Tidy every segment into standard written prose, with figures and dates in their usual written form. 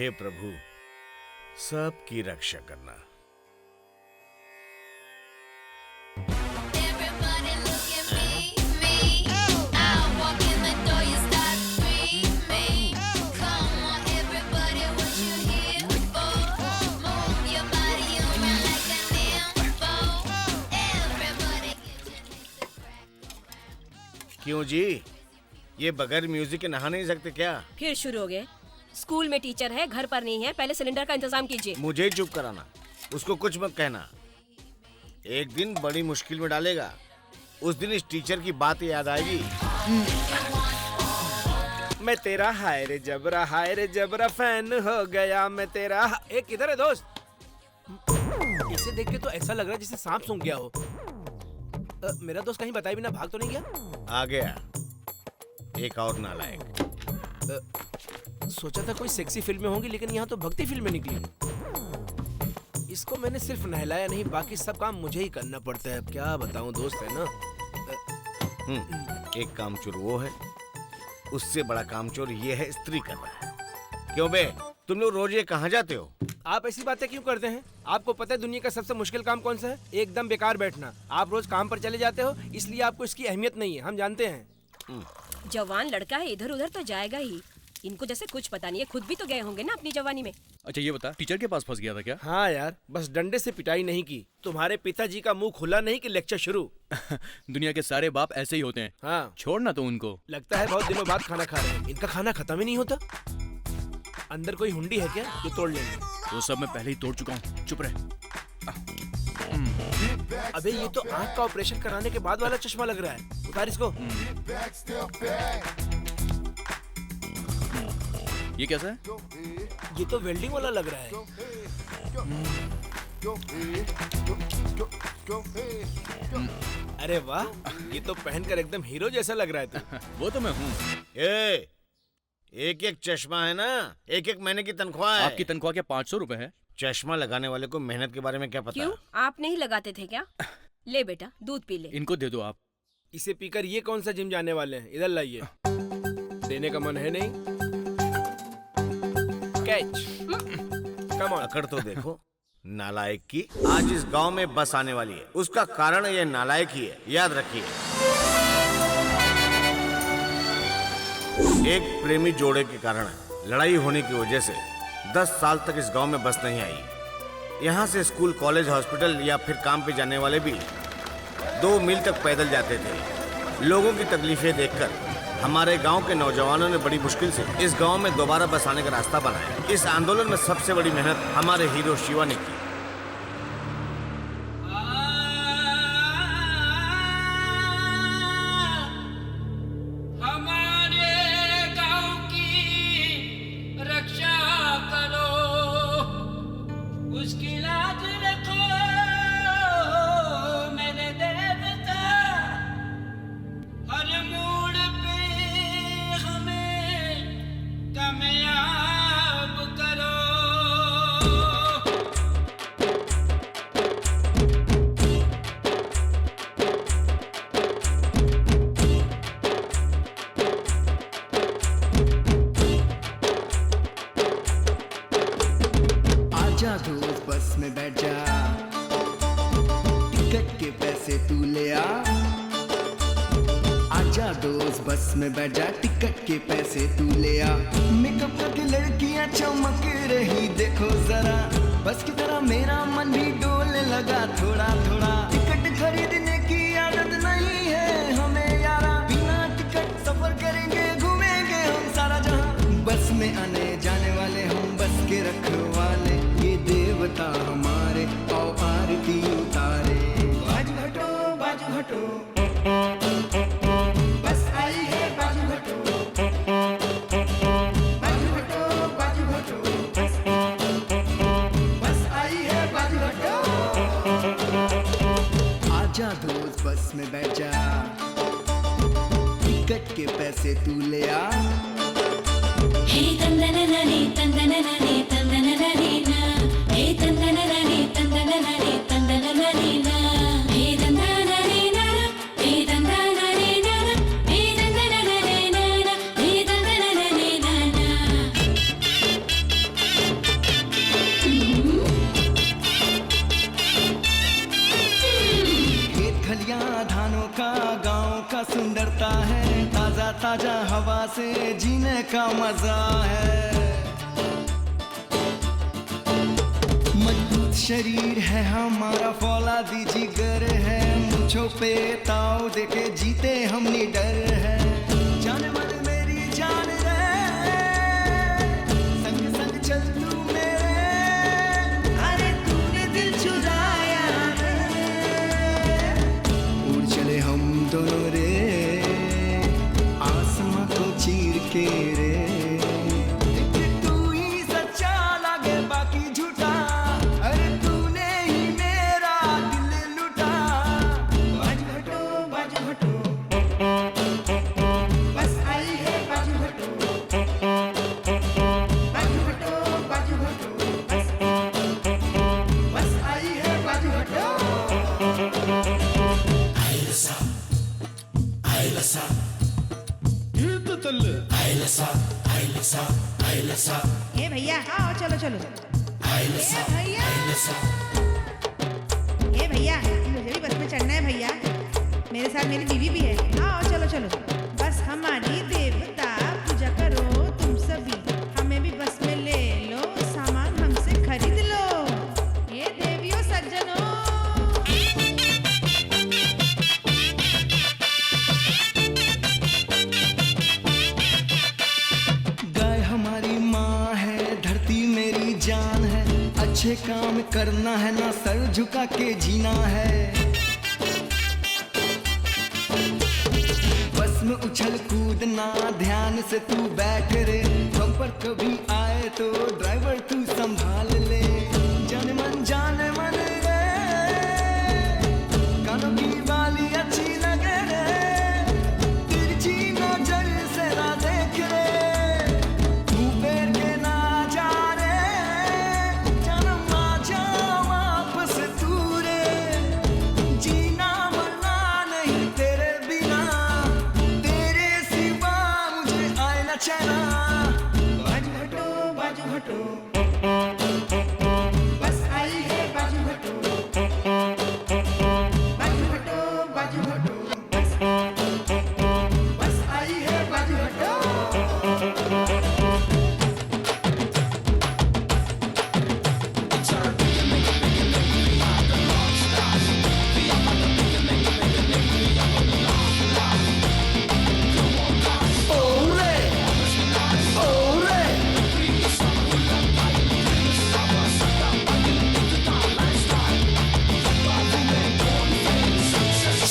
हे प्रभु, सबकी रक्षा करना। क्यों जी, ये बगैर म्यूजिक के नहा नहीं सकते क्या? फिर शुरू हो गए। स्कूल में टीचर है, घर पर नहीं है। पहले सिलेंडर का इंतजाम कीजिए। मुझे चुप कराना, उसको कुछ मत कहना। एक दिन बड़ी मुश्किल में डालेगा, उस दिन इस टीचर की बात याद आएगी। मैं तेरा हाय रे जबरा फैन हो गया मैं तेरा। एक किधर है दोस्त? इसे देख के तो ऐसा लग रहा है जैसे सांप सूंघ गया हो। मेरा दोस्त कहीं बताए बिना भाग तो नहीं गया? आ गया एक और नालायक। सोचा था कोई सेक्सी फिल्में होंगी, लेकिन यहाँ तो भक्ति फिल्में निकली। इसको मैंने सिर्फ नहलाया नहीं, बाकी सब काम मुझे ही करना पड़ता है। अब क्या बताऊं, दोस्त है ना। एक कामचोर वो है, उससे बड़ा कामचोर ये है स्त्री कर रहा है। क्यों बे, तुम लोग रोज ये कहाँ जाते हो? आप ऐसी बातें क्यों करते हैं? आपको पता है दुनिया का सबसे मुश्किल काम कौन सा है? एकदम बेकार बैठना। आप रोज काम पर चले जाते हो, इसलिए आपको इसकी अहमियत नहीं है, हम जानते हैं। जवान लड़का है, इधर उधर तो जाएगा ही। इनको जैसे कुछ पता नहीं है, खुद भी तो गए होंगे ना अपनी जवानी में। अच्छा ये बता, टीचर के पास फंस गया था क्या? हाँ यार, बस डंडे से पिटाई नहीं की। तुम्हारे पिताजी का मुंह खुला नहीं कि लेक्चर शुरू। दुनिया के सारे बाप ऐसे ही होते हैं। हाँ, छोड़ना तो उनको। लगता है बहुत दिनों बाद खाना खा रहे हैं। इनका खाना खत्म ही नहीं होता। अंदर कोई हुंडी है क्या जो तोड़ लेंगे? तो सब मैं पहले ही तोड़ चुका हूँ, चुप रहे। अबे ये तो आँख का ऑपरेशन कराने के बाद वाला चश्मा लग रहा है। उतार इसको। ये कैसा है? ये तो वेल्डिंग वाला लग रहा है। अरे वाह, ये तो पहनकर एकदम हीरो जैसा लग रहा है तू। वो तो मैं हूँ। एक एक चश्मा है ना, एक एक महीने की तनख्वाह है। आपकी तनख्वाह क्या 500 रुपए है? चश्मा लगाने वाले को मेहनत के बारे में क्या पता? क्यों, आप नहीं लगाते थे क्या? ले बेटा, दूध पी ले। इनको दे दो आप। इसे पीकर ये कौन सा जिम जाने वाले हैं? इधर लाइए। देने का मन है नहीं? कैच। Come on. अकड़ तो देखो नालायक की। आज इस गांव में बस आने वाली है, उसका कारण ये नालायक ही है, याद रखिए। एक प्रेमी जोड़े के कारण लड़ाई होने की वजह से 10 साल तक इस गांव में बस नहीं आई। यहाँ से स्कूल, कॉलेज, हॉस्पिटल या फिर काम पे जाने वाले भी 2 मील तक पैदल जाते थे। लोगों की तकलीफें देखकर हमारे गांव के नौजवानों ने बड़ी मुश्किल से इस गांव में दोबारा बस आने का रास्ता बनाया। इस आंदोलन में सबसे बड़ी मेहनत हमारे हीरो शिवा ने की। बस में बैठ जा, टिकट के पैसे तू ले आ। आजा दोस्त बस में बैठ जा, टिकट के पैसे तू ले आ। मेकअप करके लड़कियां चमक रही देखो जरा, बस की तरह मेरा मन भी डोलने लगा थोड़ा थोड़ा। टिकट खरीदने की आदत नहीं है हमें यारा, बिना टिकट सफर करेंगे घूमेंगे हम सारा जहां। बस में आने जाने वाले हम बस के रखवाले, ये देवता हमारे आओ आरती उतारे। बाजू हटो बस आई है, बाजू हटो बस आई है, बाजू हटो। आजा दोस्त बस में बैठ जा, टिकट के पैसे तू ले आ। हे तंदनननी तंदनननी तंदनननी ना, हे तंदनननी तंदनननी तंदनननी ना, हे तंदनननी ना, हे तंदनननी ना, हे तंदनननी ना, हे तंदनननी ना। गांव का सुंदरता है, ताजा ताजा हवा से जीने का मजा है। मजबूत शरीर है हमारा, फौलादी जिगर है, मुझों पे ताव देके जीते हम निडर है। जाने मन मेरी जान रे, संग संग चल तू मेरे, अरे तूने दिल चुराया रे। उड़ चले हम दोनों रे, आसमां को चीर के रे। तू ही सच्चा लगे बाकी झूठा, अरे तूने ही मेरा दिल लुटा। बाजू हटो बस आई है बाजू हटो। बाजू हटो बस आई है बाजू हटो। ए भैया आओ चलो चलो। ए भैया मुझे भी बस में चढ़ना है भैया, मेरे साथ मेरी बीवी भी है। आओ चलो चलो। बस हमारी देवता पूजा करो तुम सभी, हमें भी बस में ले लो, सामान हमसे खरीद लो। ये देवियों सज्जनों। गाय हमारी माँ है, धरती मेरी जान है, अच्छे काम करना है ना सर झुका के जीना है। बस में उछल कूदना, ध्यान से तू बैठ रे, हम पर कभी आए तो ड्राइवर तू संभाल ले। जाने मन रे, कानों की बाली अच्छी लगे रे, तिरछी नजर से ना देख रे, मुंह फेर के ना जा रे, जन्म आ जा वापस तू रे। जीना मरना नहीं तेरे बिना, तेरे सिवा मुझे आए ना चैना। बाजू हटो बस आई है बाजू हटो। बाजू हटो बस आई है बाजू हटो।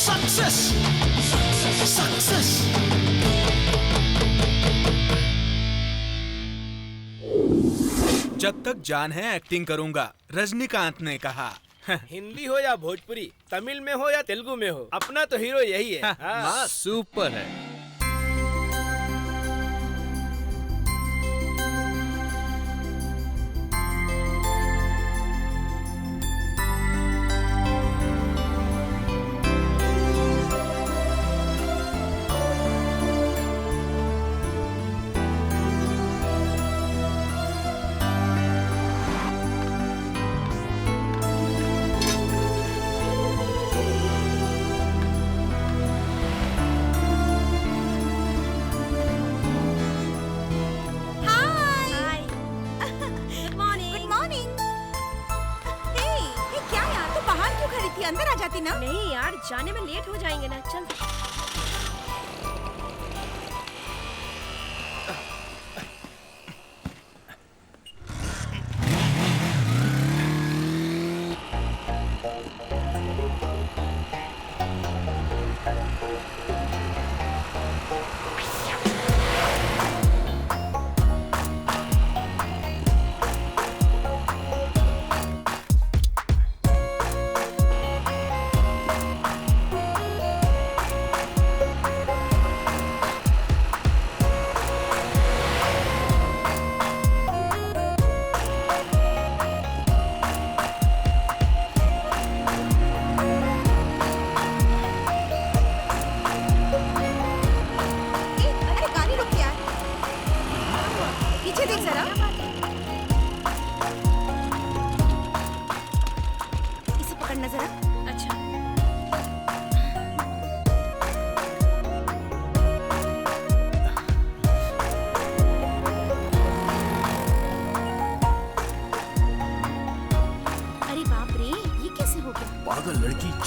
Success! जब तक जान है एक्टिंग करूंगा, रजनीकांत ने कहा। हिंदी हो या भोजपुरी, तमिल में हो या तेलुगु में हो, अपना तो हीरो यही है। हाँ। सुपर है। अंदर आ जाती ना। नहीं यार, जाने में लेट हो जाएंगे ना, चल।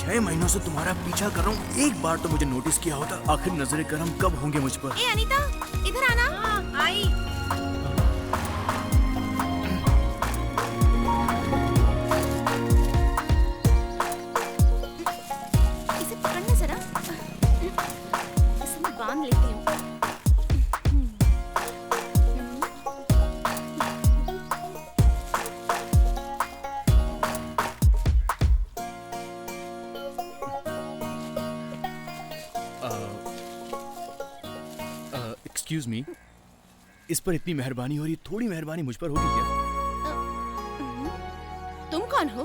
6 महीनों से तुम्हारा पीछा कर रहा हूँ, एक बार तो मुझे नोटिस किया होता। आखिर नजरें करम कब होंगे मुझ पर? ए अनीता, इधर आना। आई। इसे पकड़ना जरा, इसे मैं बांध लेती हूँ। एक्सक्यूज मी, इस पर इतनी मेहरबानी हो रही, थोड़ी मेहरबानी मुझ पर होगी क्या? तुम कौन हो?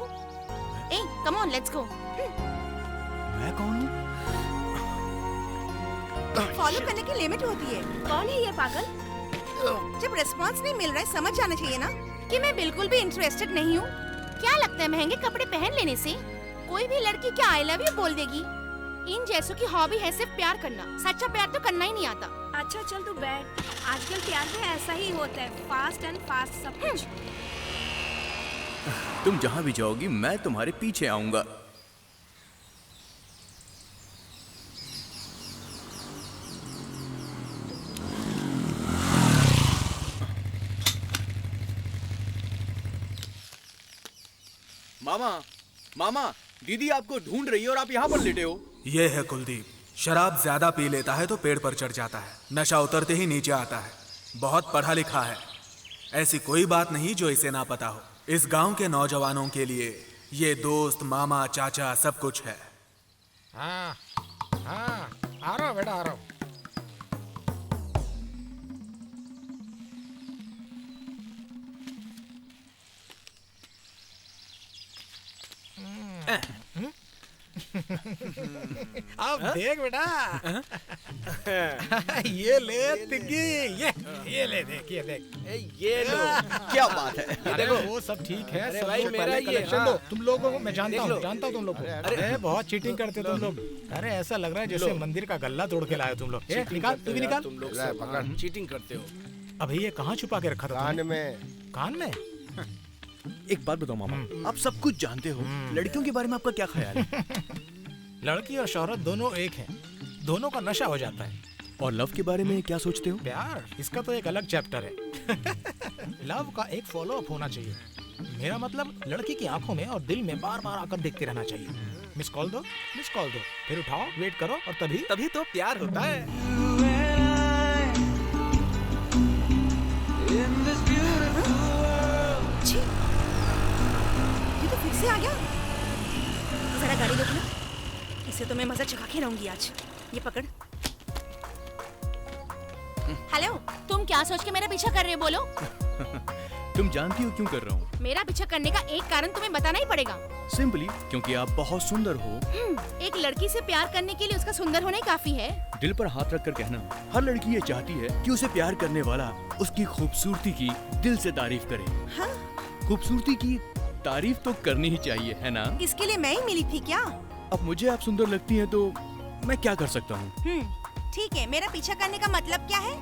ए, कम ऑन, लेट्स गो। मैं कौन हूँ? फॉलो करने की लिमिट होती है। कौन है ये पागल? जब रिस्पांस नहीं मिल रहा है, समझ जाना चाहिए ना कि मैं बिल्कुल भी इंटरेस्टेड नहीं हूँ। क्या लगता है महंगे कपड़े पहन लेने से कोई भी लड़की क्या आई लव यू बोल देगी? इन जैसों की हॉबी है सिर्फ प्यार करना, सच्चा प्यार तो करना ही नहीं आता। अच्छा चल तू बैठ। आजकल प्यार में ऐसा ही होता है, फास्ट एंड फास्ट सब कुछ। तुम जहाँ भी जाओगी मैं तुम्हारे पीछे आऊंगा। मामा, मामा, दीदी आपको ढूंढ रही है और आप यहाँ पर लेटे हो। ये है कुलदीप, शराब ज्यादा पी लेता है तो पेड़ पर चढ़ जाता है, नशा उतरते ही नीचे आता है। बहुत पढ़ा लिखा है, ऐसी कोई बात नहीं जो इसे ना पता हो। इस गांव के नौजवानों के लिए ये दोस्त, मामा, चाचा सब कुछ है। हाँ हाँ, आ रहा हूँ बेटा, आ रहा हूँ। अब देख बेटा, ये ले तिग्गी, ये ले, देख ये देख। ये लो। क्या बात है? अरे वो सब ठीक है। अरे सब भाई, कुछ मेरा पहले ये, कलेक्शन हाँ। दो। तुम लोगों को मैं देख जानता लो। हूँ तुम लोग को। अरे बहुत चीटिंग करते तुम लोग। अरे ऐसा लग रहा है जैसे मंदिर का गल्ला तोड़ के लाए तुम लोग। ए, निकाल, तू भी निकाल। तुम लोग चीटिंग करते हो। अभी ये कहाँ छुपा के रखा था तुमने? कान में? एक बात बताओ मामा, आप सब कुछ जानते हो, लड़कियों के बारे में आपका क्या ख्याल है? लड़की और शौहरत दोनों एक हैं, दोनों का नशा हो जाता है। और लव के बारे में क्या सोचते हो? प्यार, इसका तो एक अलग चैप्टर है। लव का एक फॉलो अप होना चाहिए। मेरा मतलब लड़की की आंखों में और दिल में बार बार आकर देखते रहना चाहिए। मिस कॉल दो, फिर उठाओ, वेट करो, और तभी तो प्यार होता है। छी, ये तो फिर से आ गया। जरा गाड़ी रोक ना, इसे तो मैं मजा चखा के रहूंगी आज। ये पकड़। हेलो, तुम क्या सोच के मेरा पीछा कर रहे हो? बोलो। तुम जानती हो क्यों कर रहा हूँ? मेरा पीछा करने का एक कारण तुम्हें बताना ही पड़ेगा। सिंपली क्योंकि आप बहुत सुंदर हो। एक लड़की से प्यार करने के लिए उसका सुंदर होना ही काफी है। दिल पर हाथ रख कर कहना, हर लड़की ये चाहती है कि उसे प्यार करने वाला उसकी खूबसूरती की दिल से तारीफ करे। हाँ? खूबसूरती की तारीफ तो करनी ही चाहिए, है ना? इसके लिए मैं ही मिली थी क्या? अब मुझे आप सुंदर लगती हैं तो मैं क्या कर सकता हूँ? ठीक है, मेरा पीछा करने का मतलब क्या है?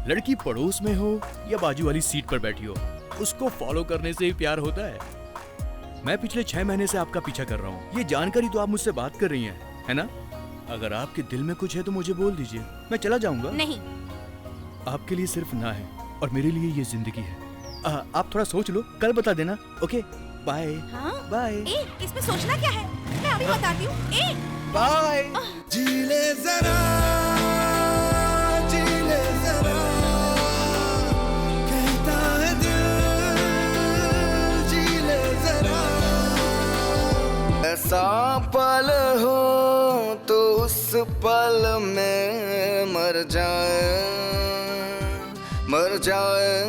लड़की पड़ोस में हो या बाजू वाली सीट पर बैठी हो, उसको फॉलो करने से ही प्यार होता है। मैं पिछले 6 महीने से आपका पीछा कर रहा हूँ, ये जानकर तो आप मुझसे बात कर रही हैं, है ना? अगर आपके दिल में कुछ है तो मुझे बोल दीजिए, मैं चला जाऊंगा। नहीं। आपके लिए सिर्फ ना है और मेरे लिए ये जिंदगी है। आप थोड़ा सोच लो, कल बता देना। Okay, bye. हाँ? बाय। ए, इसमें सोचना क्या है? मैं अभी बताती हूँ। ए, बाय। जीले जरा, जीले जरा, कहता है दिल, जीले जरा। ऐसा पल हो तो उस पल में मर जाए, मर जाए,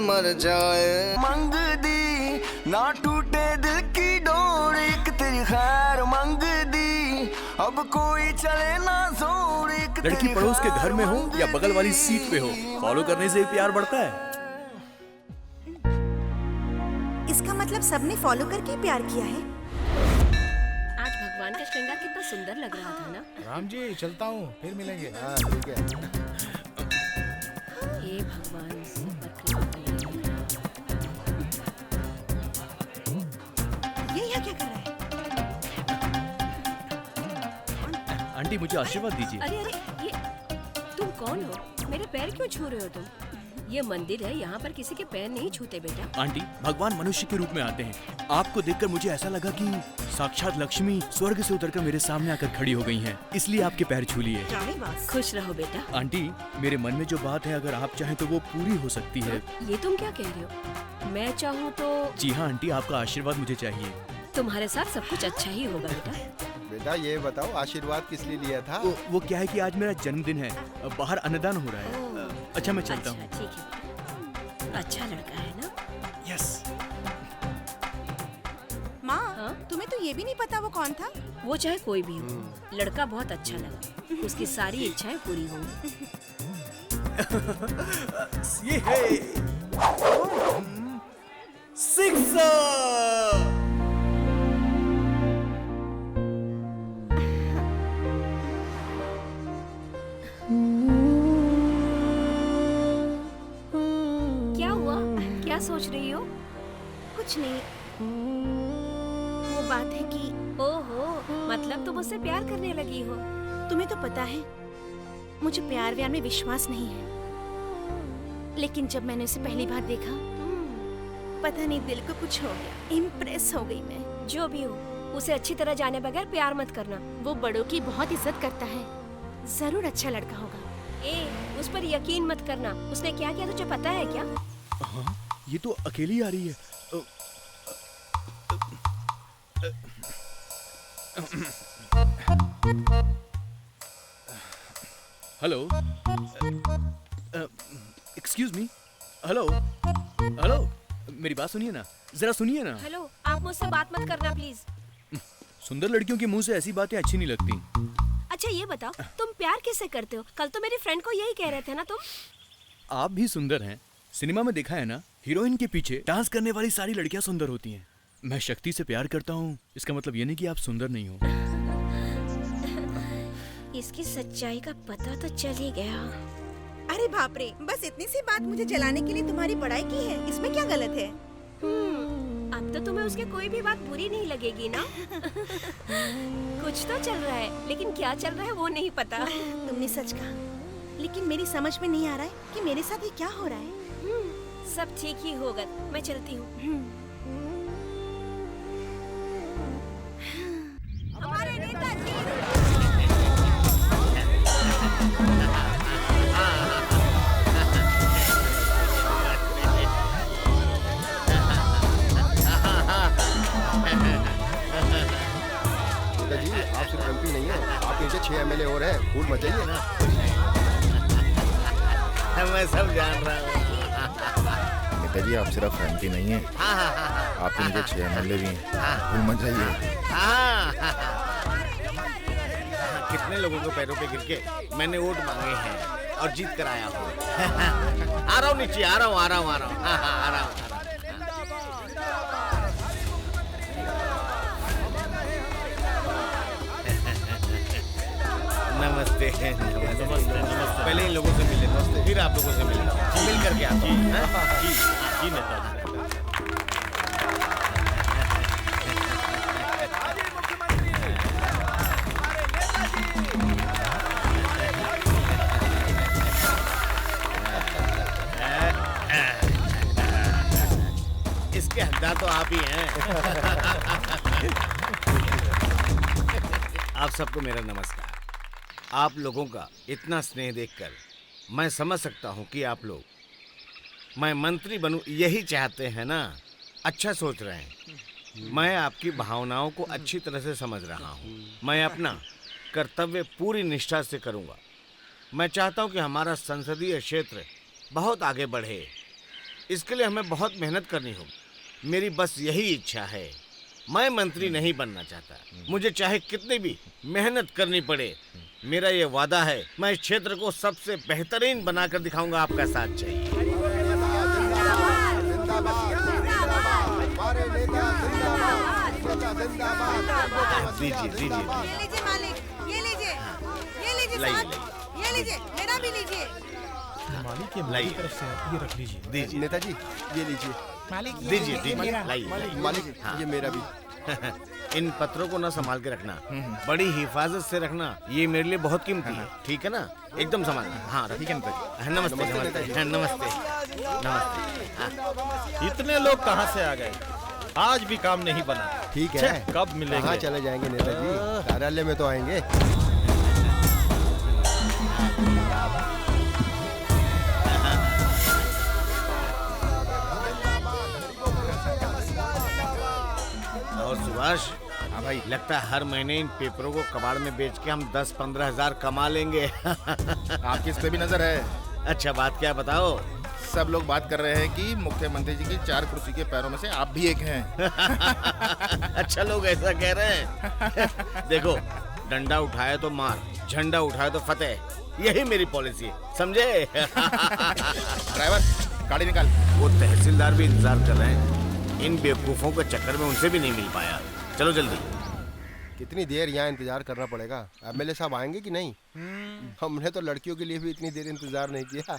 मर जाए। मंग दी ना टूटे दिल की डोर, एक तेरी खैर मंग दी, अब कोई चले ना जोर। लड़की पड़ोस के घर में हो या बगल वाली सीट पे हो, फॉलो करने से प्यार बढ़ता है। इसका मतलब सबने फॉलो करके ही प्यार किया है। आज भगवान का श्रृंगार कितना सुंदर लग रहा था ना। राम जी, चलता हूँ, फिर मिलेंगे। ठीक है। हे भगवान, सब पर कृपा करिए। ये यहाँ क्या कर रहा है? आंटी मुझे आशीर्वाद दीजिए। अरे अरे, ये तुम कौन हो? मेरे पैर क्यों छू रहे हो तुम? ये मंदिर है, यहाँ पर किसी के पैर नहीं छूते बेटा। आंटी, भगवान मनुष्य के रूप में आते हैं। आपको देखकर मुझे ऐसा लगा कि साक्षात लक्ष्मी स्वर्ग से उतरकर मेरे सामने आकर खड़ी हो गई हैं, इसलिए आपके पैर छू लिए। खुश रहो बेटा। आंटी, मेरे मन में जो बात है अगर आप चाहें तो वो पूरी हो सकती है। ये तुम क्या कह रहे हो? मैं चाहूँ तो? जी हाँ आंटी, आपका आशीर्वाद मुझे चाहिए। तुम्हारे साथ सब कुछ अच्छा ही होगा बेटा। बेटा ये बताओ आशीर्वाद किस लिए लिया था? वो क्या है कि आज मेरा जन्मदिन है, बाहर अन्नदान हो रहा है। अच्छा मैं चलता हूँ। अच्छा ठीक है, अच्छा लड़का है ना? यस। माँ, तुम्हें तो ये भी नहीं पता वो कौन था? वो चाहे कोई भी हो, लड़का बहुत अच्छा लगा। उसकी सारी इच्छाएं पूरी होंगी। ये है सिक्सर। क्या हुआ? क्या सोच रही हो? कुछ नहीं। वो बात है कि ओहो, मतलब तुम मुझसे प्यार करने लगी हो? तुम्हें तो पता है मुझे प्यार व्यार में विश्वास नहीं है, लेकिन जब मैंने उसे पहली बार देखा पता नहीं दिल को कुछ हो गया। इम्प्रेस हो गई मैं। जो भी हो, उसे अच्छी तरह जाने बगैर प्यार मत करना। वो बड़ों की बहुत इज्जत करता है, जरूर अच्छा लड़का होगा। उस पर यकीन मत करना। उसने क्या किया तुझे पता है क्या? हाँ, ये तो अकेली आ रही है। Hello, excuse me. Hello hello, मेरी बात सुनिए ना, जरा सुनिए ना। हेलो, आप मुझसे बात मत करना प्लीज। सुंदर लड़कियों के मुंह से ऐसी बातें अच्छी नहीं लगती। अच्छा ये बताओ, तुम प्यार किससे करते हो? कल तो मेरी फ्रेंड को यही कह रहे थे ना तुम। आप भी सुंदर हैं। सिनेमा में देखा है ना, हीरोइन के पीछे डांस करने वाली सारी लड़कियां सुंदर होती हैं। मैं शक्ति से प्यार करता हूँ, इसका मतलब ये नहीं कि आप सुंदर नहीं हो। इसकी सच्चाई का पता तो चल ही गया। अरे बाप रे, बस इतनी सी बात मुझे जलाने के लिए तुम्हारी बड़ाई की है, इसमें क्या गलत है? अब तो तुम्हें उसकी कोई भी बात बुरी नहीं लगेगी ना? कुछ तो चल रहा है, लेकिन क्या चल रहा है वो नहीं पता। तुमने सच कहा, लेकिन मेरी समझ में नहीं आ रहा है कि मेरे साथ ये क्या हो रहा है। सब ठीक ही होगा, मैं चलती हूँ। हमारे नेताजी। जी आप सिर्फ एमपी नहीं है, आपके नीचे 6 एमएलए और हैं, फूल मच जाइए ना। मैं सब जान रहा हूँ। नेताजी आप सिर्फ एमपी नहीं है, आपके नीचे 6 एमएलए भी हैं, फूल मच जाइए। कितने लोगों के पैरों पे गिर के मैंने वोट मांगे हैं और जीत कर आया हूँ। आ रहा हूँ नीचे, आ रहा हूँ। नमस्ते। पहले इन लोगों से मिले, फिर आप लोगों से मिले, मिल करके आता हूँ। जी नेताजी। इसके हकदार तो आप ही हैं। आप सबको मेरा नमस्कार। आप लोगों का इतना स्नेह देखकर मैं समझ सकता हूँ कि आप लोग मैं मंत्री बनूं यही चाहते हैं ना। अच्छा सोच रहे हैं। मैं आपकी भावनाओं को अच्छी तरह से समझ रहा हूँ। मैं अपना कर्तव्य पूरी निष्ठा से करूँगा। मैं चाहता हूँ कि हमारा संसदीय क्षेत्र बहुत आगे बढ़े। इसके लिए हमें बहुत मेहनत करनी होगी। मेरी बस यही इच्छा है। मैं मंत्री नहीं बनना चाहता, मुझे चाहे कितनी भी मेहनत करनी पड़े। मेरा ये वादा है, मैं इस क्षेत्र को सबसे बेहतरीन बनाकर दिखाऊंगा। आपका साथ चाहिए। दीजिए ये लीजिए मालिक, ये लीजिए साहब, ये लीजिए, मेरा भी लीजिए। मालिक के मेरी तरफ से ये रख लीजिए। दीजिए नेताजी ये लीजिए। मालिक दीजिए लाइए। मालिक ये मेरा भी। इन पत्रों को ना संभाल के रखना, बड़ी हिफाजत से रखना, ये मेरे लिए बहुत कीमती है, ठीक है ना? एकदम संभालना। हाँ ठीक है नेताजी। नमस्ते नमस्ते नमस्ते नमस्ते। इतने लोग कहाँ से आ गए? आज भी काम नहीं बना। ठीक है, कब मिलेंगे? कहाँ चले जाएंगे नेताजी? कार्यालय में तो आएंगे। और सुभाष, हाँ भाई, लगता है हर महीने इन पेपरों को कबाड़ में बेच के हम 10-15 हजार कमा लेंगे। आपकी इस पे भी नजर है। अच्छा, बात क्या बताओ? सब लोग बात कर रहे हैं कि मुख्यमंत्री जी की 4 कुर्सी के पैरों में से आप भी एक हैं। अच्छा, लोग ऐसा कह रहे हैं। देखो, डंडा उठाए तो मार, झंडा उठाए तो फतेह, यही मेरी पॉलिसी है, समझे? ड्राइवर, गाड़ी निकाल। वो तहसीलदार भी इंतजार कर रहे हैं, इन बेवकूफों के चक्कर में उनसे भी नहीं मिल पाया। चलो जल्दी। कितनी देर यहाँ इंतजार करना पड़ेगा? एमएलए साहब आएंगे कि नहीं? हमने तो लड़कियों के लिए भी इतनी देर इंतजार नहीं किया।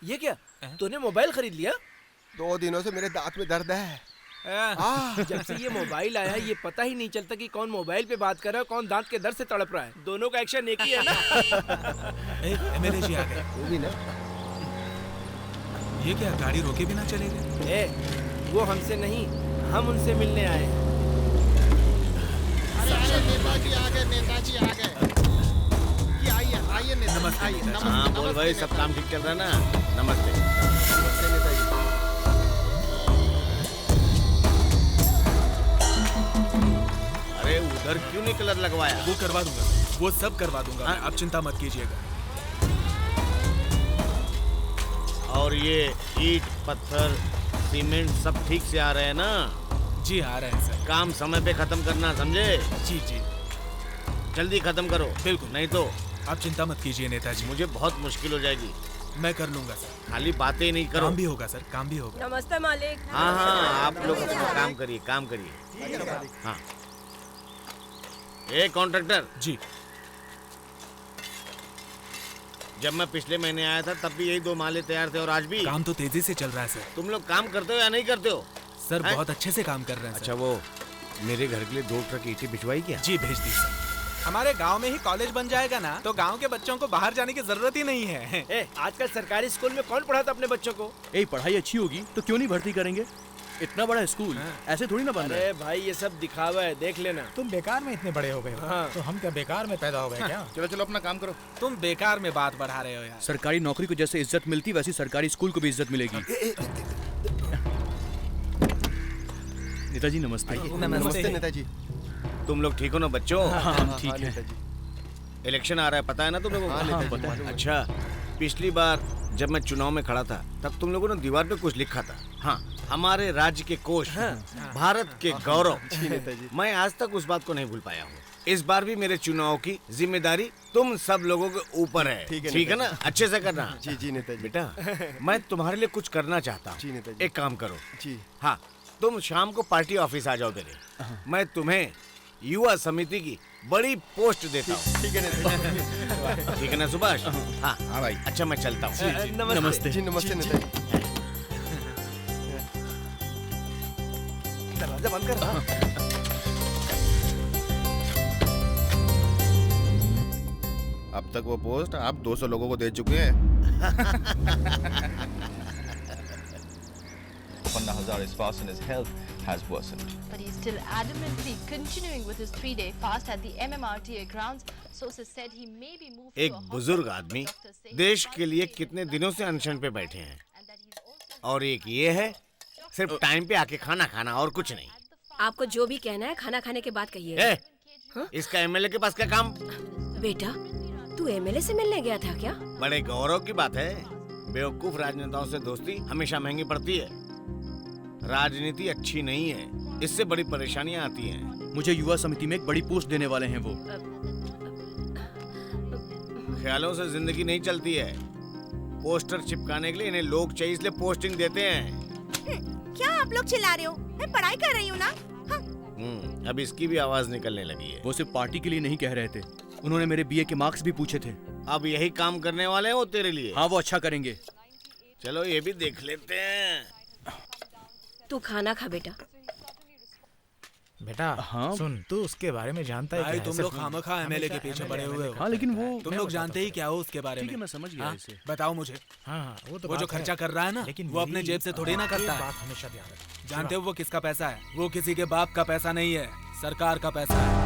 ये क्या? तूने मोबाइल खरीद लिया? 2 दिनों से मेरे दांत में दर्द है। जब से ये मोबाइल आया ये पता ही नहीं चलता कि कौन मोबाइल पे बात कर रहा है, कौन दांत के दर्द से तड़प रहा है। दोनों का एक्शन एक ही है ना? एमएलए जी आ गए। वो भी ना। ये क्या, गाड़ी रोके बिना चले गए? वो हमसे नहीं, हम उनसे मिलने आए हैं। नेताजी आ गए, नेताजी आ गए। आइए नेताजी। हाँ बोल भाई, सब काम ठीक चल रहा है ना? नमस्ते। नमस्ते नेताजी। अरे उधर क्यों नहीं कलर लगवाया? वो करवा दूंगा, वो सब करवा दूंगा। आप चिंता मत कीजिएगा। और ये ईंट, पत्थर, सीमेंट सब ठीक से आ रहे हैं ना? जी आ रहे हैं सर। काम समय पे खत्म करना, समझे? जी जी, जल्दी खत्म करो। बिल्कुल। नहीं तो आप चिंता मत कीजिए नेताजी, मुझे बहुत मुश्किल हो जाएगी। मैं कर लूंगा सर। खाली बातें ही नहीं करो। काम भी होगा सर, काम भी होगा। नमस्ते मालिक। हाँ हाँ, आप लोग अपना काम करिए, काम करिए। हाँ। ए कॉन्ट्रैक्टर जी, जब मैं पिछले महीने आया था तब भी यही 2 माले तैयार थे और आज भी। काम तो तेजी से चल रहा है सर। तुम लोग काम करते हो या नहीं करते हो? सर बहुत अच्छे से काम कर रहे हैं। अच्छा, वो मेरे घर के लिए 2 ट्रक ईंटें भिजवाई क्या? जी भेज दी सर। हमारे गांव में ही कॉलेज बन जाएगा ना, तो गांव के बच्चों को बाहर जाने की जरूरत ही नहीं है। आजकल सरकारी स्कूल में कौन पढ़ाता अपने बच्चों को? पढ़ाई अच्छी होगी तो क्यों नहीं भर्ती करेंगे? इतना बड़ा स्कूल ऐसे थोड़ी ना बन रहा है। अरे भाई, ये सब दिखावा है, देख लेना। तुम बेकार में इतने बड़े हो गए हो। तो हम क्या बेकार में पैदा हो गए क्या? चलो चलो अपना काम करो। तुम बेकार में बात बढ़ा रहे हो यार। सरकारी नौकरी को जैसे इज्जत मिलती वैसी सरकारी स्कूल को भी इज्जत मिलेगी। नेताजी नमस्ते। नमस्ते नेताजी। तुम लोग ठीक हो ना बच्चों? हाँ हम ठीक हैं। इलेक्शन आ रहा है, पता है ना तुम लोगों को? हाँ, पता है। अच्छा, पिछली बार जब मैं चुनाव में खड़ा था तब तुम लोगों ने दीवार पे कुछ लिखा था। हाँ, हमारे राज्य के कोष, भारत के गौरव। मैं आज तक उस बात को नहीं भूल पाया हूँ। इस बार भी मेरे चुनाव की जिम्मेदारी तुम सब लोगों के ऊपर है, ठीक है ना? अच्छे से करना। जी जी नेताजी। बेटा, मैं तुम्हारे लिए कुछ करना चाहता हूँ। जी नेताजी। एक काम करो। जी। हाँ, तुम शाम को पार्टी ऑफिस आ जाओ मेरे। मैं तुम्हें युवा समिति की बड़ी पोस्ट देता हूँ। ठीक है नेताजी। ठीक है ना सुभाष? हाँ हाँ भाई। अच्छा, मैं चलता हूँ। नमस्ते। जी नमस्ते नेताजी। दरवाजा बंद कर। अब तक वो पोस्ट आप 200 लोगों को दे चुके हैं। Panna Hazare's fast and his health has worsened. But he's still adamantly continuing with his 3-day fast at the MMRTA grounds. Sources said he may be moved to एक बुजुर्ग आदमी देश के लिए कितने दिनों से अनशन पे बैठे हैं, और एक ये है सिर्फ टाइम पे आके खाना खाना और कुछ नहीं। आपको जो भी कहना है खाना खाने के बाद कहिए। इसका एमएलए के पास क्या काम? बेटा, तू एमएलए से मिलने गया था क्या? बड़े गौरव की बात है। बेवकूफ राजनेताओं से दोस्ती हमेशा महंगी पड़ती है। राजनीति अच्छी नहीं है, इससे बड़ी परेशानियां आती हैं। मुझे युवा समिति में एक बड़ी पोस्ट देने वाले हैं वो। ख्यालों से जिंदगी नहीं चलती है। पोस्टर चिपकाने के लिए इन्हें लोग चाहिए, इसलिए पोस्टिंग देते हैं। क्या आप लोग चिल्ला रहे हो? मैं पढ़ाई कर रही हूँ ना। अब इसकी भी आवाज निकलने लगी है। वो सिर्फ पार्टी के लिए नहीं कह रहे थे, उन्होंने मेरे बीए के मार्क्स भी पूछे थे। अब यही काम करने वाले हैं वो तेरे लिए। हाँ, वो अच्छा करेंगे। चलो ये भी देख लेते हैं। तू खाना खा बेटा। बेटा हाँ। सुन, तू उसके बारे में जानता है भाई क्या है? तुम सिर्फ लोग खामखा एमएलए के पीछे पड़े हुए हो। हाँ लेकिन वो तुम लोग जानते ही क्या हो उसके बारे में। ठीक है, मैं समझ गया हाँ? इसे। बताओ मुझे। हाँ वो तो वो जो बात है। खर्चा कर रहा है ना, लेकिन वो अपने मेरी- जेब से थोड़ी ना करता ये है। बात हमेशा ध्यान रख। जानते हो वो किसका पैसा है? वो किसी के बाप का पैसा नहीं है, सरकार का पैसा है।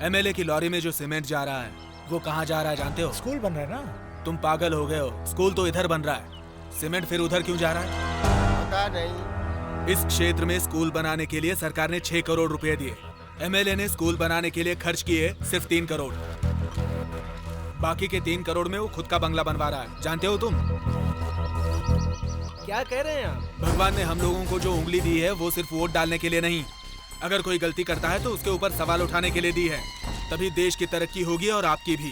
एमएलए की लॉरी में जो सीमेंट जा रहा है वो कहाँ जा रहा है जानते हो? स्कूल बन रहा है ना। तुम पागल हो गए हो, स्कूल तो इधर बन रहा है, सीमेंट फिर उधर क्यों जा रहा है? पता नहीं। इस क्षेत्र में स्कूल बनाने के लिए सरकार ने 6 करोड़ रुपए दिए। एमएलए ने स्कूल बनाने के लिए खर्च किए सिर्फ 3 करोड़। बाकी के 3 करोड़ में वो खुद का बंगला बनवा रहा है। जानते हो तुम? क्या कह रहे हैं आप? भगवान ने हम लोगों को जो उंगली दी है वो सिर्फ वोट डालने के लिए नहीं, अगर कोई गलती करता है तो उसके ऊपर सवाल उठाने के लिए दी है। तभी देश की तरक्की होगी और आपकी भी।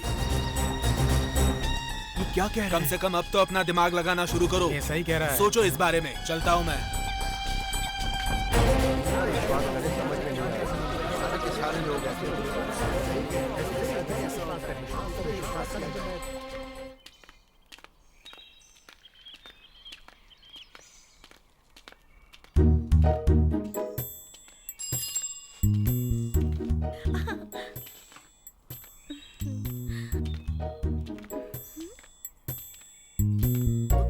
क्या कह रहे कम से कम अब तो अपना दिमाग लगाना शुरू करो। ये सही कह रहा है। सोचो इस बारे में। चलता हूँ मैं। सारे लोग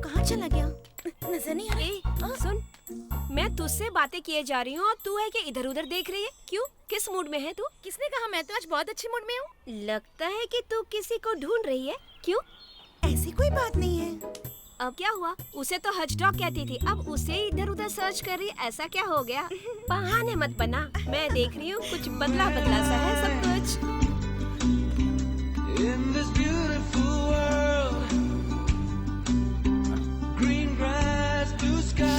कहाँ चला गया? नजर नहीं आ रहा। सुन, मैं तुझसे बातें किए जा रही हूँ और तू है कि इधर उधर देख रही है। क्यों? किस मूड में है तू? किसने कहा? मैं तो आज बहुत अच्छे मूड में हूँ। लगता है कि तू किसी को ढूंढ रही है। क्यों? ऐसी कोई बात नहीं है। अब क्या हुआ? उसे तो हज डॉग कहती थी, अब उसे इधर उधर सर्च कर रही। ऐसा क्या हो गया? बहाने मत बना, मैं देख रही हूँ कुछ बदला बदला सा है सब कुछ। In this beautiful world, green grass, blue sky.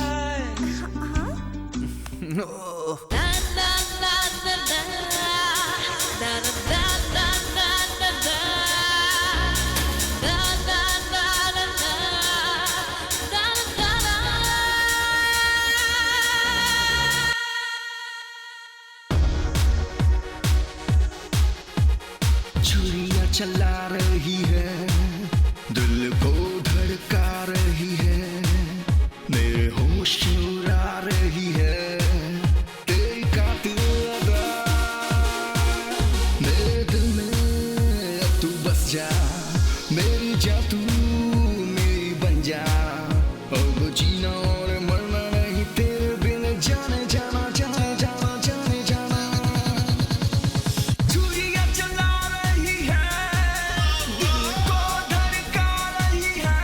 छुरियां चला रही है, दिल को धड़का रही है, मेरे होश उड़ा रही है, तेरी कातिल अदा, मेरे दिल में अब तू बस जा, मेरी जा तू मेरी बन जा, अब जीना और मरना नहीं तेरे बिन, जाने जाना जाने जाना जाने जाना। छुरियां चला रही है, दिल को धड़का रही है,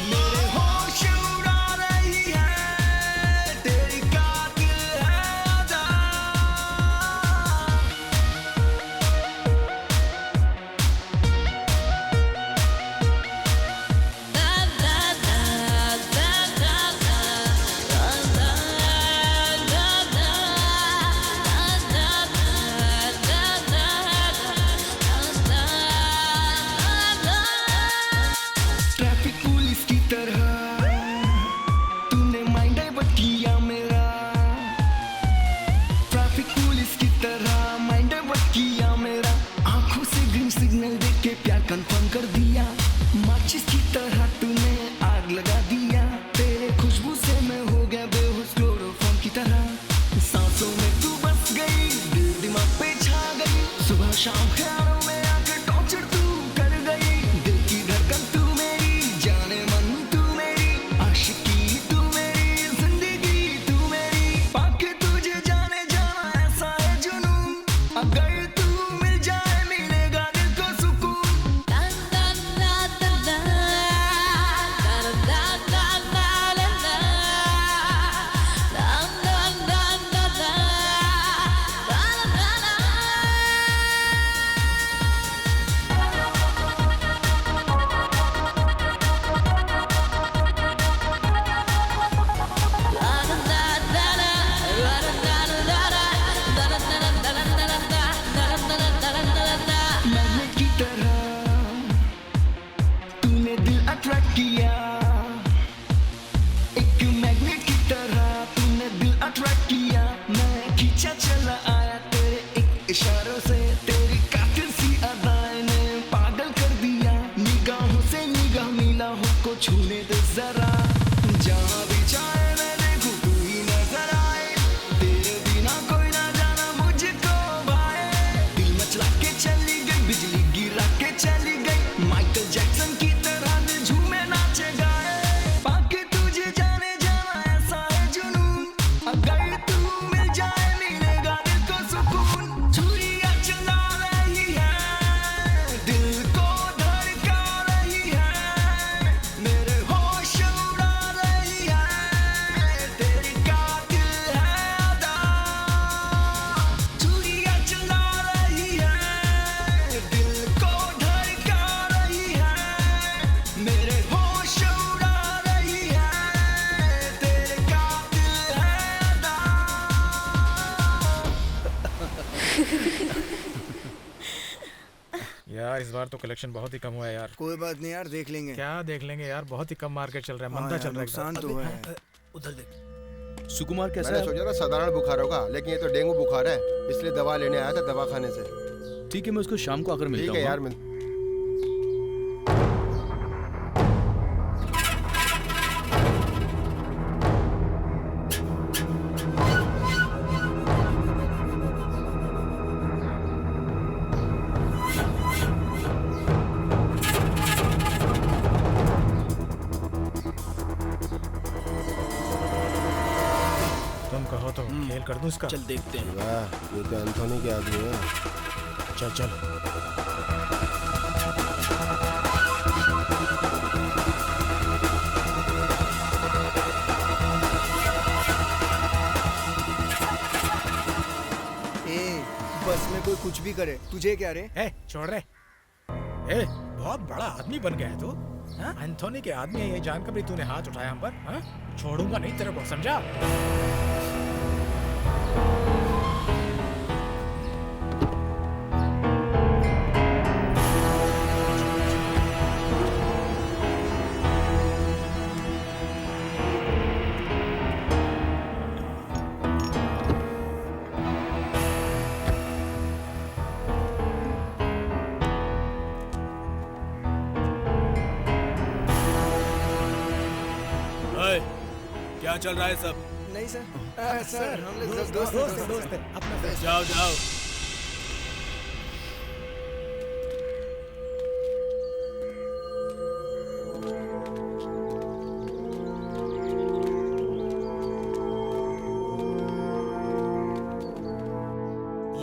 मेरे होश उड़ा रही है, तेरी कातिल है अदा। ट्रैफिक पुलिस की तरह तूने माइंड डाइवर्ट किया मेरा, ट्रैफिक पुलिस की तरह माइंड डाइवर्ट किया मेरा, आंखों से ग्रीन सिग्नल देख के प्यार कंफर्म कर दिया, माचिस की तरह तूने आग लगा दिया, तेरे खुशबू से मैं हो गया बेहोश क्लोरोफॉर्म की तरह, सांसों में तू बस गई, दिल दिमाग पे छा गई, सुबह शाम ख्यालों में आकर टॉर्चर तू कर गई, दिल की धड़कन तू मेरी, जाने मन तू मेरी, आशिकी तू मेरी, जिंदगी तू मेरी, पाके तुझे जाने जाना ऐसा है जुनून, अगर तू मिल जाए मिलेगा दिल को सुकून। मैग्नेट की तरह तूने दिल अट्रैक्ट किया, एक मैग्नेट की तरह तूने दिल अट्रैक्ट किया, मैं खींचा चला आया तेरे एक इशारों से, तेरी कातिल सी अदाएं ने पागल कर दिया, निगाहों से निगाह मिला हो छूने दे जरा, जहाँ भी चाहे मैं देखूं तू ही नजर आए, यार इस बार तो कलेक्शन बहुत ही कम हुआ है यार। कोई बात नहीं यार, देख लेंगे। क्या देख लेंगे यार, बहुत ही कम मार्केट चल रहा है, मंदा चल रहा है। नुकसान तो है। उधर देख। सुकुमार कैसा मैंने है? सोचा था साधारण बुखार होगा, लेकिन ये तो डेंगू बुखार है, इसलिए दवा लेने आया था दवा खाने से। ठीक है, मैं उसको शाम को आकर मिलता हूँ। ठीक है यार, मिल। तुम कहो तो खेल कर दूं इसका। चल देखते हैं। वाह, ये तो एंथोनी के आदमी है। चल चल। बस में कोई कुछ भी करे, तुझे क्या रे? छोड़ रे। बहुत बड़ा आदमी बन गया है तू। एंथोनी के आदमी है ये जानकर भी तूने हाथ उठाया हम पर। छोड़ूंगा नहीं तेरे को, समझा? क्या चल रहा है सब? नहीं सर, सर हम लोग दोस्त हैं। अपना जाओ जाओ।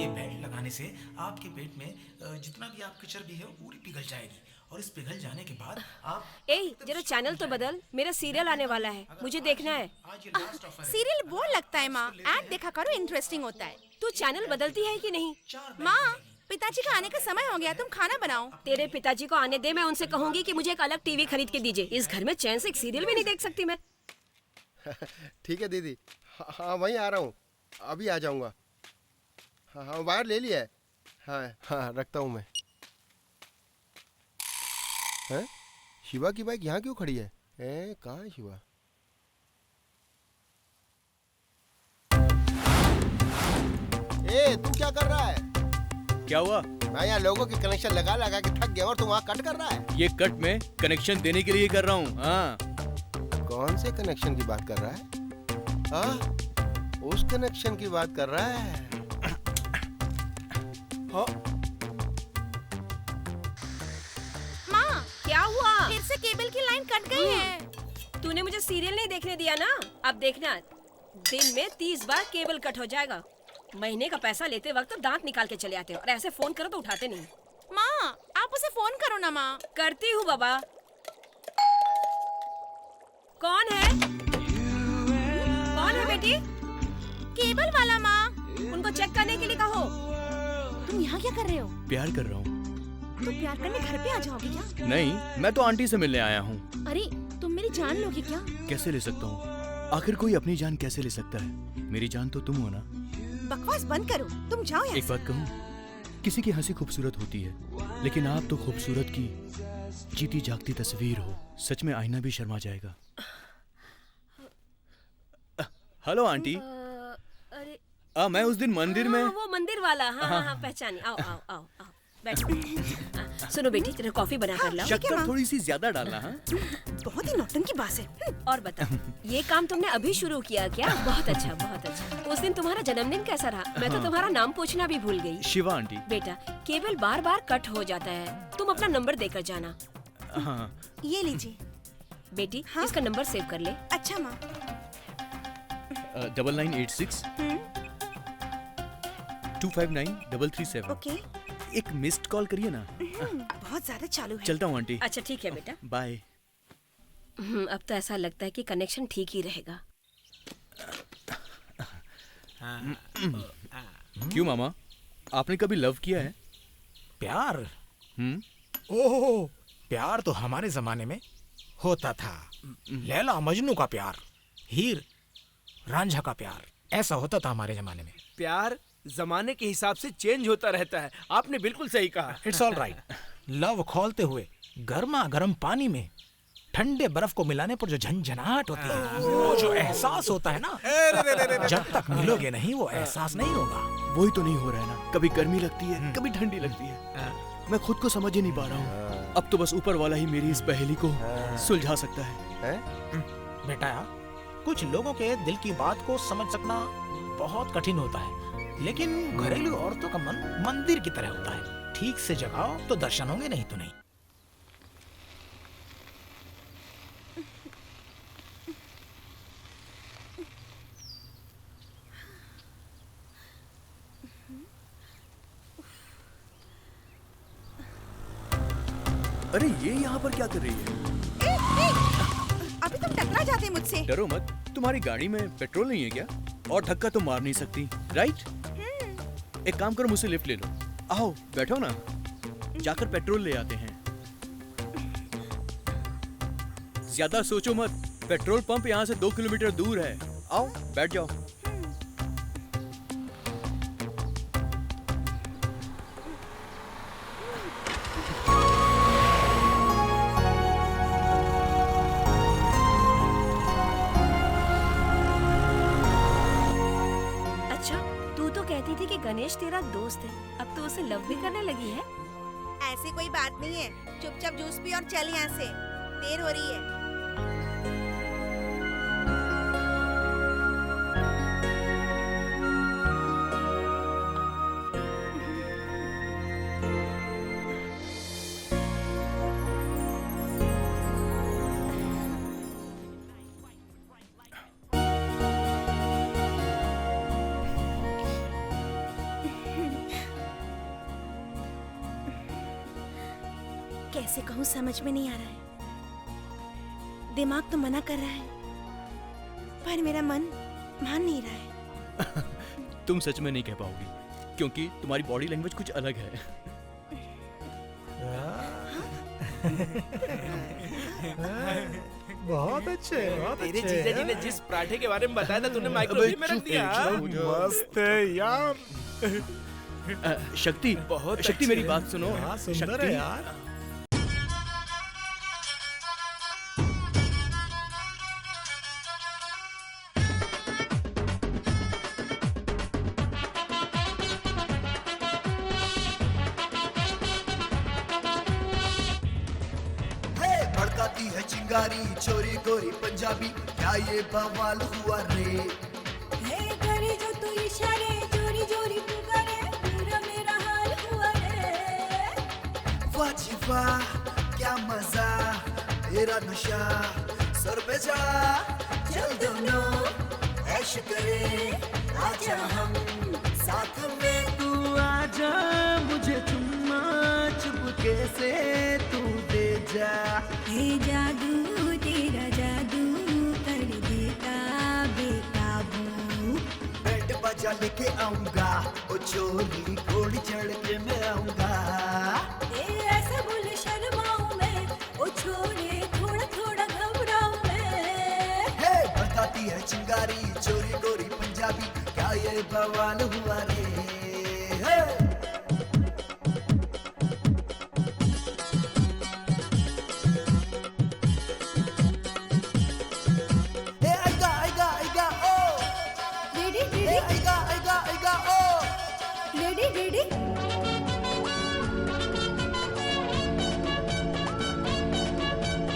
ये बेल्ट लगाने से आपके पेट में जितना भी आपकी चर्बी है वो पूरी पिघल जाएगी, और इस पिघल जाने के बाद आप जरा चैनल तो बदल, मेरा सीरियल आने वाला है, मुझे देखना है। सीरियल बोर लगता है माँ, ऐड देखा करो, इंटरेस्टिंग होता है। तू चैनल बदलती है कि नहीं? माँ, पिताजी का आने का समय हो गया, तुम खाना बनाओ। तेरे पिताजी को आने दे, मैं उनसे कहूंगी कि मुझे एक अलग टीवी खरीद के दीजिए। इस घर में चैन से एक सीरियल भी नहीं देख सकती मैं। ठीक है दीदी, हाँ वहीं आ रहा हूँ, अभी आ जाऊँगा। हाँ वायर ले लिया है। हाँ रखता हूँ मैं। हैं? शिवा की बाइक यहाँ क्यों खड़ी है? कहाँ है शिवा? तू क्या कर रहा है? क्या हुआ? मैं यहाँ लोगों के कनेक्शन लगा लगा के थक गया और तू वहाँ कट कर रहा है। ये कट में कनेक्शन देने के लिए कर रहा हूँ। हाँ। कौन से कनेक्शन की बात कर रहा है? उस कनेक्शन की बात कर रहा है। माँ, क्या हुआ? फिर से केबल की लाइन कट गई है। तूने मुझे सीरियल नहीं देखने दिया ना? अब देखना, दिन में 30 बार केबल कट हो जाएगा। महीने का पैसा लेते वक्त दांत निकाल के चले आते हो, और ऐसे फोन करो तो उठाते नहीं। माँ, आप उसे फोन करो ना माँ। करती हूँ बाबा। कौन है? कौन है बेटी? केबल वाला माँ। उनको चेक करने के लिए कहो। तुम यहाँ क्या कर रहे हो? प्यार कर रहा हूँ। तुम प्यार करने घर पे आ जाओगे क्या? नहीं, मैं तो आंटी से मिलने आया हूँ। अरे, तुम मेरी जान लोगे क्या? कैसे ले सकता हूँ? आखिर कोई अपनी जान कैसे ले सकता है? मेरी जान तो तुम हो ना। बकवास बंद करो, तुम जाओ यहाँ एक बात कहूँ, किसी की हंसी खूबसूरत होती है, लेकिन आप तो खूबसूरत की जीती जागती तस्वीर हो। सच में आईना भी शर्मा जाएगा। Hello aunty. मैं उस दिन मंदिर में। वो मंदिर वाला। हाँ, पहचानी। आओ आओ आओ आओ, बैठो। सुनो बेटी, तेरा कॉफी बना कर लाओ। शक्कर थोड़ी सी ज्यादा डालना। हाँ, बहुत ही नौटंकी बात है। और बता, ये काम तुमने अभी शुरू किया क्या? बहुत अच्छा, बहुत अच्छा। उस दिन तुम्हारा जन्मदिन कैसा रहा? मैं तो तुम्हारा नाम पूछना भी भूल गई। शिवा आंटी। बेटा, केबल बार बार कट हो जाता है, तुम अपना नंबर देकर जाना। हाँ। ये लीजिए बेटी। इसका नंबर सेव कर ले। अच्छा माँ। 9986 259 ओके। एक मिस्ड कॉल करिए ना। बहुत ज्यादा चालू है। चलता हूँ आंटी। अच्छा ठीक है बेटा, बाय। अब तो ऐसा लगता है कि कनेक्शन ठीक ही रहेगा। क्यों मामा, आपने कभी लव किया है? प्यार? ओह, प्यार तो हमारे जमाने में होता था। लैला मजनू का प्यार, हीर रांझा का प्यार, ऐसा होता था हमारे जमाने में। प्यार जमाने के हिसाब से चेंज होता रहता है। आपने बिल्कुल सही कहा। It's all right. लव खोलते हुए गर्मा गर्म पानी में ठंडे बर्फ को मिलाने पर जो झंझनाहट होती है, वो जो एहसास होता है ना, जब तक मिलोगे नहीं वो एहसास नहीं होगा। वही तो नहीं हो रहा है ना, कभी गर्मी लगती है कभी ठंडी लगती है। मैं खुद को समझ ही नहीं पा रहा हूँ। अब तो बस ऊपर वाला ही मेरी इस पहेली को सुलझा सकता है। बेटा, कुछ लोगों के दिल की बात को समझ सकना बहुत कठिन होता है, लेकिन घरेलू औरतों का मन मंदिर की तरह होता है। ठीक से जगाओ तो दर्शन होंगे, नहीं तो नहीं। अरे ये यहाँ पर क्या कर रही है? अभी तुम टकरा जाते मुझसे। डरो मत, तुम्हारी गाड़ी में पेट्रोल नहीं है क्या? और धक्का तो मार नहीं सकती, राइट? एक काम करो, मुझसे लिफ्ट ले लो। आओ बैठो ना, जाकर पेट्रोल ले आते हैं। ज्यादा सोचो मत, पेट्रोल पंप यहाँ से 2 किलोमीटर दूर है। आओ बैठ जाओ। गणेश तेरा दोस्त है, अब तो उसे लव भी करने लगी है। ऐसी कोई बात नहीं है, चुपचाप जूस पी और चल यहाँ से, देर हो रही है। कैसे कहूँ समझ में नहीं आ रहा है। दिमाग तो मना कर रहा है, पर मेरा मन मान नहीं रहा है। तुम सच में नहीं कह पाओगी, क्योंकि तुम्हारी बॉडी लैंग्वेज कुछ अलग है। बहुत अच्छे, बहुत तेरे अच्छे। जीजा जी ने जिस पराठे के बारे में बताया था, तूने माइक्रोवेव में रख दिया। मस्त है यार। शक्ति, बहुत शक्ति मेरी बात सुनो। हाँ, सुंदर है यार। भड़काती है चिंगारी चोरी गोरी पंजाबी, क्या ये बवाल हुआ रे? करे जो तू इशारे चोरी चोरी तू करे, पूरा मेरा हाल हुआ रे। वाह जी वाह क्या मजा, तेरा नशा सर पे जा, चल दोनों ऐश करे, आजा हम साथ में। तू आजा मुझे चुम्मा चुपके से तू दे जा। हे जादू तेरा जादू कर देता बेकाबू। बैंड बाजा लेके आऊंगा, ओ चोरी घोड़ी चढ़ के मैं आऊंगा। ऐसा बोले शर्माऊं मैं, ओ छोरे थोड़ा थोड़ा घबराऊं मैं। हे बताती है चिंगारी चोरी गोरी पंजाबी, क्या ये बवाल हुआ रे?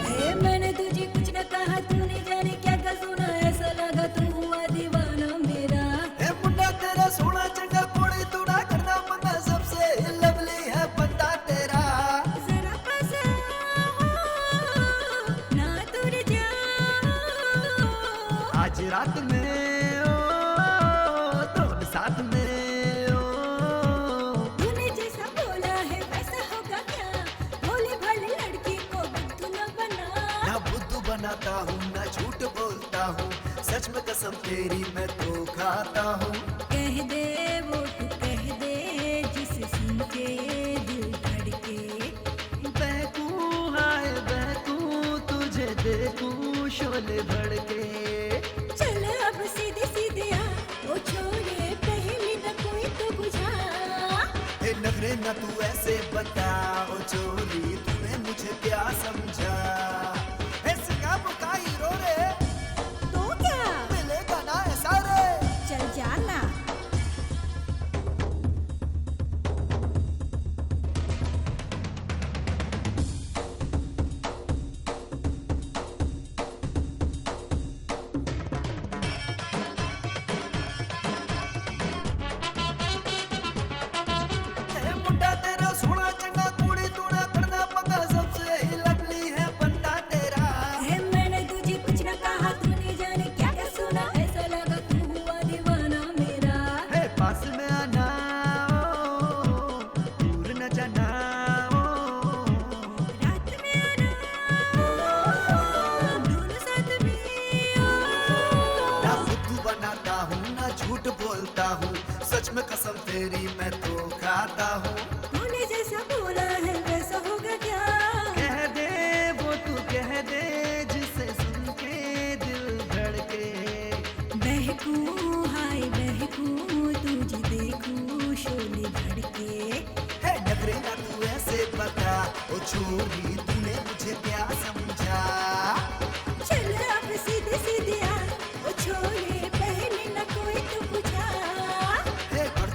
हे मैंने तुझे कुछ न कहा, तूने जाने क्या क्या सुना, ऐसा लगा तू हुआ दीवाना मेरा। मुन्ना तेरा सोना चंगा कोड़ी तू ना करना मना, सबसे लवली है बंदा तेरा। जरा पास आओ, ना दूर जाओ। आज रात में ओ दोनों साथ में ओ। तूने जैसा बोला है वैसा होगा क्या, भोली भाली लड़की को बुद्धू न बना। ना बुद्धू बनाता हूँ ना झूठ बोलता हूँ, सच में कसम तेरी मैं तो खाता हूँ। कह दे वो तू कह दे, जिसे सुन के दिल धड़के। बहकूं हाय बहकूं तुझे देखूं शोले भड़के। चल अब सीधे सीधे आ, ओ छोरे पहले न कोई ना तू ऐसे बता ओ चोरी तूने मुझे क्या समझा ऐसे का बुका हीरो रे तो क्या मिलेगा ना ऐसा रे चल जाना सच में कसम तेरी मैं तो खाता हूँ तूने जैसा बोला है वैसा होगा क्या कह दे वो तू कह दे जिसे सुन के दिल धड़के बहकूं हाय बहकूं तुझे देखूं शोले भड़के है नखरे ना तू ऐसे बता ओ छोरी तूने मुझे क्या समझा चल अब सीधे सीधे आ ओ छोले पहले न कोई तू पूछा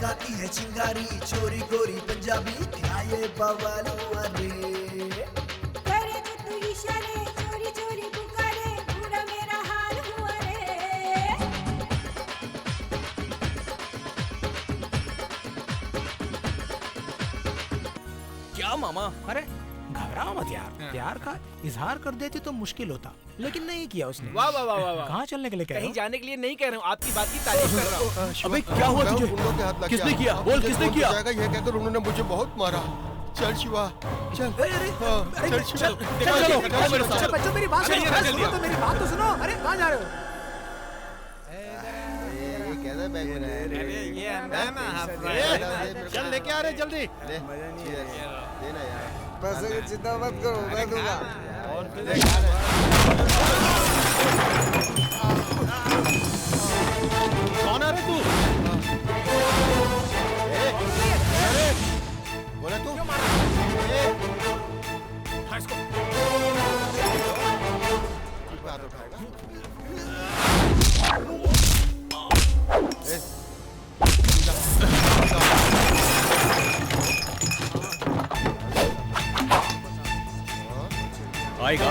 जाती है चिंगारी चोरी गोरी पंजाबी क्या ये बवाल हुआ रे करे तो तू इशारे चोरी चोरी पुकारे पूरा मेरा हाल हुआ रे क्या मामा? अरे घबराओ मत यार, प्यार का इजहार कर देती तो मुश्किल होता, लेकिन नहीं किया उसने। वाह वाह वाह वाह। कहाँ चलने के लिए कह रहे हो? कहीं जाने के लिए नहीं कह रहा हूँ, आपकी बात की तारीफ कर रहा हूँ। अबे क्या हुआ तुझे? किसने किया? बोल किसने किया? ये कहकर उन्होंने मुझे बहुत मारा। चल शिवा, चल। चल शिवा, चलो बच्चों मेरी बात सुनो, तो मेरी बात तो सुनो। अरे कहाँ जा रहे हो? ये अंदर ना चल लेके आ रहे जल्दी। देना यार। बस चिंता मत करो, मैं दूंगा। कौन आ रहे तू? बोला तू? बात उठाएगा। आएगा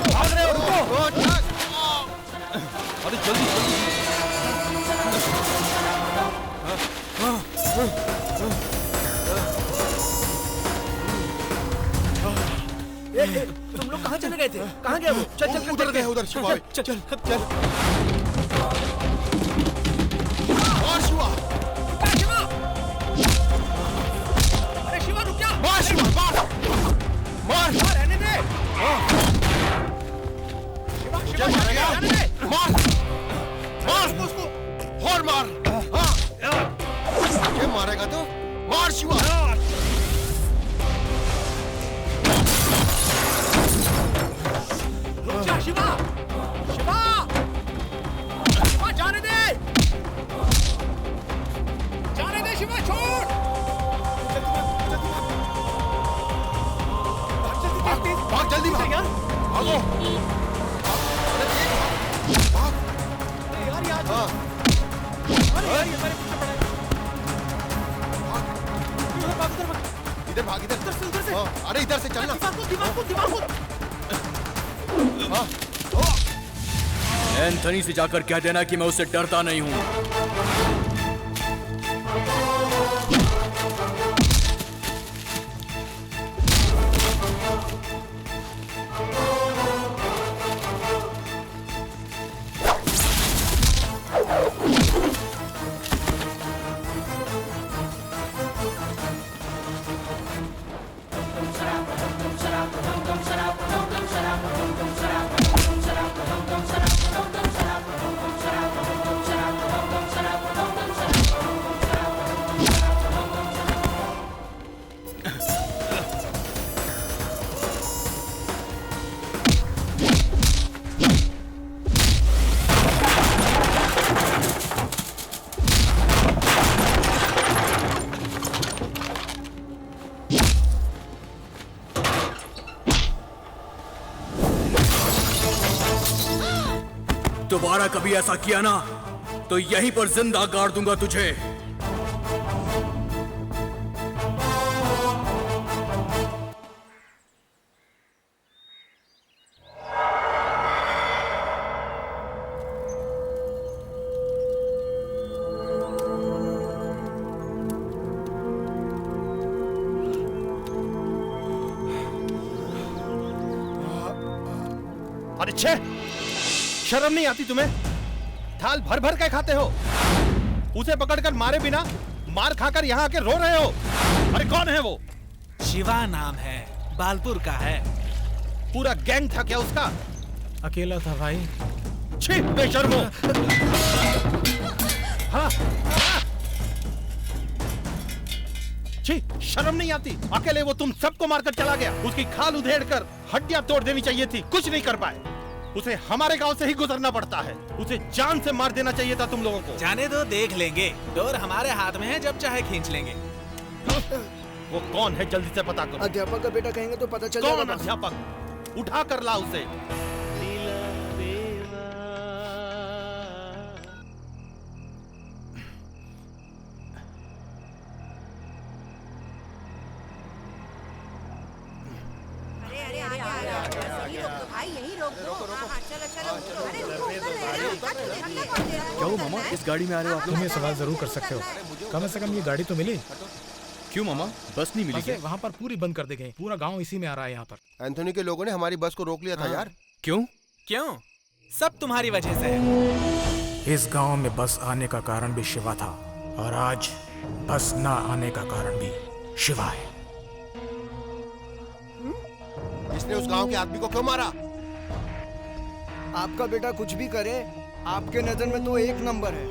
भाग रहे हो रुको। अरे जल्दी तुम लोग कहाँ चले गए थे? कहाँ गए वो? चल चल उधर गए, उधर शिवा। चल चल चल। मार शिवा। शिवा! अरे शिवा रुक जा! मार शिवा, मार! मार! रहने दे! क्या मारेगा? मार! मार! उसको और मार! क्या मारेगा तो? मार शिवा! रुक जा शिवा! शिवा! शिवा जाने दे! जाने दे शिवा, छोड़! भाग जल्दी भाग! भागो! भाग! यार यार! अरे यार ये मेरे पीछे पड़ा है। इधर भाग, इधर से। अरे इधर से चलना। दिमाग को। एंथनी से जाकर कह देना कि मैं उससे डरता नहीं हूँ। दोबारा कभी ऐसा किया ना तो यहीं पर जिंदा गाड़ दूंगा तुझे। अरे छे, शर्म नहीं आती तुम्हें? थाल भर भर के खाते हो, उसे पकड़कर मारे बिना मार खाकर यहाँ आके रो रहे हो। अरे कौन है वो? शिवा नाम है, बालपुर का है। पूरा गैंग था क्या उसका? अकेला था भाई। छी, बेशर्मो। हाँ, छी, शर्म नहीं आती? अकेले वो तुम सबको मारकर चला गया। उसकी खाल उधेड़ कर हड्डियां तोड़ देनी चाहिए थी, कुछ नहीं कर पाए। उसे हमारे गांव से ही गुजरना पड़ता है। उसे जान से मार देना चाहिए था तुम लोगों को। जाने दो, देख लेंगे। डोर हमारे हाथ में है, जब चाहे खींच लेंगे। वो कौन है जल्दी से पता करो। अध्यापक का बेटा कहेंगे तो पता चल जाएगा। कौन अध्यापक? उठा कर ला उसे। क्या हो मामा, इस गाड़ी में आ रहे हो आप? तुम ये सवाल जरूर कर सकते हो, कम से कम ये गाड़ी तो मिली। क्यों मामा, बस नहीं मिली क्या? वहाँ पर पूरी बंद कर दी गई, पूरा गांव इसी में आ रहा है यहाँ पर। एंथोनी के लोगों ने हमारी बस को रोक लिया था यार। क्यों? क्यों? सब तुम्हारी वजह से है। इस गांव में बस आने का कारण भी शिवा था, और आज बस ना आने का कारण भी शिवा है। इसने उस गांव के आदमी को क्यों मारा? आपका बेटा कुछ भी करे, आपके नजर में तो एक नंबर है।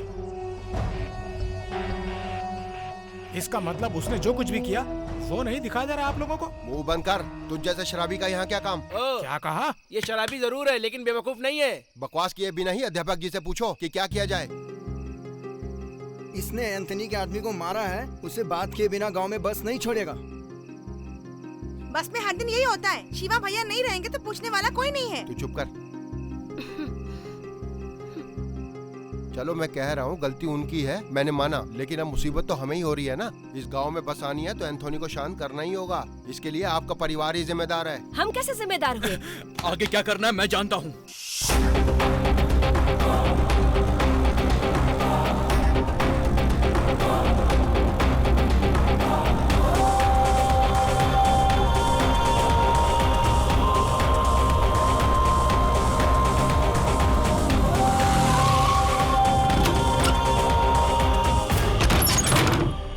इसका मतलब उसने जो कुछ भी किया वो नहीं दिखा दे रहा आप लोगों को? मुंह बंद कर, तुझ जैसे शराबी का यहाँ क्या काम? क्या कहा? ये शराबी जरूर है लेकिन बेवकूफ नहीं है। बकवास किए बिना ही अध्यापक जी से पूछो कि क्या किया जाए। इसने एंथनी के आदमी को मारा है, उसे बात किए बिना गांव में बस नहीं छोड़ेगा। बस में हर दिन यही होता है, शिवा भैया नहीं रहेंगे तो पूछने वाला कोई नहीं है। तू चुप कर। चलो मैं कह रहा हूँ गलती उनकी है, मैंने माना, लेकिन अब मुसीबत तो हमें ही हो रही है ना। इस गांव में बस आनी है तो एंथोनी को शांत करना ही होगा। इसके लिए आपका परिवार ही जिम्मेदार है। हम कैसे जिम्मेदार हुए? आगे क्या करना है मैं जानता हूँ।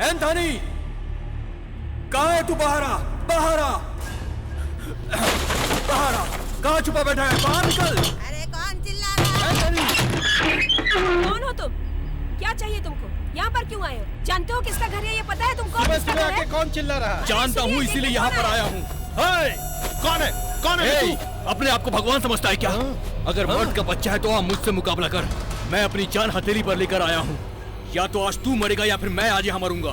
एंथोनी, कहाँ है तू? बाहर आ, बाहर आ, बाहर आ। कहाँ छुपा बैठा है? बाहर निकल। अरे कौन चिल्ला रहा है? कौन हो तुम? क्या चाहिए तुमको? यहाँ पर क्यों आए हो? जानते हो किसका घर है ये पता है तुमको? सुबह आके कौन चिल्ला रहा है? जानता हूँ, इसीलिए यहाँ पर आया हूँ। कौन है? कौन है तू? अपने आप को भगवान समझता है क्या? अगर मर्द का बच्चा है तो आप मुझसे मुकाबला कर। मैं अपनी जान हथेली पर लेकर आया हूँ। या तो आज तू मरेगा या फिर मैं आज यहाँ मरूंगा।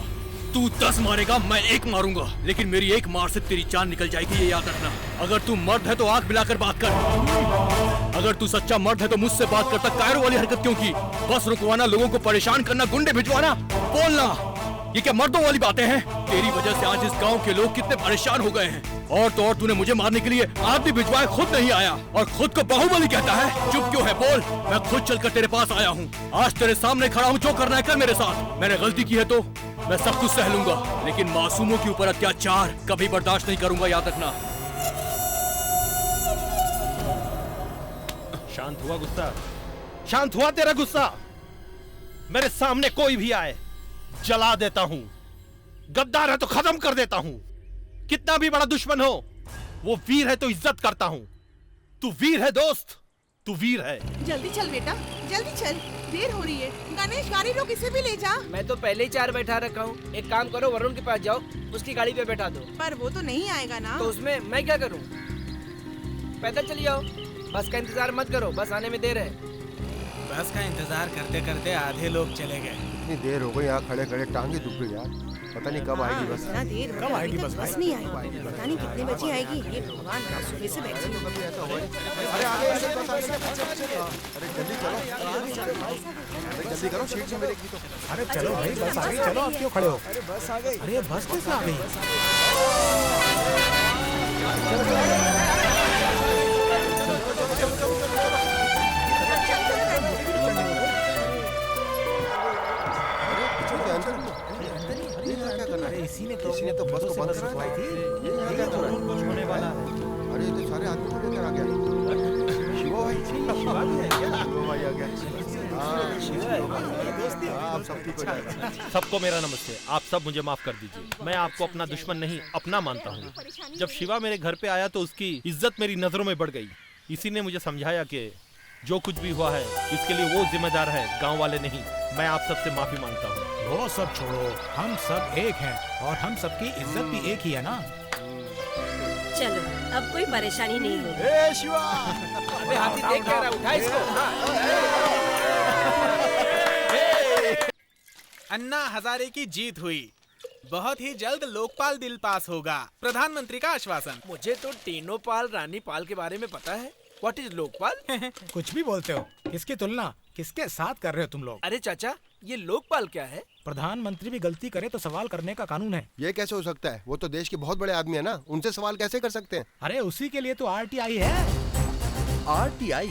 तू 10 मारेगा, मैं 1 मारूंगा, लेकिन मेरी एक मार से तेरी जान निकल जाएगी, ये याद रखना। अगर तू मर्द है तो आंख मिलाकर बात कर। अगर तू सच्चा मर्द है तो मुझसे बात करता कायरों वाली हरकत क्यों की? बस रुकवाना, लोगों को परेशान करना, गुंडे भिजवाना, बोलना, ये क्या मर्दों वाली बातें हैं? तेरी वजह से आज इस गांव के लोग कितने परेशान हो गए हैं। और तो और तूने मुझे मारने के लिए आदमी भिजवाए, खुद नहीं आया, और खुद को बाहुबली कहता है। चुप क्यों है? बोल। मैं खुद चलकर तेरे पास आया हूँ। आज तेरे सामने खड़ा हूँ, जो करना है कर मेरे साथ। मैंने गलती की है तो मैं सब कुछ सह लूंगा, लेकिन मासूमों के ऊपर अत्याचार कभी बर्दाश्त नहीं करूंगा, याद रखना। शांत हुआ गुस्सा? शांत हुआ तेरा गुस्सा? मेरे सामने कोई भी आए जला देता हूं। गद्दार है तो खत्म कर देता हूं। कितना भी बड़ा दुश्मन हो, वो वीर है तो इज्जत करता हूं। तू वीर है दोस्त, तू वीर है। जल्दी चल बेटा, जल्दी चल, देर हो रही है। गणेश गाड़ी रोक, इसे भी ले जा। मैं तो पहले ही 4 बैठा रखा हूँ। एक काम करो, वरुण के पास जाओ, उसकी गाड़ी पे बैठा दो। पर वो तो नहीं आएगा ना। तो उसमें मैं क्या करूँ? पैदल चली जाओ, बस का इंतजार मत करो, बस आने में देर है। बस का इंतजार करते करते आधे लोग चले गए। इतनी देर हो गई यहाँ खड़े खड़े, टांगे दुख गई यार। पता नहीं कब आएगी बस। इतना देर कब आएगी बस भाई? नहीं आएगी, पता नहीं कितने बजे आएगी। ये भगवान, सुबह से बैठी हूँ। अरे आगे बस आ गई। अरे जल्दी चलो, अरे जल्दी करो, सीट से मिलेगी तो। अरे चलो भाई, बस आ गई, चलो, आप क्यों खड़े हो? अरे बस आ गई। अरे बस कैसे आ गई? अरे इसी ने तो बस को बंद करवाई थी। ये क्या कर रहा है? कुछ होने वाला है। अरे ये तो सारे आदमी को लेकर आ गया। शिवा भाई, शिवा भी है क्या? शिवा भाई आ गया। हाँ, शिवा आप सब ठीक हो जाएगा। सबको मेरा नमस्ते। आप सब मुझे माफ कर दीजिए। मैं आपको अपना दुश्मन नहीं, अपना मानता हूँ। जब शिवा मेरे घर पे आया तो उसकी इज्जत मेरी नजरों में बढ़ गई। इसी ने मुझे समझाया कि जो कुछ भी हुआ है इसके लिए वो जिम्मेदार है, गांव वाले नहीं। मैं आप सबसे माफी मांगता हूँ। वो सब छोड़ो, हम सब एक हैं और हम सबकी इज्जत भी एक ही है ना। चलो, अब कोई परेशानी नहीं होगी। ए शिवा, अबे हाथी देख क्या रहा, उठा इसको। अन्ना हजारे की जीत हुई। बहुत ही जल्द लोकपाल बिल पास होगा, प्रधानमंत्री का आश्वासन। मुझे तो टीनो पाल रानी पाल के बारे में पता है। What is Lokpal? कुछ भी बोलते हो। किसकी तुलना किसके साथ कर रहे हो तुम लोग? अरे चाचा, ये लोकपाल क्या है? प्रधानमंत्री भी गलती करे तो सवाल करने का कानून है। ये कैसे हो सकता है? वो तो देश के बहुत बड़े आदमी है ना, उनसे सवाल कैसे कर सकते हैं? अरे उसी के लिए तो आरटीआई है। आरटीआई?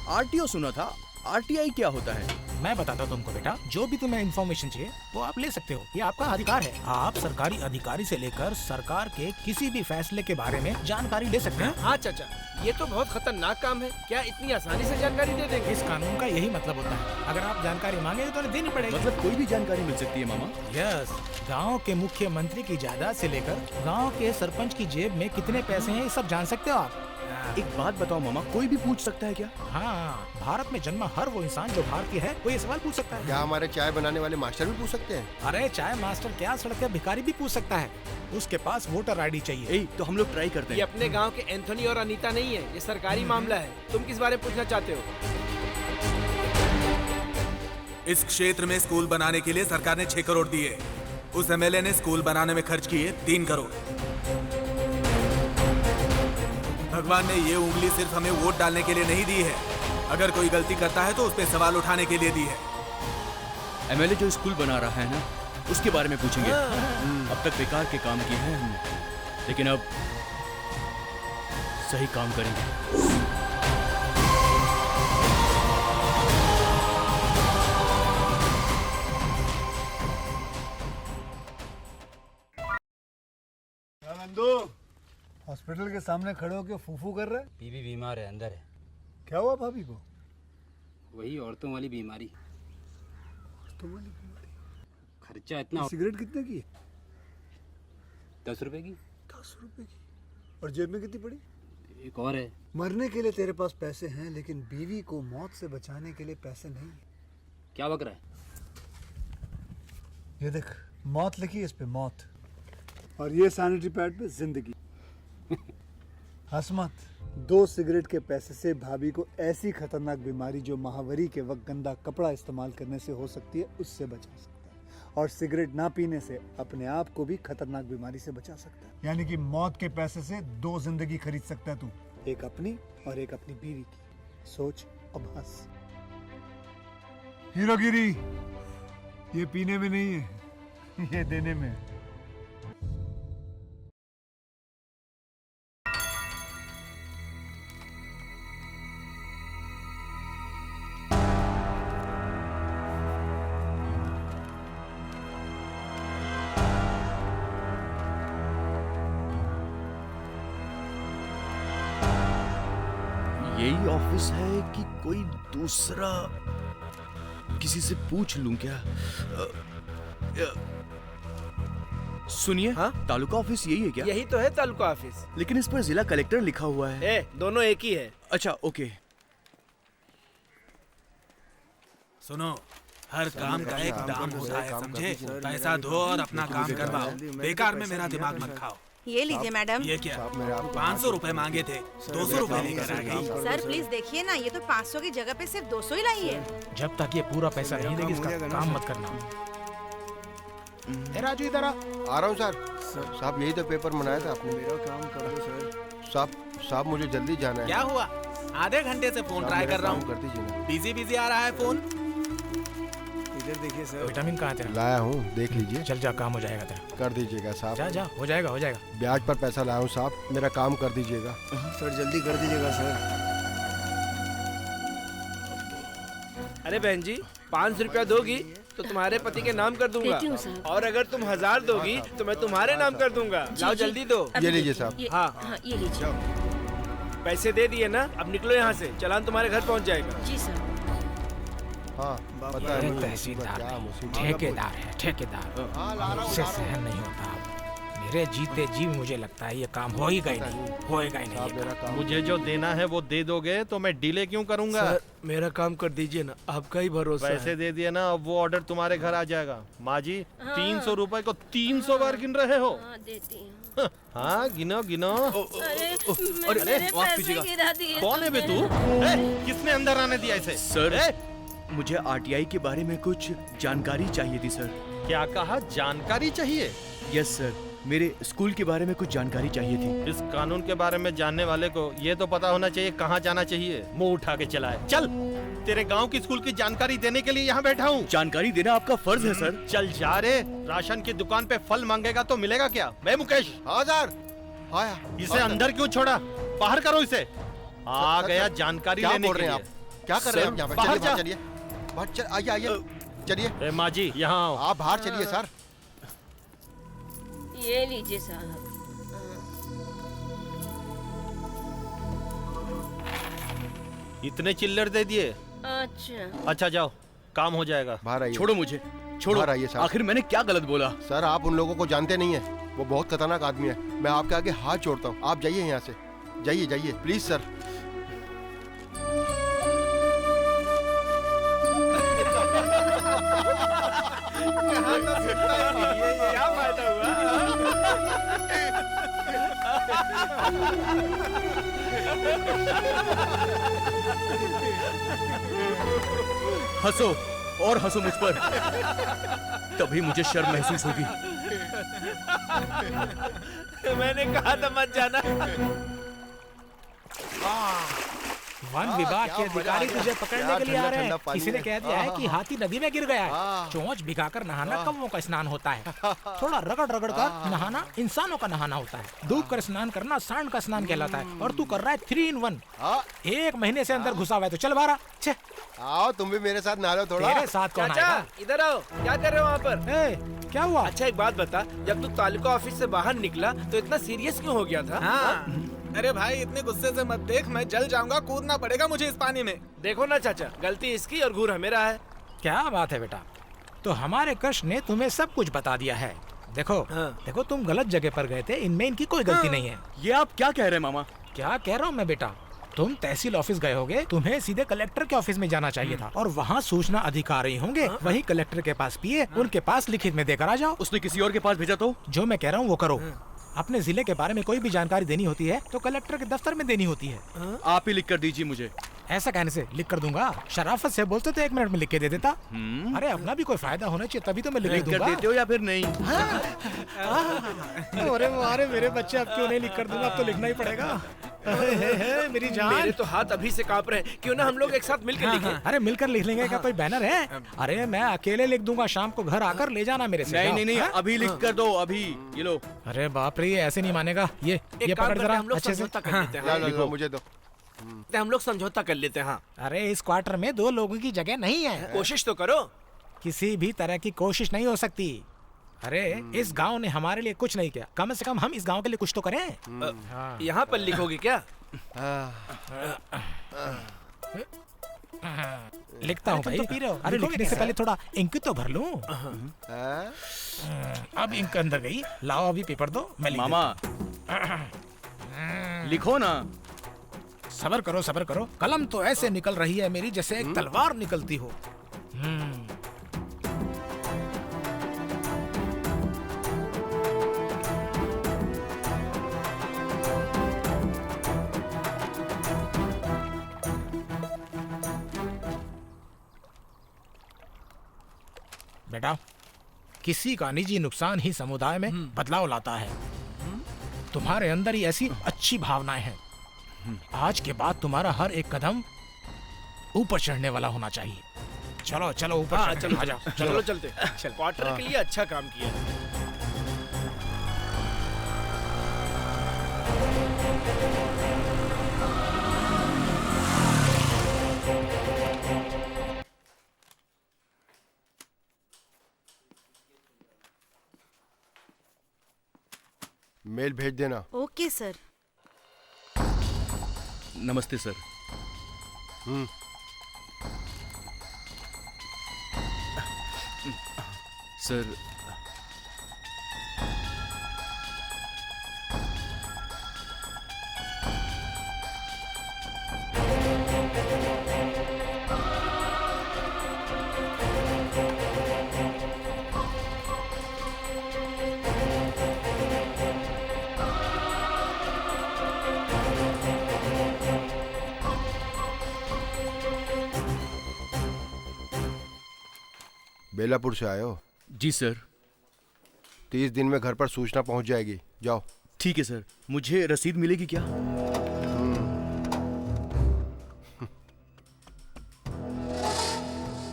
आरटीओ सुना था, आरटीआई क्या होता है? मैं बताता हूँ तुमको बेटा, जो भी तुम्हें इन्फॉर्मेशन चाहिए वो आप ले सकते हो, ये आपका अधिकार है। आप सरकारी अधिकारी से लेकर सरकार के किसी भी फैसले के बारे में जानकारी ले सकते हैं। हाँ चाचा, ये तो बहुत खतरनाक काम है। क्या इतनी आसानी से जानकारी दे देंगे? इस कानून का यही मतलब होता है, अगर आप जानकारी मांगे तो उन्हें देनी पड़ेगी। मतलब कोई भी जानकारी मिल सकती है मामा? यस, गांव के मुख्यमंत्री की जायदाद से लेकर गांव के सरपंच की जेब में कितने पैसे हैं, ये सब जान सकते हो आप। एक बात बताओ मामा, कोई भी पूछ सकता है क्या? हाँ, भारत में जन्मा हर वो इंसान जो भारतीय है वो ये सवाल पूछ सकता है। क्या हमारे चाय बनाने वाले मास्टर भी पूछ सकते हैं? अरे चाय मास्टर क्या, सड़क के भिखारी भी पूछ सकता है। उसके पास वोटर आईडी चाहिए। तो हम लोग ट्राई करते हैं। ये अपने गांव के एंथोनी और अनीता नहीं है, ये सरकारी मामला है। तुम किस बारे में पूछना चाहते हो? इस क्षेत्र में स्कूल बनाने के लिए सरकार ने 6 करोड़ दिए। उस एमएलए ने स्कूल बनाने में खर्च किए 3 करोड़। भगवान ने ये उंगली सिर्फ हमें वोट डालने के लिए नहीं दी है, अगर कोई गलती करता है तो उस पर सवाल उठाने के लिए दी है। एमएलए जो स्कूल बना रहा है ना, उसके बारे में पूछेंगे। अब तक बेकार के काम किए हैं हमने, लेकिन अब सही काम करेंगे। हॉस्पिटल के सामने खड़े होकर फूफू कर रहे? बीवी बीमार है, अंदर है। क्या हुआ भाभी को? वही औरतों वाली बीमारी। औरतों वाली बीमारी? खर्चा इतना। सिगरेट कितने की? 10 रुपए की। 10 रुपए की? और जेब में कितनी पड़ी? एक और है। मरने के लिए तेरे पास पैसे हैं, लेकिन बीवी को मौत से बचाने के लिए पैसे नहीं है। क्या बक रहा है? ये देख, मौत लिखी है इस पे, मौत। और ये सैनिटरी पैड पे जिंदगी। हंस मत। 2 सिगरेट के पैसे से भाभी को ऐसी खतरनाक बीमारी जो महावरी के वक्त गंदा कपड़ा इस्तेमाल करने से हो सकती है, उससे बचा सकता है। और सिगरेट ना पीने से अपने आप को भी खतरनाक बीमारी से बचा सकता है। यानी कि मौत के पैसे से 2 जिंदगी खरीद सकता है तू, एक अपनी और एक अपनी बीवी की। सोच, अब हंस। हीरोगिरी ये पीने में नहीं है, ये देने में है। यही ऑफिस है कि कोई दूसरा? किसी से पूछ लूं क्या? सुनिए, हाँ? तालुका ऑफिस यही है क्या? यही तो है तालुका ऑफिस। लेकिन इस पर जिला कलेक्टर लिखा हुआ है। दोनों एक ही है। अच्छा, ओके। सुनो, हर काम का एक दाम होता है, समझे? पैसा दो और अपना काम करवाओ, बेकार में मेरा दिमाग मत खाओ। ये लीजिए मैडम। ये क्या? 500 रुपए मांगे थे, 200 रुपए लेकर आ गई। सर प्लीज देखिए ना, ये तो 500 की जगह पे सिर्फ 200 ही लाई है। जब तक ये पूरा पैसा नहीं देगी इसका काम मत करना। ए राजू इधर आ। आ रहा हूँ सर। साहब यही तो पेपर बनाया था आपने। मेरा काम कर दो सर। साहब मुझे जल्दी जाना है। क्या हुआ? आधे घंटे से फोन ट्राई कर रहा हूँ। कर दीजिए ना। बिजी आ रहा है फोन। इधर देखिए सर। विटामिन कहाँ तेरा? लाया हूँ, देख लीजिए। चल जा, काम हो जाएगा तेरा। कर दीजिएगा साहब। जा जा, हो जाएगा हो जाएगा। ब्याज पर पैसा लाया हूँ साहब, मेरा काम कर दीजिएगा। सर जल्दी कर दीजिएगा सर। अरे बहन जी 500 रुपया दोगी तो तुम्हारे पति के नाम कर दूंगा, देती हूँ साहब। और अगर तुम 1000 दोगी तो मैं तुम्हारे नाम कर दूंगा। लाओ जी। जल्दी दो। ये लीजिए साहब। हाँ ये लीजिए। पैसे दे दिए ना, अब निकलो यहाँ से, चालान तुम्हारे घर पहुँच जाएगा। जी सर। हाँ पता ये है तहसीलदार क्या नहीं, मुसीबत। ठेकेदार है ठेकेदार। इससे सहन नहीं होता। मेरे जीते जी मुझे लगता है ये काम होएगा ही नहीं, होएगा ही नहीं ये काम। मुझे जो देना है वो दे दोगे तो मैं डिले क्यों करूंगा? सर मेरा काम कर दीजिए ना, आपका ही भरोसा पैसे है। दे दिए ना, अब वो ऑर्डर तुम्हारे घर आ जाएगा। माँ जी 300 रुपए को 300 बार गिन रहे हो? हाँ देती हूँ। हाँ गिनो गिनो। अरे मेरे पैसे गिरा दिए। कौन है बे तू? किसने अंदर आने दिया इसे? सर मुझे आरटीआई के बारे में कुछ जानकारी चाहिए थी सर। क्या कहा? जानकारी चाहिए? यस सर, मेरे स्कूल के बारे में कुछ जानकारी चाहिए थी। इस कानून के बारे में जानने वाले को ये तो पता होना चाहिए कहाँ जाना चाहिए। मुंह उठा के चला है। चल, तेरे गांव की स्कूल की जानकारी देने के लिए यहाँ बैठा हूँ। जानकारी देना आपका फर्ज है सर। चल जा रे। राशन की दुकान पे फल मांगेगा तो मिलेगा क्या? मैं मुकेश। हाँ सर। आया। इसे अंदर क्यों छोड़ा? बाहर करो इसे। आ गया जानकारी लेने के लिए। आप क्या कर रहे हैं? यहाँ बाहर जा। चलिए आइए आइए चलिए। माँ जी यहाँ आओ। आप बाहर चलिए सर। ये लीजिए साहब। इतने चिल्लर दे दिए? अच्छा जाओ, काम हो जाएगा। बाहर आइए। छोड़ो मुझे, छोड़ो। बाहर आइए साहब। आखिर मैंने क्या गलत बोला? सर आप उन लोगों को जानते नहीं है, वो बहुत खतरनाक आदमी है। मैं आपके आगे हाथ जोड़ता हूँ, आप जाइए यहाँ से। जाइए जाइए प्लीज सर। क्या फायदा हंसो और हंसो मुझ पर, तभी मुझे शर्म महसूस होगी। मैंने कहा था मत जाना। वन विभाग के अधिकारी तुझे पकड़ने के लिए आ रहे हैं। किसी ने कह दिया है कि हाथी नदी में गिर गया है। चोंच भिगाकर नहाना कौवों का स्नान होता है। थोड़ा रगड़ रगड़ कर नहाना इंसानों का नहाना होता है। डूब कर स्नान करना सांड का स्नान कहलाता है। और तू कर रहा है 3 in 1। 1 महीने से अंदर घुसा हुआ है, तो चल बाहर आ। आओ तुम भी मेरे साथ नहा लो थोड़ा। तेरे साथ कौन चाचा आएगा? इधर आओ, क्या कर रहे हो वहाँ पर? क्या हुआ? अच्छा एक बात बता, जब तू तालुका ऑफिस से बाहर निकला तो इतना सीरियस क्यों हो गया था? हाँ। अरे भाई इतने गुस्से से मत देख, मैं जल जाऊंगा, कूदना पड़ेगा मुझे इस पानी में। देखो ना चाचा, गलती इसकी और घूर मेरा है। क्या बात है बेटा, तो हमारे कृष्ण ने तुम्हें सब कुछ बता दिया है। देखो देखो तुम गलत जगह पर गए थे, इनमें इनकी कोई गलती नहीं है। ये आप क्या कह रहे हैं मामा? क्या कह रहा हूँ मैं बेटा, तुम तहसील ऑफिस गए होगे, तुम्हें सीधे कलेक्टर के ऑफिस में जाना चाहिए था, और वहाँ सूचना अधिकारी होंगे, वही कलेक्टर के पास पिए, उनके पास लिखित में देकर आ जाओ। उसने किसी और के पास भेजा तो? जो मैं कह रहा हूँ वो करो। अपने जिले के बारे में कोई भी जानकारी देनी होती है तो कलेक्टर के दफ्तर में देनी होती है। आप ही लिख कर दीजिए मुझे। ऐसा कहने से लिख कर दूंगा? शराफत से बोलते तो 1 मिनट में लिख के दे देता। अरे अपना भी कोई फायदा होना चाहिए, तभी तो मैं लिख दूंगा। देते हो या फिर नहीं? अरे मेरे बच्चे, अब क्यों नहीं लिख कर दूंगा, अब तो लिखना ही पड़ेगा। मेरी जान, मेरे तो हाथ अभी से कांप रहे हैं। क्यों ना हम लोग एक साथ मिलकर लिखें? अरे मिलकर लिख लेंगे। क्या कोई बैनर है? अरे मैं अकेले लिख दूंगा, शाम को घर आकर ले जाना मेरे से। नहीं, अभी लिख कर दो, अभी। ये लो। अरे बाप रे, ऐसे नहीं मानेगा। ये पकड़ जरा अच्छे से। मुझे दो। हम लोग समझौता कर लेते हैं। अरे इस क्वार्टर में 2 लोगों की जगह नहीं है। कोशिश तो करो। किसी भी तरह की कोशिश नहीं हो सकती। अरे इस गांव ने हमारे लिए कुछ नहीं किया, कम से कम हम इस गांव के लिए कुछ तो करें। यहाँ पर लिखोगे क्या? लिखता हूँ भाई। पी रहे हो? अरे लिखने से पहले थोड़ा इंक तो भर लूं। अब इंक अंदर गई, लाओ अभी पेपर दो, मैं लिख मामा लिखो ना। सबर करो सबर करो, कलम तो ऐसे निकल रही है मेरी जैसे एक तलवार निकलती हो। बेटा किसी का निजी नुकसान ही समुदाय में बदलाव लाता है। तुम्हारे अंदर ही ऐसी अच्छी भावनाएं हैं। आज के बाद तुम्हारा हर एक कदम ऊपर चढ़ने वाला होना चाहिए। चलो चलो ऊपर हाँ, चढ़ते चलो हैं, आ जाओ, चलो चलते। क्वार्टर के लिए अच्छा काम किया। मेल भेज देना। Okay sir. नमस्ते सर। सर बेलापुर से आए हो? जी सर। 30 दिन में घर पर सूचना पहुंच जाएगी, जाओ। ठीक है सर। मुझे रसीद मिलेगी क्या?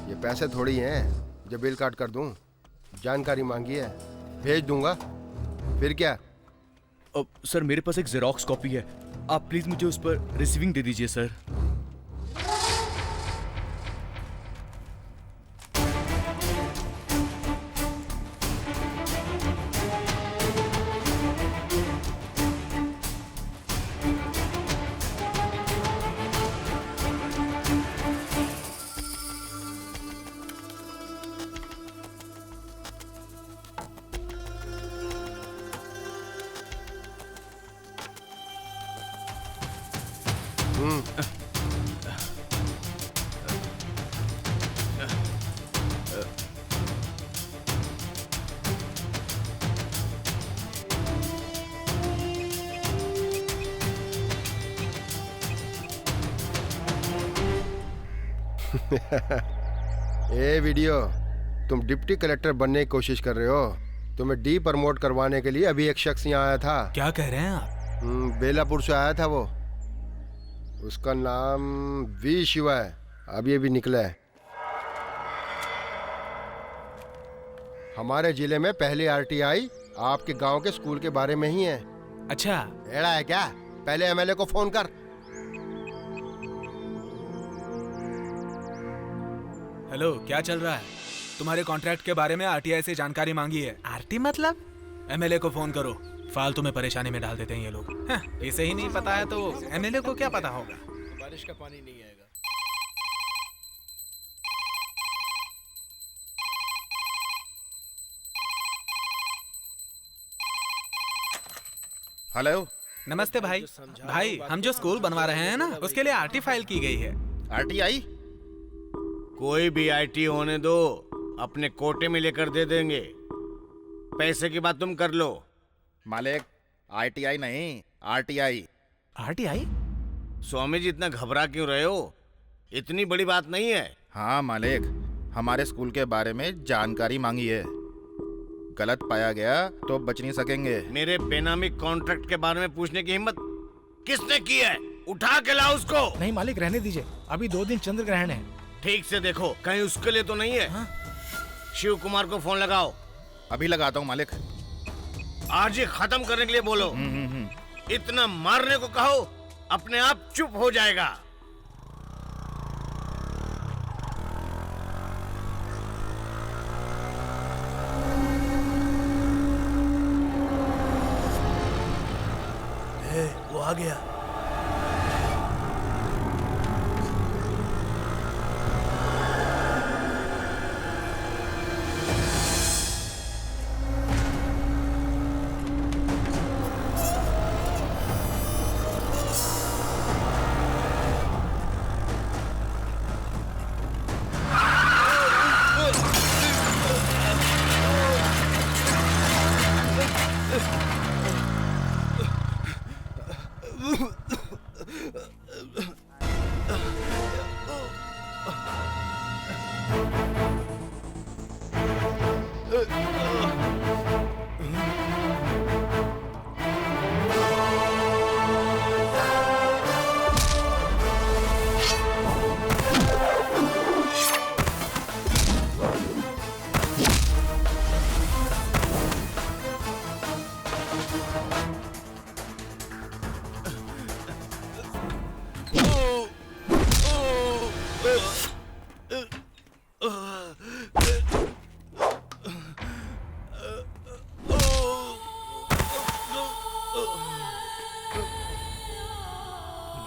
ये पैसे थोड़ी हैं जो बिल काट कर दूं। जानकारी मांगी है, भेज दूंगा। फिर क्या? सर मेरे पास एक जेरोक्स कॉपी है, आप प्लीज मुझे उस पर रिसीविंग दे दीजिए सर। ए वीडियो, तुम डिप्टी कलेक्टर बनने की कोशिश कर रहे हो। तुम्हें डी प्रमोट करवाने के लिए अभी एक शख्स यहाँ आया था। क्या कह रहे हैं आप? बेलापुर से आया था वो। उसका नाम वी शिवा है, अभी अभी निकला है। हमारे जिले में पहली आरटीआई आपके गांव के स्कूल के बारे में ही है। अच्छा, एड़ा है क्या? पहले एमएलए को फोन कर। हेलो, क्या चल रहा है? तुम्हारे कॉन्ट्रैक्ट के बारे में आरटीआई से जानकारी मांगी है। आरटी मतलब? एमएलए को फोन करो। फालतू में परेशानी में डाल देते हैं ये लोग। इसे ही नहीं पता है तो एमएलए को क्या पता होगा? बारिश का पानी नहीं आएगा। हेलो, नमस्ते भाई। भाई, हम जो स्कूल बनवा रहे हैं ना, उसके लिए आरटी फाइल की गई है। आरटीआई? कोई भी आईटी होने दो, अपने कोटे में लेकर दे देंगे। पैसे की बात तुम कर लो। मालिक, आईटीआई नहीं, आरटीआई। आरटीआई? स्वामी जी इतना घबरा क्यों रहे हो? इतनी बड़ी बात नहीं है। हाँ मालिक, हमारे स्कूल के बारे में जानकारी मांगी है। गलत पाया गया तो बच नहीं सकेंगे। मेरे बेनामी कॉन्ट्रैक्ट के बारे में पूछने की हिम्मत किसने की है? उठा के लाओ उसको। नहीं मालिक, रहने दीजिए, अभी 2 दिन चंद्र ग्रहण है। ठीक से देखो, कहीं उसके लिए तो नहीं है। हाँ? शिव कुमार को फोन लगाओ। अभी लगाता हूँ मालिक। आज ही खत्म करने के लिए बोलो। इतना मारने को कहो, अपने आप चुप हो जाएगा। वो आ गया।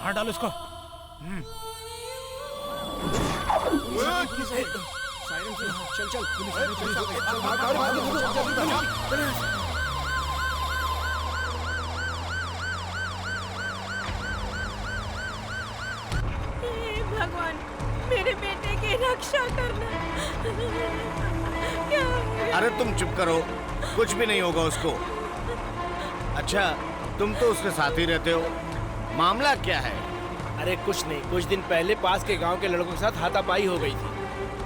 बाहर डालो इसको। चल चल हे भगवान, मेरे बेटे की रक्षा करना। क्या हो गया? अरे तुम चुप करो, कुछ भी नहीं होगा उसको। अच्छा, तुम तो उसके साथ ही रहते हो, मामला क्या है? अरे कुछ नहीं, कुछ दिन पहले पास के गांव के लड़कों के साथ हाथापाई हो गई थी।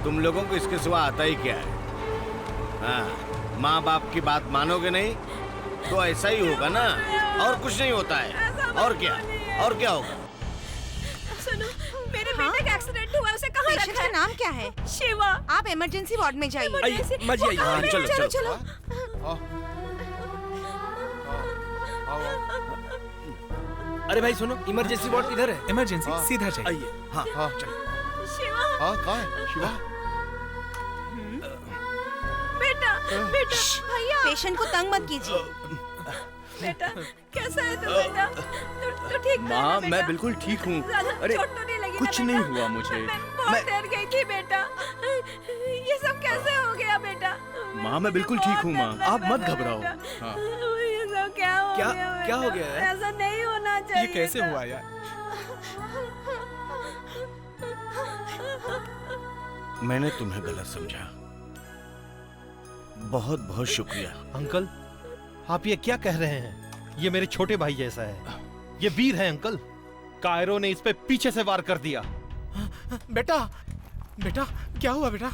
तुम लोगों को इसके सिवा आता ही क्या है? हाँ, माँ बाप की बात मानोगे नहीं तो ऐसा ही होगा ना, और कुछ नहीं होता है। और क्या होगा? सुनो, मेरे बेटे का एक्सीडेंट हुआ, उसे कहाँ पेशेंट रखा का है? नाम क्या है? शिवा। आप इमरजेंसी वार्ड में जाइए। मजी आइए। हाँ, चलो चलो चलो। चलो। अरे भाई सुनो, इमरजेंसी वार्ड इधर है। इमरजेंसी सीधा चाहिए। आइए। हाँ हाँ चलो। शिवा। हाँ कहाँ है शिवा? बेटा, बेटा, भैया। पेशेंट को तंग मत कीजिए। बेटा, कैसा है तू बेटा? तू ठीक है ना माँ, बेटा? मैं बिल्कुल ठीक हूँ। ज्यादा अरे चोट तो नहीं लगी ना कुछ बेटा? नहीं हुआ मुझे। मैं बहुत डर गई थी बेटा। ये सब कैसे हो गया बेटा? माँ, मैं बिल्कुल ठीक हूँ माँ, आप मत घबराओ। हाँ। ये सब क्या हो गया? क्या हो गया है? ऐसा नहीं होना चाहिए। ये कैसे हुआ यार? मैंने तुम्हें गलत समझा, बहुत बहुत शुक्रिया। अंकल, आप ये क्या कह रहे हैं? ये मेरे छोटे भाई जैसा है, ये वीर है अंकल। कायरो ने इस पे पीछे से वार कर दिया। बेटा, बेटा क्या हुआ बेटा?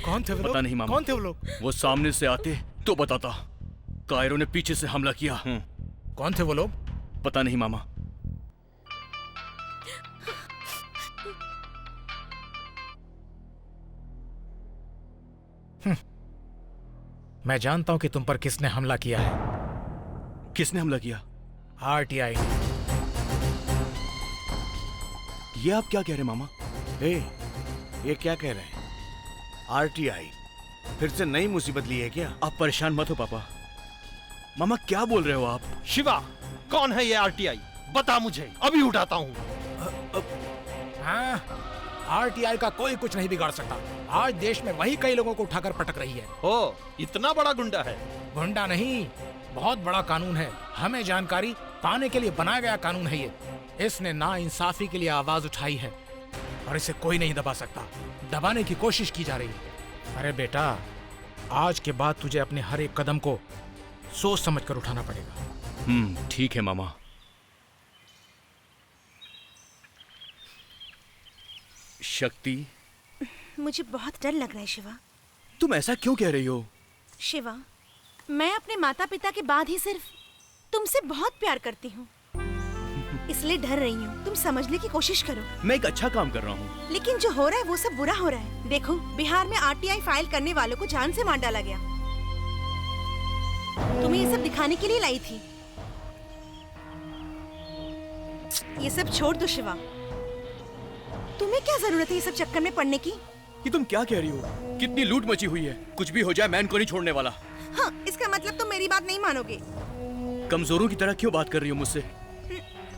कौन थे वो लोग? पता नहीं मामा। कौन थे वो लोग? वो सामने से आते तो बताता। कायरो ने पीछे से हमला किया। कौन थे वो लोग? पता नहीं मामा। मैं जानता हूं कि तुम पर किसने हमला किया है। किसने हमला किया? RTI। ये आप क्या कह रहे हैं मामा? ये क्या कह रहे हैं? RTI फिर से नई मुसीबत ली है क्या? आप परेशान मत हो पापा। मामा क्या बोल रहे हो आप? शिवा, कौन है ये RTI? बता मुझे, अभी उठाता हूँ। हाँ, RTI का कोई कुछ नहीं बिगाड़ सकता। आज देश में वही कई लोगों को उठाकर पटक रही है। ओ, इतना बड़ा गुंडा है? गुंडा नहीं, बहुत बड़ा कानून है। हमें जानकारी पाने के लिए बनाया गया कानून है ये। इसने नाइंसाफी के लिए आवाज उठाई है और इसे कोई नहीं दबा सकता। दबाने की कोशिश की जा रही है। अरे बेटा, आज के बाद तुझे अपने हर एक कदम को सोच समझ कर उठाना पड़ेगा। ठीक है मामा। शक्ति, मुझे बहुत डर लग रहा है शिवा। तुम ऐसा क्यों कह रही हो? शिवा, मैं अपने माता पिता के बाद ही सिर्फ तुमसे बहुत प्यार करती हूँ, इसलिए डर रही हूँ। तुम समझने की कोशिश करो। मैं एक अच्छा काम कर रहा हूँ। लेकिन जो हो रहा है वो सब बुरा हो रहा है। देखो, बिहार में RTI फाइल करने वालों को जान से मार डाला गया। तुम्हें ये सब दिखाने के लिए लाई थी। ये सब छोड़ दो शिवा। तुम्हें क्या जरूरत है ये सब चक्कर में पड़ने की? ये तुम क्या कह रही हो? कितनी लूट मची हुई है। कुछ भी हो जाए मैं इनको नहीं छोड़ने वाला। हाँ, इसका मतलब तुम मेरी बात नहीं मानोगे। कमजोरों की तरह क्यों बात कर रही हो मुझसे?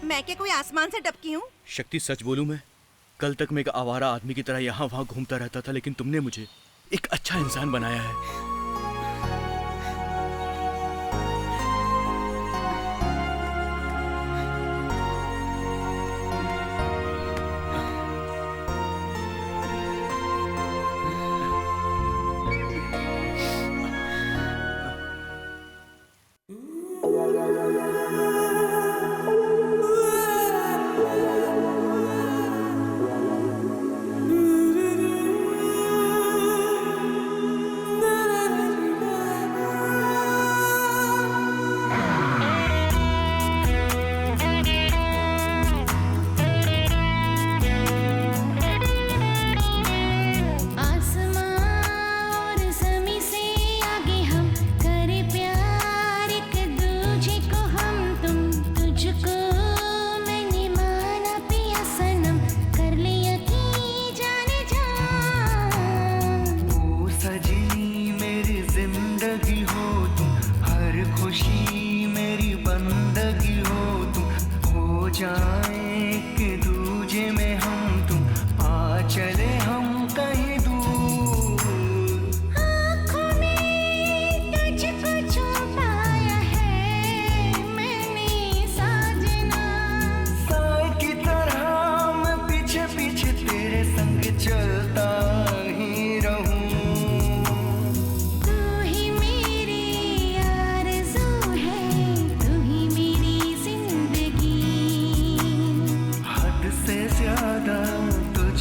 मैं क्या कोई आसमान से टपकी हूँ? शक्ति, सच बोलूं मैं, कल तक मैं एक आवारा आदमी की तरह यहाँ वहाँ घूमता रहता था, लेकिन तुमने मुझे एक अच्छा इंसान बनाया है।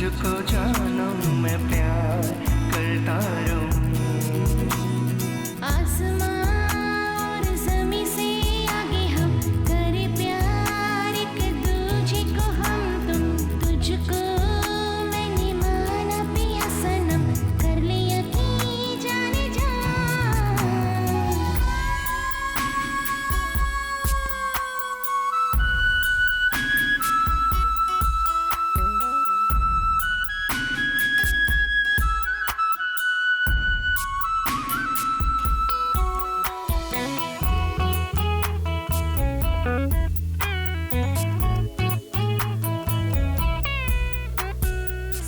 तुझको जानूं मैं प्यार करता रहूं। आसमां और ज़मीं से आगे हम करे प्यार एक दूजे को हम तुम तुझको मैंने माना पिया सनम कर लिया कि जाने जा।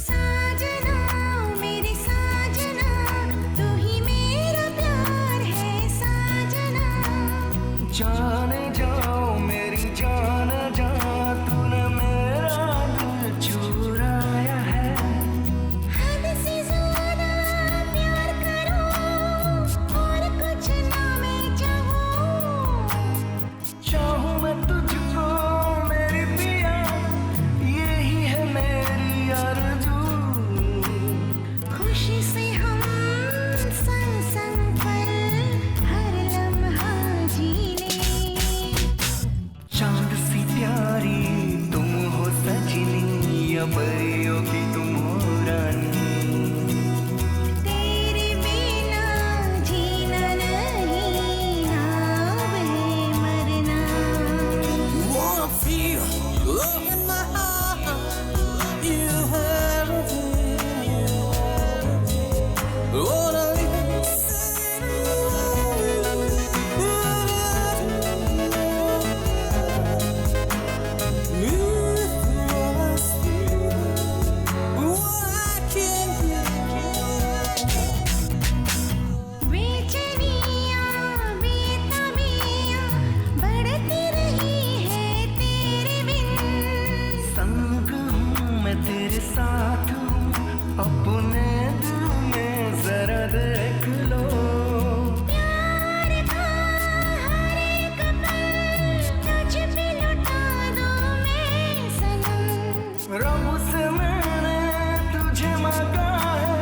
साजना मेरे साजना तू ही मेरा प्यार है साजना। जाने जाओ मेरी जान जा तूने मेरा दिल चुराया है। हद से ज़्यादा प्यार करूं और कुछ ना मैं चाहूं मैं तुझको मेरी पिया यही है मेरी आरज़ू। खुशी से हम संग संग पल हर लम्हा जी ले। चांद सी प्यारी तुम हो सजनी या परियों की तुम हो रानी। तेरे बिना जीना नहीं नाम है मरना। Wanna feel love in my heart, you have everything, wanna बेचैनियाँ बेताबियाँ बढ़ती रही है तेरे बिन। संग हूँ मैं तेरे साथ हूँ अपने दिल में जरा देख लो। प्यार का हर एक पल तुझ पे लुटा दूँ मैं सनम। रब से मैंने तुझे मांगा है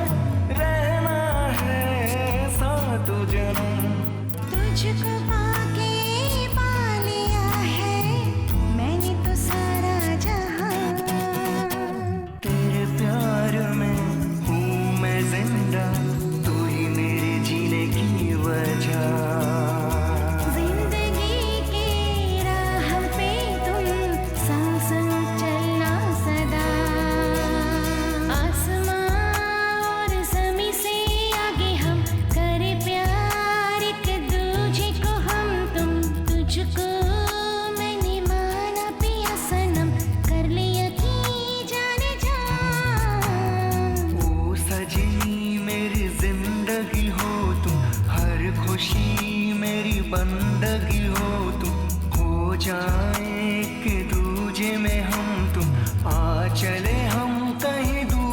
रहना है सातों जन्म। तुझको पाके पा लिया है मैंने तो सारा जहां। तेरे प्यार में हूँ मैं जिंदा तू ही मेरे जीने की वजह। जिंदगी के राह पे तुम संग संग चलना सदा। आसमां और ज़मीं से आगे हम करे प्यार एक दूजे को हम तुम तुझको मैंने माना पिया सनम कर लिया कि जाने जा। ओ सजनी मेरी जिंदगी हो तुम हर खुशी मेरी बंदगी हो तुम। हो जाए कि दूजे में हम तुम आ चले हम कहीं दूर।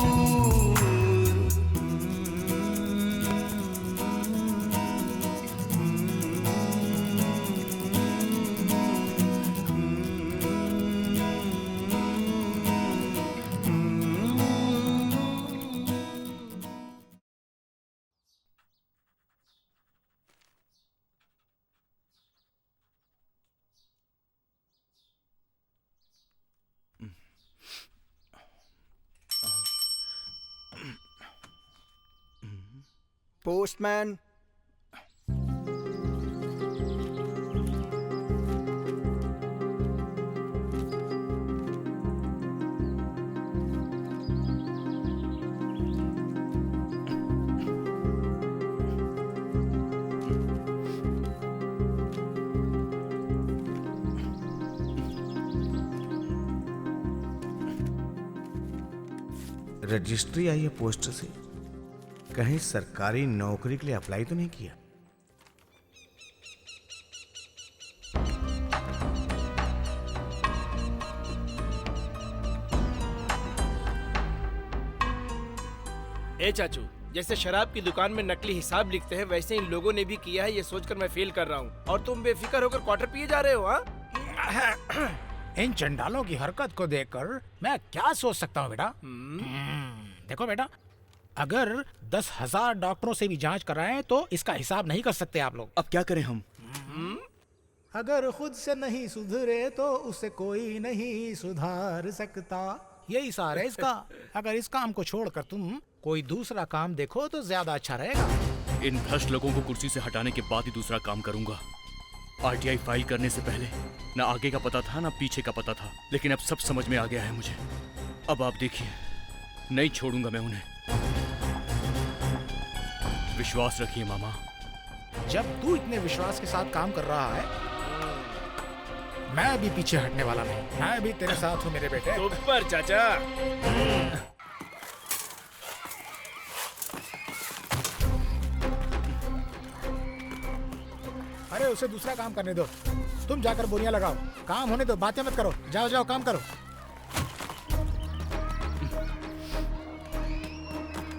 पोस्टमैन। रजिस्ट्री आई है पोस्ट से, कहीं सरकारी नौकरी के लिए अप्लाई तो नहीं किया? ए चाचू, जैसे शराब की दुकान में नकली हिसाब लिखते हैं वैसे इन लोगों ने भी किया है, ये सोचकर मैं फील कर रहा हूँ। और तुम बेफिक्र होकर क्वार्टर पिए जा रहे हो? हाँ इन चंडालों की हरकत को देखकर मैं क्या सोच सकता हूँ बेटा? देखो बेटा, अगर 10,000 डॉक्टरों से भी जांच कराएं तो इसका हिसाब नहीं कर सकते आप लोग। अब क्या करें हम? अगर खुद से नहीं सुधरे तो उसे कोई नहीं सुधार सकता, यही सार है इसका। अगर इस काम को छोड़कर तुम कोई दूसरा काम देखो तो ज्यादा अच्छा रहेगा। इन भ्रष्ट लोगों को कुर्सी से हटाने के बाद ही दूसरा काम करूंगा। आरटीआई फाइल करने से पहले न आगे का पता था न पीछे का पता था, लेकिन अब सब समझ में आ गया है मुझे। अब आप देखिए, नहीं छोड़ूंगा मैं उन्हें। विश्वास रखिए मामा। जब तू इतने विश्वास के साथ काम कर रहा है, मैं भी पीछे हटने वाला नहीं। मैं भी तेरे साथ हूँ मेरे बेटे। ऊपर चाचा। अरे उसे दूसरा काम करने दो, तुम जाकर बोरियां लगाओ। काम होने दो, बातें मत करो। जाओ जाओ काम करो।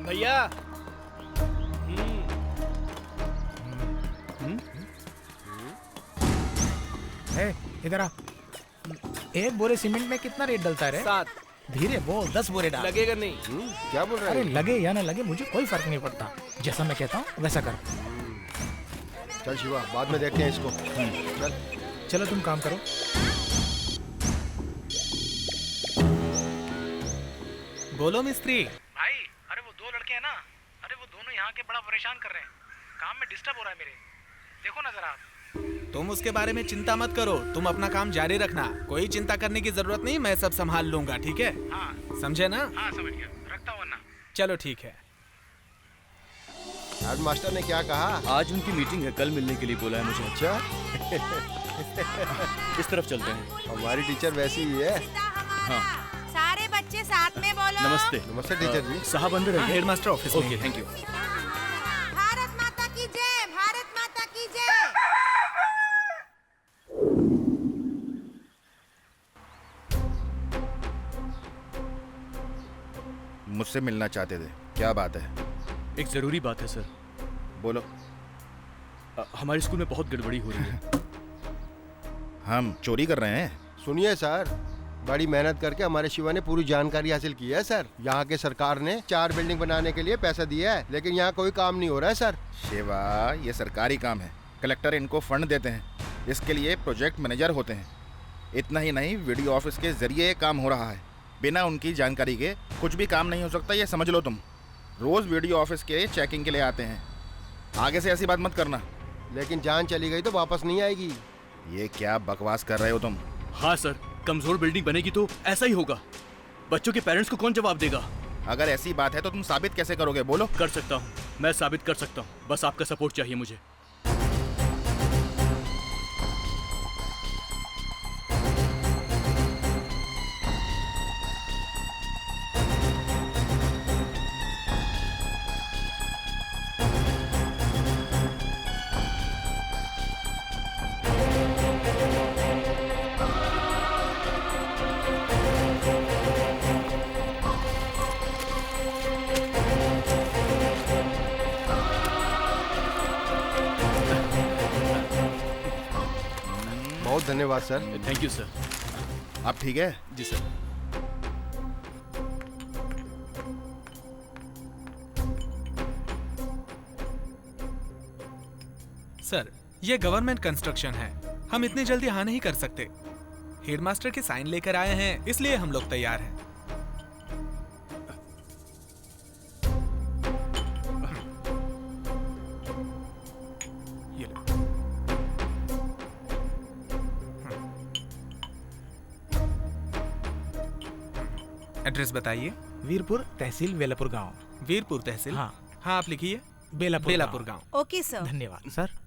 भैया इधर आ। एक बोरे सीमेंट में कितना रेट डलता है रे? 7। धीरे बोल, 10 बोरे डाल। लगेगा नहीं। क्या बोल रहा अरे है? लगे या ना लगे मुझे कोई फर्क नहीं पड़ता। जैसा मैं कहता हूँ वैसा कर। चल शिवा, बाद में देखते हैं इसको। चल चलो तुम काम करो। बोलो मिस्त्री। भाई, अरे वो 2 लड़के हैं ना, अरे वो दोनों यहाँ के बड़ा परेशान कर रहे हैं। काम में डिस्टर्ब हो रहा है मेरे। देखो ना जरा। तुम उसके बारे में चिंता मत करो, तुम अपना काम जारी रखना। कोई चिंता करने की जरूरत नहीं, मैं सब संभाल लूंगा, ठीक है? हाँ। समझे ना? हाँ समझ गया, रखता हूँ वरना। चलो ठीक है। हेड मास्टर ने क्या कहा? आज उनकी मीटिंग है, कल मिलने के लिए बोला है मुझे। अच्छा। इस तरफ चलते हैं। हमारी टीचर वैसी ही है। हाँ। सारे बच्चे साथ में बोलो। नमस्ते। नमस्ते टीचर जी। साहब अंदर है। हेड मास्टर ऑफिस में। Okay, thank you. Bharat Mata की जय, भारत माता की जय। मुझसे मिलना चाहते थे, क्या बात है? एक जरूरी बात है सर। बोलो। हमारे स्कूल में बहुत गड़बड़ी हो रही है। हम चोरी कर रहे हैं? सुनिए सर, बड़ी मेहनत करके हमारे शिवा ने पूरी जानकारी हासिल की है सर। यहाँ के सरकार ने 4 बिल्डिंग बनाने के लिए पैसा दिया है, लेकिन यहाँ कोई काम नहीं हो रहा है सर। शिवा, ये सरकारी काम है, कलेक्टर इनको फंड देते हैं, इसके लिए प्रोजेक्ट मैनेजर होते हैं। इतना ही नहीं, वीडियो ऑफिस के जरिए ये काम हो रहा है। बिना उनकी जानकारी के कुछ भी काम नहीं हो सकता, ये समझ लो तुम। रोज वीडियो ऑफिस के चेकिंग के लिए आते हैं। आगे से ऐसी बात मत करना। लेकिन जान चली गई तो वापस नहीं आएगी। ये क्या बकवास कर रहे हो तुम? हाँ सर, कमजोर बिल्डिंग बनेगी तो ऐसा ही होगा। बच्चों के पेरेंट्स को कौन जवाब देगा? अगर ऐसी बात है तो तुम साबित कैसे करोगे? बोलो। कर सकता हूँ, मैं साबित कर सकता हूँ, बस आपका सपोर्ट चाहिए मुझे। बहुत धन्यवाद सर। Thank you sir. आप ठीक है? जी सर। सर, ये गवर्नमेंट कंस्ट्रक्शन है, हम इतनी जल्दी हाँ नहीं कर सकते। हेडमास्टर के साइन लेकर आए हैं, इसलिए हम लोग तैयार हैं। ये लो। एड्रेस बताइए। वीरपुर तहसील, बेलापुर गांव। वीरपुर तहसील? हाँ। हाँ, आप लिखिए। बेलापुर गांव। Okay sir. धन्यवाद सर।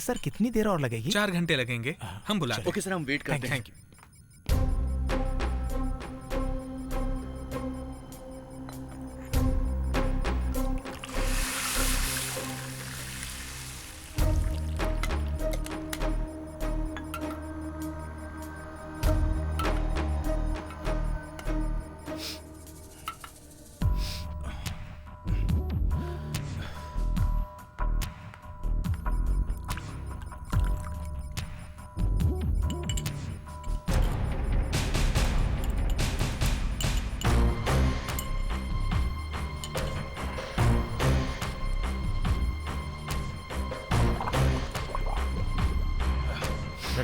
सर कितनी देर और लगेगी? 4 घंटे लगेंगे, हम बुला। ओके सर, हम वेट करते हैं। Thank you.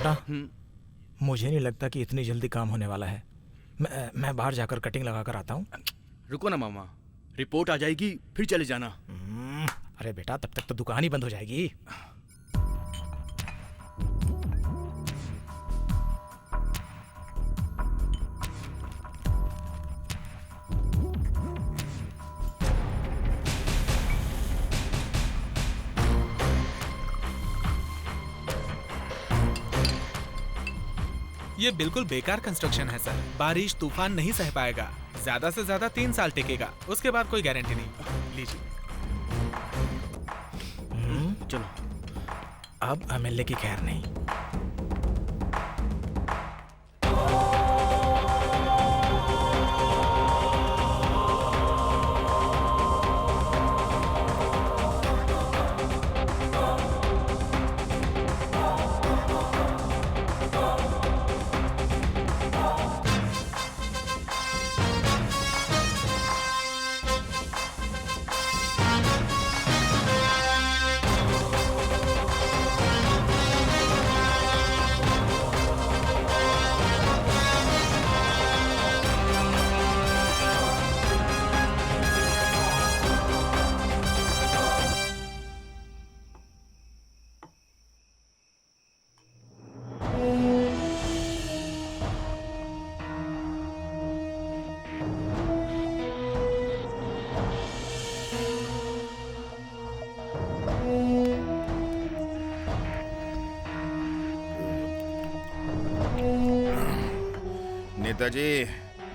छोटा, मुझे नहीं लगता कि इतनी जल्दी काम होने वाला है। मैं बाहर जाकर कटिंग लगा कर आता हूँ। रुको ना मामा, रिपोर्ट आ जाएगी फिर चले जाना। अरे बेटा, तब तक तो दुकान ही बंद हो जाएगी। ये बिल्कुल बेकार कंस्ट्रक्शन है सर। बारिश तूफान नहीं सह पाएगा। ज्यादा से ज्यादा 3 साल टिकेगा, उसके बाद कोई गारंटी नहीं। लीजिए। चलो, अब एमएलए की खैर नहीं। नेताजी,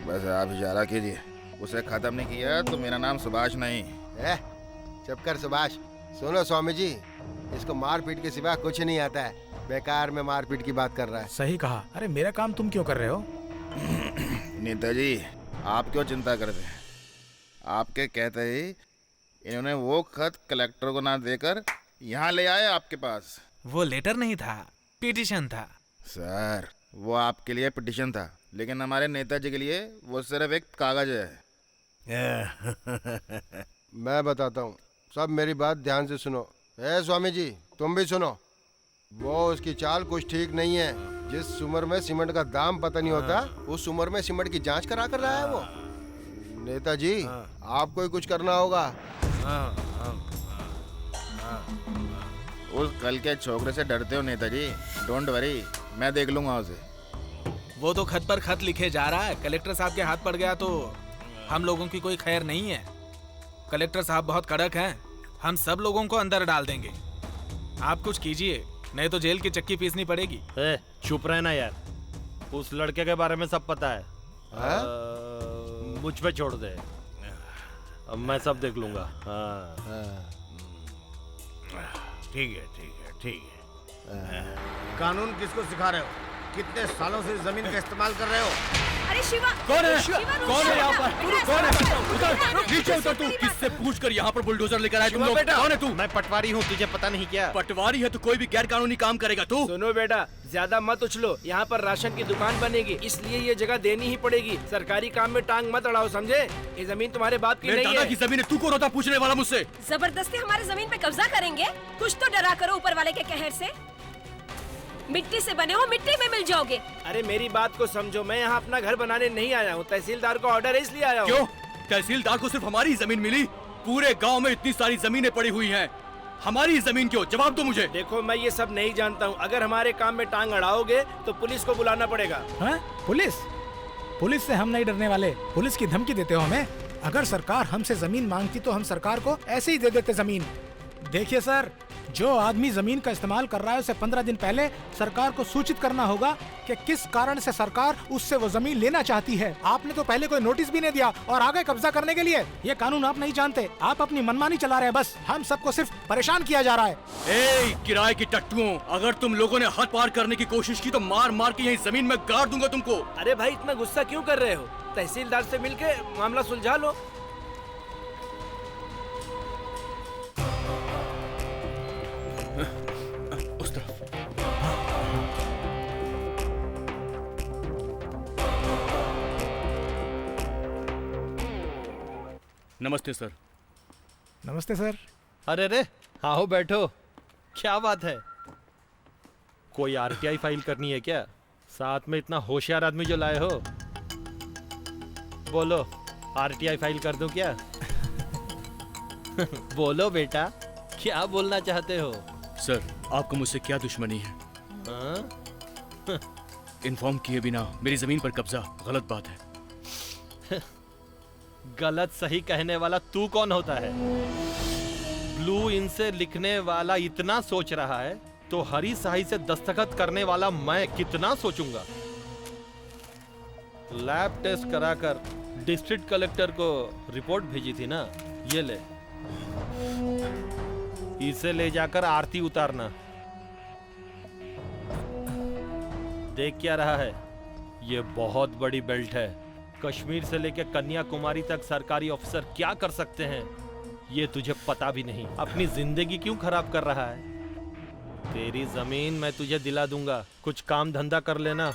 बस आप इशारा कीजिए। उसे खत्म नहीं किया तो मेरा नाम सुभाष नहीं। चुप कर सुभाष। सुनो स्वामी जी, इसको मारपीट के सिवा कुछ नहीं आता है। बेकार में मारपीट की बात कर रहा है। सही कहा। अरे मेरा काम तुम क्यों कर रहे हो? नेताजी, आप क्यों चिंता करते हैं? आपके कहते ही इन्होंने वो खत कलेक्टर को ना देकर यहाँ ले आए आपके पास। वो लेटर नहीं था, पिटीशन था। सर, वो आपके लिए पिटीशन था, लेकिन हमारे नेताजी के लिए वो सिर्फ एक कागज है। मैं बताता हूँ, सब मेरी बात ध्यान से सुनो। स्वामी जी, तुम भी सुनो। वो उसकी चाल कुछ ठीक नहीं है। जिस उम्र में सीमेंट का दाम पता नहीं होता, उस उम्र में सीमेंट की जांच करा कर रहा है वो। नेताजी, आपको ही कुछ करना होगा। उस कल के छोकरे से डरते हो नेताजी? डोंट वरी, मैं देख लूंगा उसे। वो तो खत पर खत लिखे जा रहा है। कलेक्टर साहब के हाथ पड़ गया तो हम लोगों की कोई खैर नहीं है। कलेक्टर साहब बहुत कड़क हैं। हम सब लोगों को अंदर डाल देंगे। आप कुछ कीजिए, नहीं तो जेल की चक्की पीसनी पड़ेगी। चुप रहना यार। उस लड़के के बारे में सब पता है। मुझ पे छोड़ दे, अब मैं सब देख लूंगा। ठीक है, ठीक है, ठीक है। कानून किसको सिखा रहे हो? कितने सालों से जमीन का इस्तेमाल कर रहे हो? अरे शिवा, कौन है? शिवा, कौन है यहाँ पर? कौन है? उतर, नीचे उतर तू। किससे पूछकर यहाँ पर बुलडोजर लेकर आया तुम लोग? कौन है तू? मैं पटवारी हूँ, तुझे पता नहीं क्या? पटवारी है तो कोई भी गैर कानूनी काम करेगा तू? सुनो बेटा, ज्यादा मत उछलो। यहाँ पर राशन की दुकान बनेगी, इसलिए ये जगह देनी ही पड़ेगी। सरकारी काम में टांग मत अड़ाओ, समझे? ये जमीन तुम्हारे बाप की नहीं है। मेरे दादा की जमीन है, तू कौन होता पूछने वाला मुझसे? जबरदस्ती हमारे जमीन पे कब्जा करेंगे? कुछ तो डरा करो ऊपर वाले के कहर से। मिट्टी से बने हो, मिट्टी में मिल जाओगे। अरे मेरी बात को समझो, मैं यहाँ अपना घर बनाने नहीं आया हूँ। तहसीलदार का ऑर्डर है इसलिए आया हूँ। क्यों? तहसीलदार को सिर्फ हमारी जमीन मिली? पूरे गांव में इतनी सारी जमीनें पड़ी हुई हैं, हमारी जमीन क्यों? जवाब दो मुझे। देखो, मैं ये सब नहीं जानता हूँ। अगर हमारे काम में टांग अड़ाओगे तो पुलिस को बुलाना पड़ेगा। पुलिस? पुलिस से हम नहीं डरने वाले। पुलिस की धमकी देते हो हमें? अगर सरकार हमसे जमीन मांगती तो हम सरकार को ऐसे ही दे देते जमीन। देखिए सर, जो आदमी जमीन का इस्तेमाल कर रहा है उसे 15 दिन पहले सरकार को सूचित करना होगा कि किस कारण से सरकार उससे वो जमीन लेना चाहती है। आपने तो पहले कोई नोटिस भी नहीं दिया और आगे कब्जा करने के लिए। ये कानून आप नहीं जानते, आप अपनी मनमानी चला रहे हैं। बस हम सबको सिर्फ परेशान किया जा रहा है। किराए की टट्टुओं, अगर तुम लोगों ने हद पार करने की कोशिश की तो मार मार के यही जमीन में गाड़ दूंगा तुमको। अरे भाई, इतना गुस्सा क्यों कर रहे हो? तहसीलदार से मिलके मामला सुलझा लो। उस तरफ। नमस्ते सर। नमस्ते सर। अरे रे, आओ बैठो। क्या बात है? कोई आरटीआई फाइल करनी है क्या? साथ में इतना होशियार आदमी जो लाए हो। बोलो, आरटीआई फाइल कर दूं क्या? बोलो बेटा, क्या बोलना चाहते हो? सर, आपको मुझसे क्या दुश्मनी है? इन्फॉर्म किए बिना मेरी जमीन पर कब्जा गलत बात है। गलत सही कहने वाला तू कौन होता है? ब्लू इनसे लिखने वाला इतना सोच रहा है तो हरी स्याही से दस्तखत करने वाला मैं कितना सोचूंगा। लैब टेस्ट कराकर डिस्ट्रिक्ट कलेक्टर को रिपोर्ट भेजी थी ना, ये ले, इसे ले जाकर आरती उतारना। देख क्या रहा है? ये बहुत बड़ी बेल्ट है। कश्मीर से लेकर कन्याकुमारी तक सरकारी ऑफिसर क्या कर सकते हैं ये तुझे पता भी नहीं। अपनी जिंदगी क्यों खराब कर रहा है? तेरी जमीन मैं तुझे दिला दूंगा, कुछ काम धंधा कर लेना।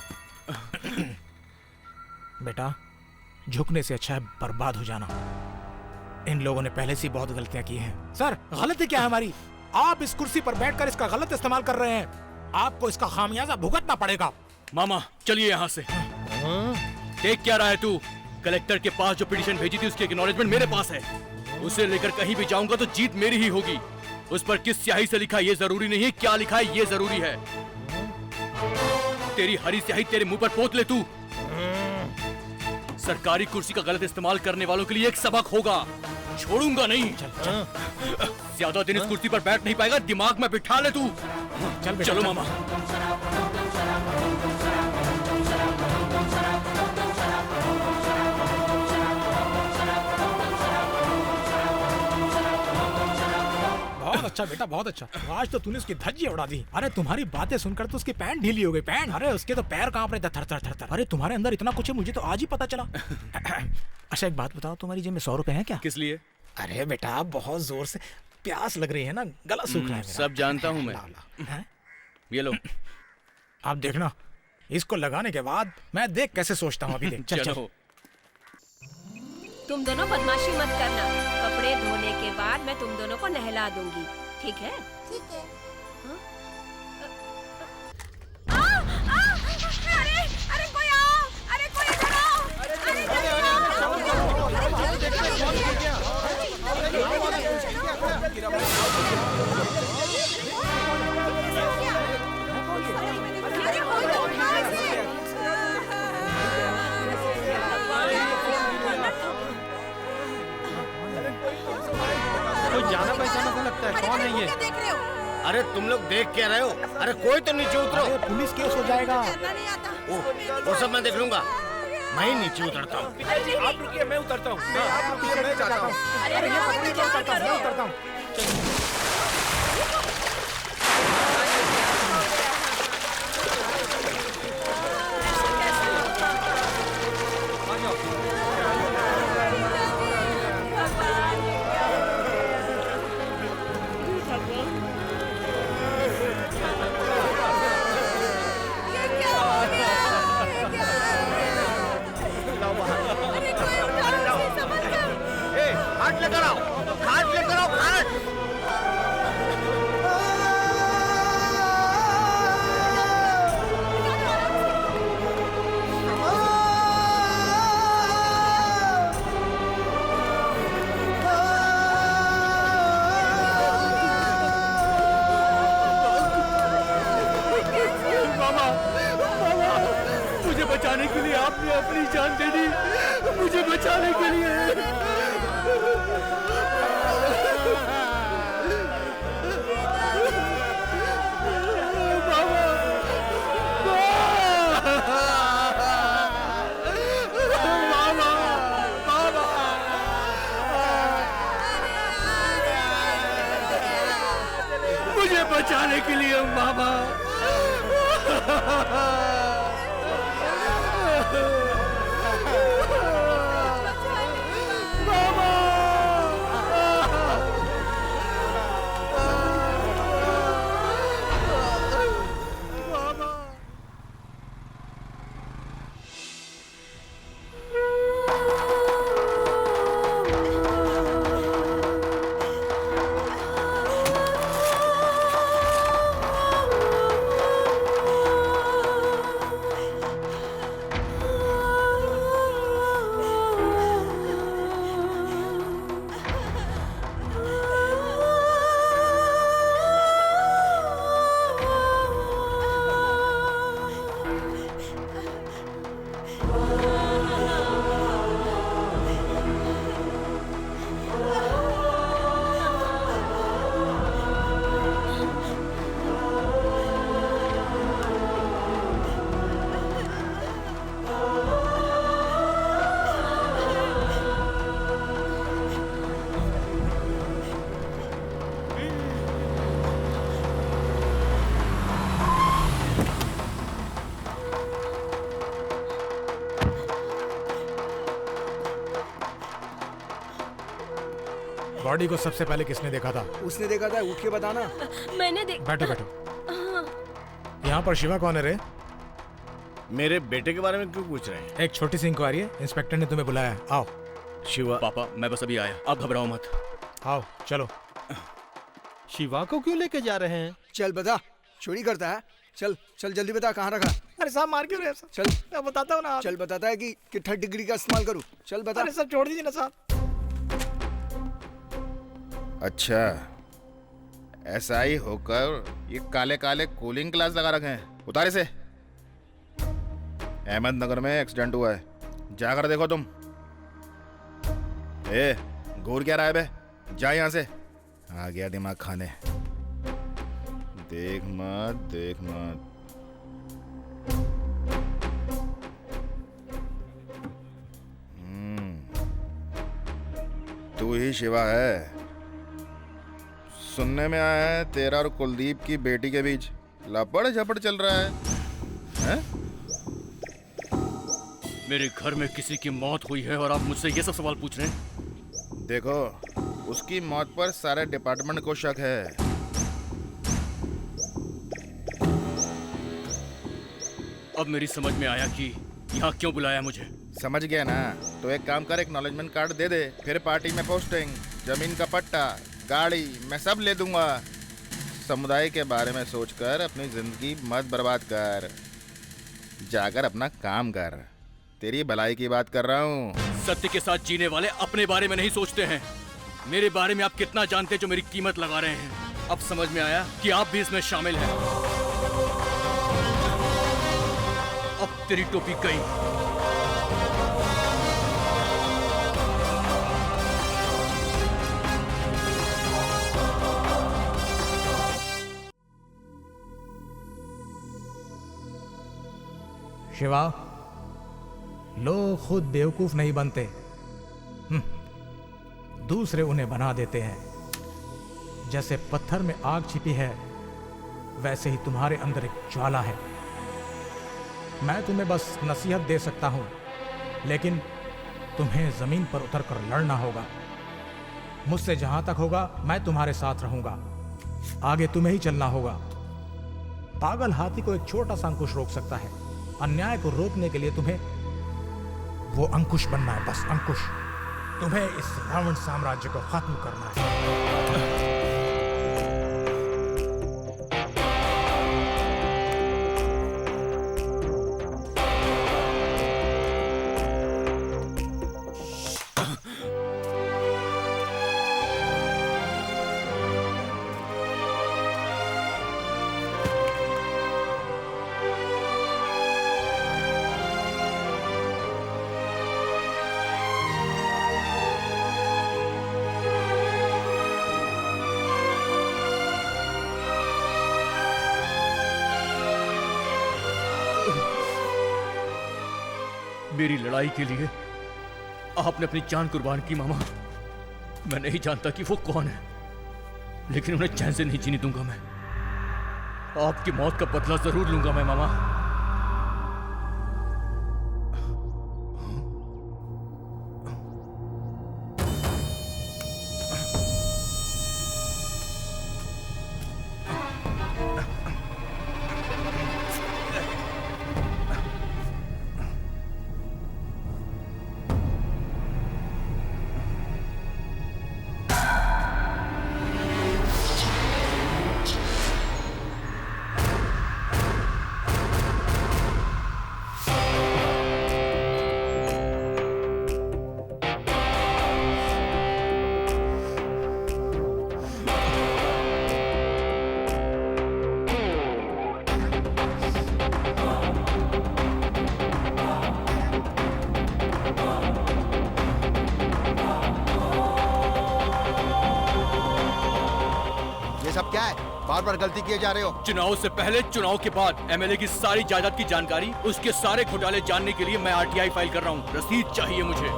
बेटा, झुकने से अच्छा है बर्बाद हो जाना। इन लोगों ने पहले से बहुत गलतियां की हैं। सर, गलती क्या है हमारी? आप इस कुर्सी पर बैठकर इसका गलत इस्तेमाल कर रहे हैं। आपको इसका खामियाजा भुगतना पड़ेगा। मामा, चलिए यहाँ से। देख क्या रहा है तू? कलेक्टर के पास जो पिटीशन भेजी थी उसकी एक्नॉलेजमेंट मेरे पास है। उसे लेकर कहीं भी जाऊंगा तो जीत मेरी ही होगी। उस पर किस स्याही से लिखा ये जरूरी नहीं है, क्या लिखा है ये जरूरी है। तेरी हरी स्याही तेरे मुंह पर पोत ले तू। सरकारी कुर्सी का गलत इस्तेमाल करने वालों के लिए एक सबक होगा। छोड़ूंगा नहीं। ज्यादा दिन इस कुर्सी पर बैठ नहीं पाएगा, दिमाग में बिठा ले तू। चलो मामा। बहुत अच्छा बेटा, बहुत अच्छा। आज तो तूने उसकी धज्जी उड़ा दी। अरे तुम्हारी बातें सुनकर तो उसकी पैंट ढीली हो गई। पैंट? अरे उसके तो पैर कांप रहे थे थर थर थर थर। अरे तुम्हारे अंदर इतना कुछ है, मुझे तो आज ही पता चला। अच्छा एक बात बताओ, तुम्हारी जेब में 100 रुपए हैं क्या? किस लिए? अरे बेटा, बहुत जोर से प्यास लग रही है ना, गला सूख रहा है मेरा। सब जानता हूँ मैं। ये लो। आप देखना, इसको लगाने के बाद मैं देख कैसे सोचता हूँ। अभी देख। चल चलो। तुम दोनों बदमाशी मत करना। कपड़े धोने के बाद मैं तुम दोनों को नहला दूंगी, ठीक है? ठीक है। अरे अरे कोई आओ! अरे कोई इधर आओ! कोई जाना पहचाना सा लगता है। कौन है ये? अरे तुम लोग देख क्या रहे हो? अरे कोई तो नीचे उतरो। पुलिस केस हो जाएगा। वो सब मैं देख लूंगा। मैं ही नीचे उतरता हूँ। आप रुकिए, मैं उतरता हूँ। आप रुकिए, मैं जाता हूँ। अरे ये पकड़िए, मैं उतरता हूँ। हाथ लेकर आओ, हाथ लेकर आओ, हाथ। मामा, मुझे बचाने के लिए आपने अपनी जान दे दी। मुझे बचाने के लिए। मुझे बचाने के लिए मामा। बॉडी को सबसे पहले किसने देखा था? उसने देखा था, उठ के बताना। मैंने बैठो बैठो। यहाँ पर शिवा कौन है रे? मेरे बेटे के बारे में क्यों पूछ रहे हैं? एक छोटी सी इंक्वायरी है, इंस्पेक्टर ने तुम्हें बुलाया है, आओ। शिवा पापा मैं बस अभी आया, आप घबराओ मत। आओ चलो। शिवा को क्यों लेके जा रहे हैं? चल बता, चोरी करता है? चल चल जल्दी बता, कहाँ रखा? अरे साहब मार क्यों रहे हैं? चल मैं बताता हूँ ना। चल बताता है कि 3rd डिग्री का इस्तेमाल करूँ। चल बता। अरे साहब छोड़ दीजिए ना साहब। अच्छा, ऐसा ही होकर ये काले काले कूलिंग ग्लास लगा रखे हैं। उतारे से। अहमदनगर में एक्सीडेंट हुआ है, जाकर देखो तुम। ए, घूर क्या रहा है बे? जा यहाँ से। आ गया दिमाग खाने। देख मत, देख मत। तू ही शिवा है। सुनने में आया है तेरा और कुलदीप की बेटी के बीच लपड़ झपड़ चल रहा है, हैं? मेरे घर में किसी की मौत हुई है और आप मुझसे ये सब सवाल पूछ रहे हैं? देखो, उसकी मौत पर सारे डिपार्टमेंट को शक है। अब मेरी समझ में आया कि यहाँ क्यों बुलाया मुझे। समझ गया ना? तो एक काम कर, एक्नॉलेजमेंट कार्ड दे दे, फिर पार्टी में पोस्टिंग, जमीन का पट्टा, गाड़ी मैं सब ले दूंगा। समुदाय के बारे में सोचकर अपनी जिंदगी मत बर्बाद कर, जाकर अपना काम कर। तेरी भलाई की बात कर रहा हूँ। सत्य के साथ जीने वाले अपने बारे में नहीं सोचते हैं। मेरे बारे में आप कितना जानते जो मेरी कीमत लगा रहे हैं। अब समझ में आया कि आप भी इसमें शामिल हैं। अब तेरी टोपी गई। शिवा, लोग खुद बेवकूफ नहीं बनते, दूसरे उन्हें बना देते हैं। जैसे पत्थर में आग छिपी है, वैसे ही तुम्हारे अंदर एक ज्वाला है। मैं तुम्हें बस नसीहत दे सकता हूं, लेकिन तुम्हें जमीन पर उतरकर लड़ना होगा। मुझसे जहां तक होगा मैं तुम्हारे साथ रहूंगा। आगे तुम्हें ही चलना होगा। पागल हाथी को एक छोटा सा अंकुश रोक सकता है। अन्याय को रोकने के लिए तुम्हें वो अंकुश बनना है, बस अंकुश। तुम्हें इस रावण साम्राज्य को खत्म करना है। मेरी लड़ाई के लिए आपने अपनी जान कुर्बान की मामा। मैं नहीं जानता कि वो कौन है, लेकिन उन्हें चैन से नहीं जीने दूंगा मैं। आपकी मौत का बदला जरूर लूंगा मैं मामा। सब क्या है? बार बार गलती किए जा रहे हो। चुनाव से पहले, चुनाव के बाद एमएलए की सारी जायदाद की जानकारी, उसके सारे घोटाले जानने के लिए मैं आरटीआई फाइल कर रहा हूँ। रसीद चाहिए मुझे।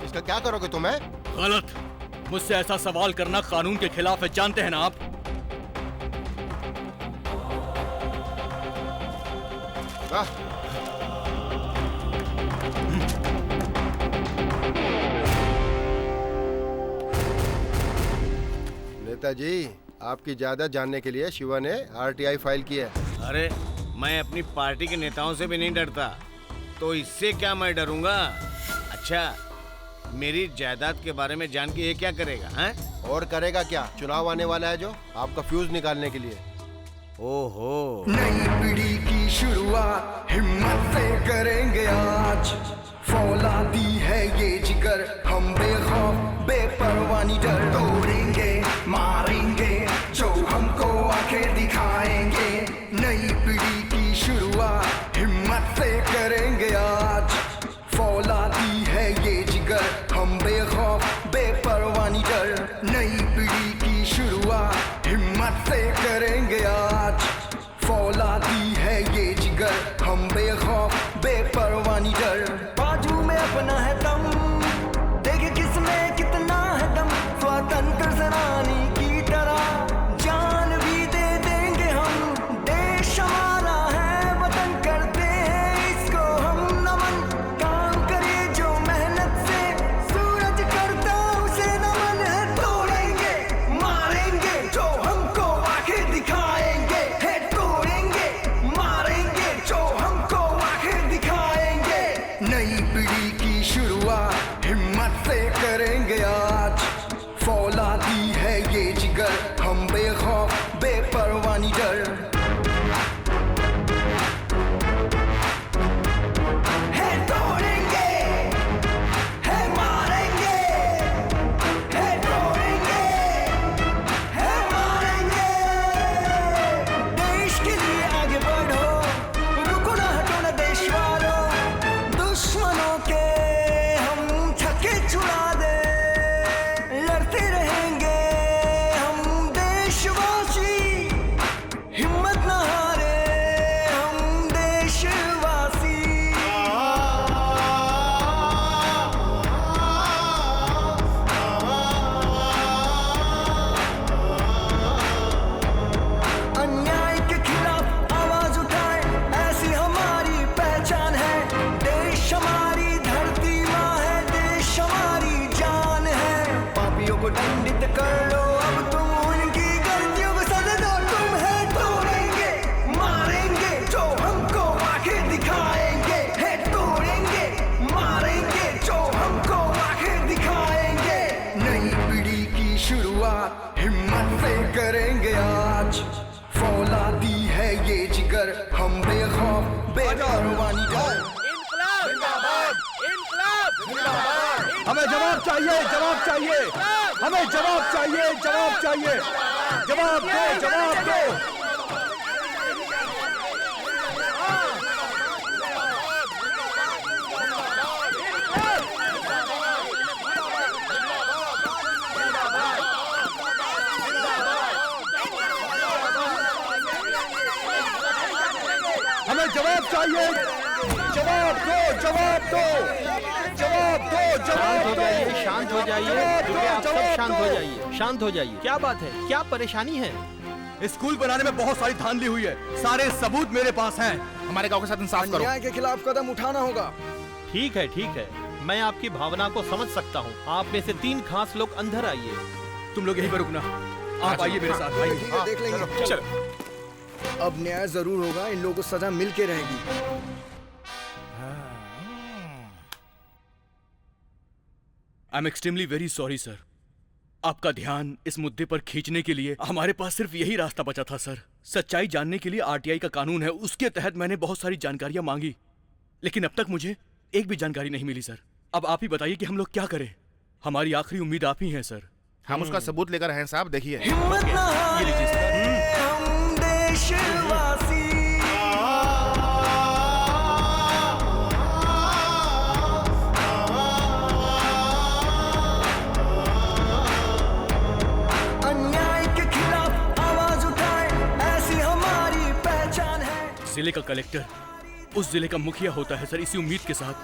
इसका क्या करोगे तुम्हें? गलत। मुझसे ऐसा सवाल करना कानून के खिलाफ है, जानते हैं ना आप? नेताजी, आपकी जायदाद जानने के लिए शिवा ने आरटीआई फाइल की है। अरे मैं अपनी पार्टी के नेताओं से भी नहीं डरता, तो इससे क्या मैं डरूंगा? अच्छा, मेरी जायदाद के बारे में जान के ये क्या करेगा? हैं? और करेगा क्या? चुनाव आने वाला है जो आपका फ्यूज निकालने के लिए। ओहो, नई पीढ़ी की शुरुआत हिम्मत से करेंगे आज। फौलादी है ये जिगर, हम बेखौफ बेपरवाह नहीं डर। तोड़ेंगे मारेंगे जो हमको आंखें दिखाएंगे। नई पीढ़ी की शुरुआत हिम्मत से करेंगे आज। फौलादी है ये जिगर, हम बेखौफ बेपरवाह नहीं डर। नई पीढ़ी की शुरुआत हिम्मत से करेंगे आज। फौलादी है ये जिगर, हम बेखौफ बेपरवाह नहीं डर। बाजू में अपना है दम, देखे किसमें कितना है दम। स्वतंत्र सेनानी की तरह जान भी दे देंगे हम। देश हमारा है, वतन करते हैं इसको हम नमन। काम करे जो मेहनत से, सूरज करता उसे नमन है। तोड़ेंगे मारेंगे जो हमको आंखें दिखाएंगे। है तोड़ेंगे मारेंगे जो हमको आंखें दिखाएंगे। नई पीढ़ी की शुरुआत हिम्मत से करेंगे आज। फौलादी है ये जिगर, हम बेखौफ बेपरवाह नहीं डर। है तोड़ेंगे है मारेंगे, है तोड़ेंगे है मारेंगे। देश के लिए आगे बढ़ो, रुको ना हटो ना देश वालों। दुश्मनों के हम छक्के छुड़ा दे, लड़ते रहेंगे हम देशवासी। हिम्मत ना हारे हम देशवासी। अन्याय के खिलाफ आवाज उठाए, ऐसी हमारी पहचान है। देश हमारी धरती माँ है, देश हमारी जान है। पापियों को दंडित कर लो अब तुम, उनकी गलतियों को सजा दो तुम। है तोड़ेंगे मारेंगे जो हमको आंखें दिखाएंगे। है तोड़ेंगे मारेंगे जो हमको आंखें दिखाएंगे। नई पीढ़ी की शुरुआत हिम्मत से करेंगे आज। फौलादी है ये जिगर, हम बेखौफ बेपरवाह नहीं डर। हमें जवाब चाहिए, जवाब चाहिए, हमें जवाब चाहिए, जवाब चाहिए। जवाब दो, जवाब दो। हमें जवाब चाहिए, जवाब दो, जवाब दो, जवाब दो, जवाब दो। शांत हो जाइए, क्योंकि आप सब शांत हो जाइए, शांत हो जाइए। क्या बात है, क्या परेशानी है? स्कूल बनाने में बहुत सारी धांधली हुई है, सारे सबूत मेरे पास हैं। हमारे गांव के साथ इंसाफ करो। अन्याय के खिलाफ कदम उठाना होगा। ठीक है, ठीक है, मैं आपकी भावना को समझ सकता हूँ। आप में से 3 खास लोग अंदर आइए। तुम लोग यहीं पर रुकना, आप आइए मेरे साथ। आइए। ठीक है, देख लेंगे। चलो। अब न्याय जरूर होगा, इन लोगों को सजा मिल के रहेगी। I am extremely very sorry sir. आपका ध्यान इस मुद्दे पर खींचने के लिए हमारे पास सिर्फ यही रास्ता बचा था सर। सच्चाई जानने के लिए आरटीआई का कानून है, उसके तहत मैंने बहुत सारी जानकारियां मांगी, लेकिन अब तक मुझे एक भी जानकारी नहीं मिली सर। अब आप ही बताइए कि हम लोग क्या करें। हमारी आखिरी उम्मीद आप ही हैं सर। हम उसका सबूत लेकर हैं साहब, देखिए। हिम्मत ना ये लीजिए सर। हम देशवासी। अन्याय के खिलाफ आवाज उठाए, ऐसी हमारी पहचान है। जिले का कलेक्टर उस जिले का मुखिया होता है सर। इसी उम्मीद के साथ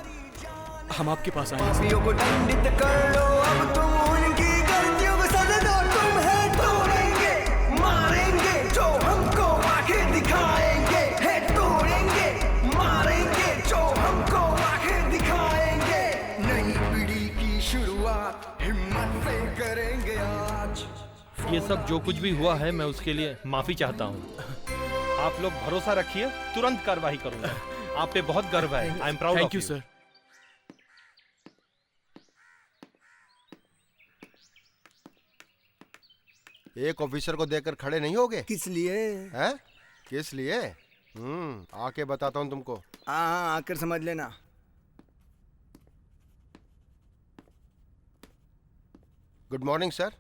हम आपके पास आए। पापियों को दंडित कर लो अब तुम, उनकी गलतियों को सजा दो तुम। है तोड़ेंगे मारेंगे जो हमको आंखें दिखाएंगे। है तोड़ेंगे मारेंगे जो हमको आंखें दिखाएंगे। नई पीढ़ी की शुरुआत हिम्मत से करेंगे आज। ये सब जो कुछ भी हुआ है मैं उसके लिए माफी चाहता हूँ। आप लोग भरोसा रखिए, तुरंत कार्रवाई करूंगा। आप पे बहुत गर्व है। I am proud of thank you sir. एक ऑफिसर को देखकर खड़े नहीं होगे? किस लिए? हैं? किस लिए? आके बताता हूँ तुमको। हाँ, आकर समझ लेना। Good morning sir.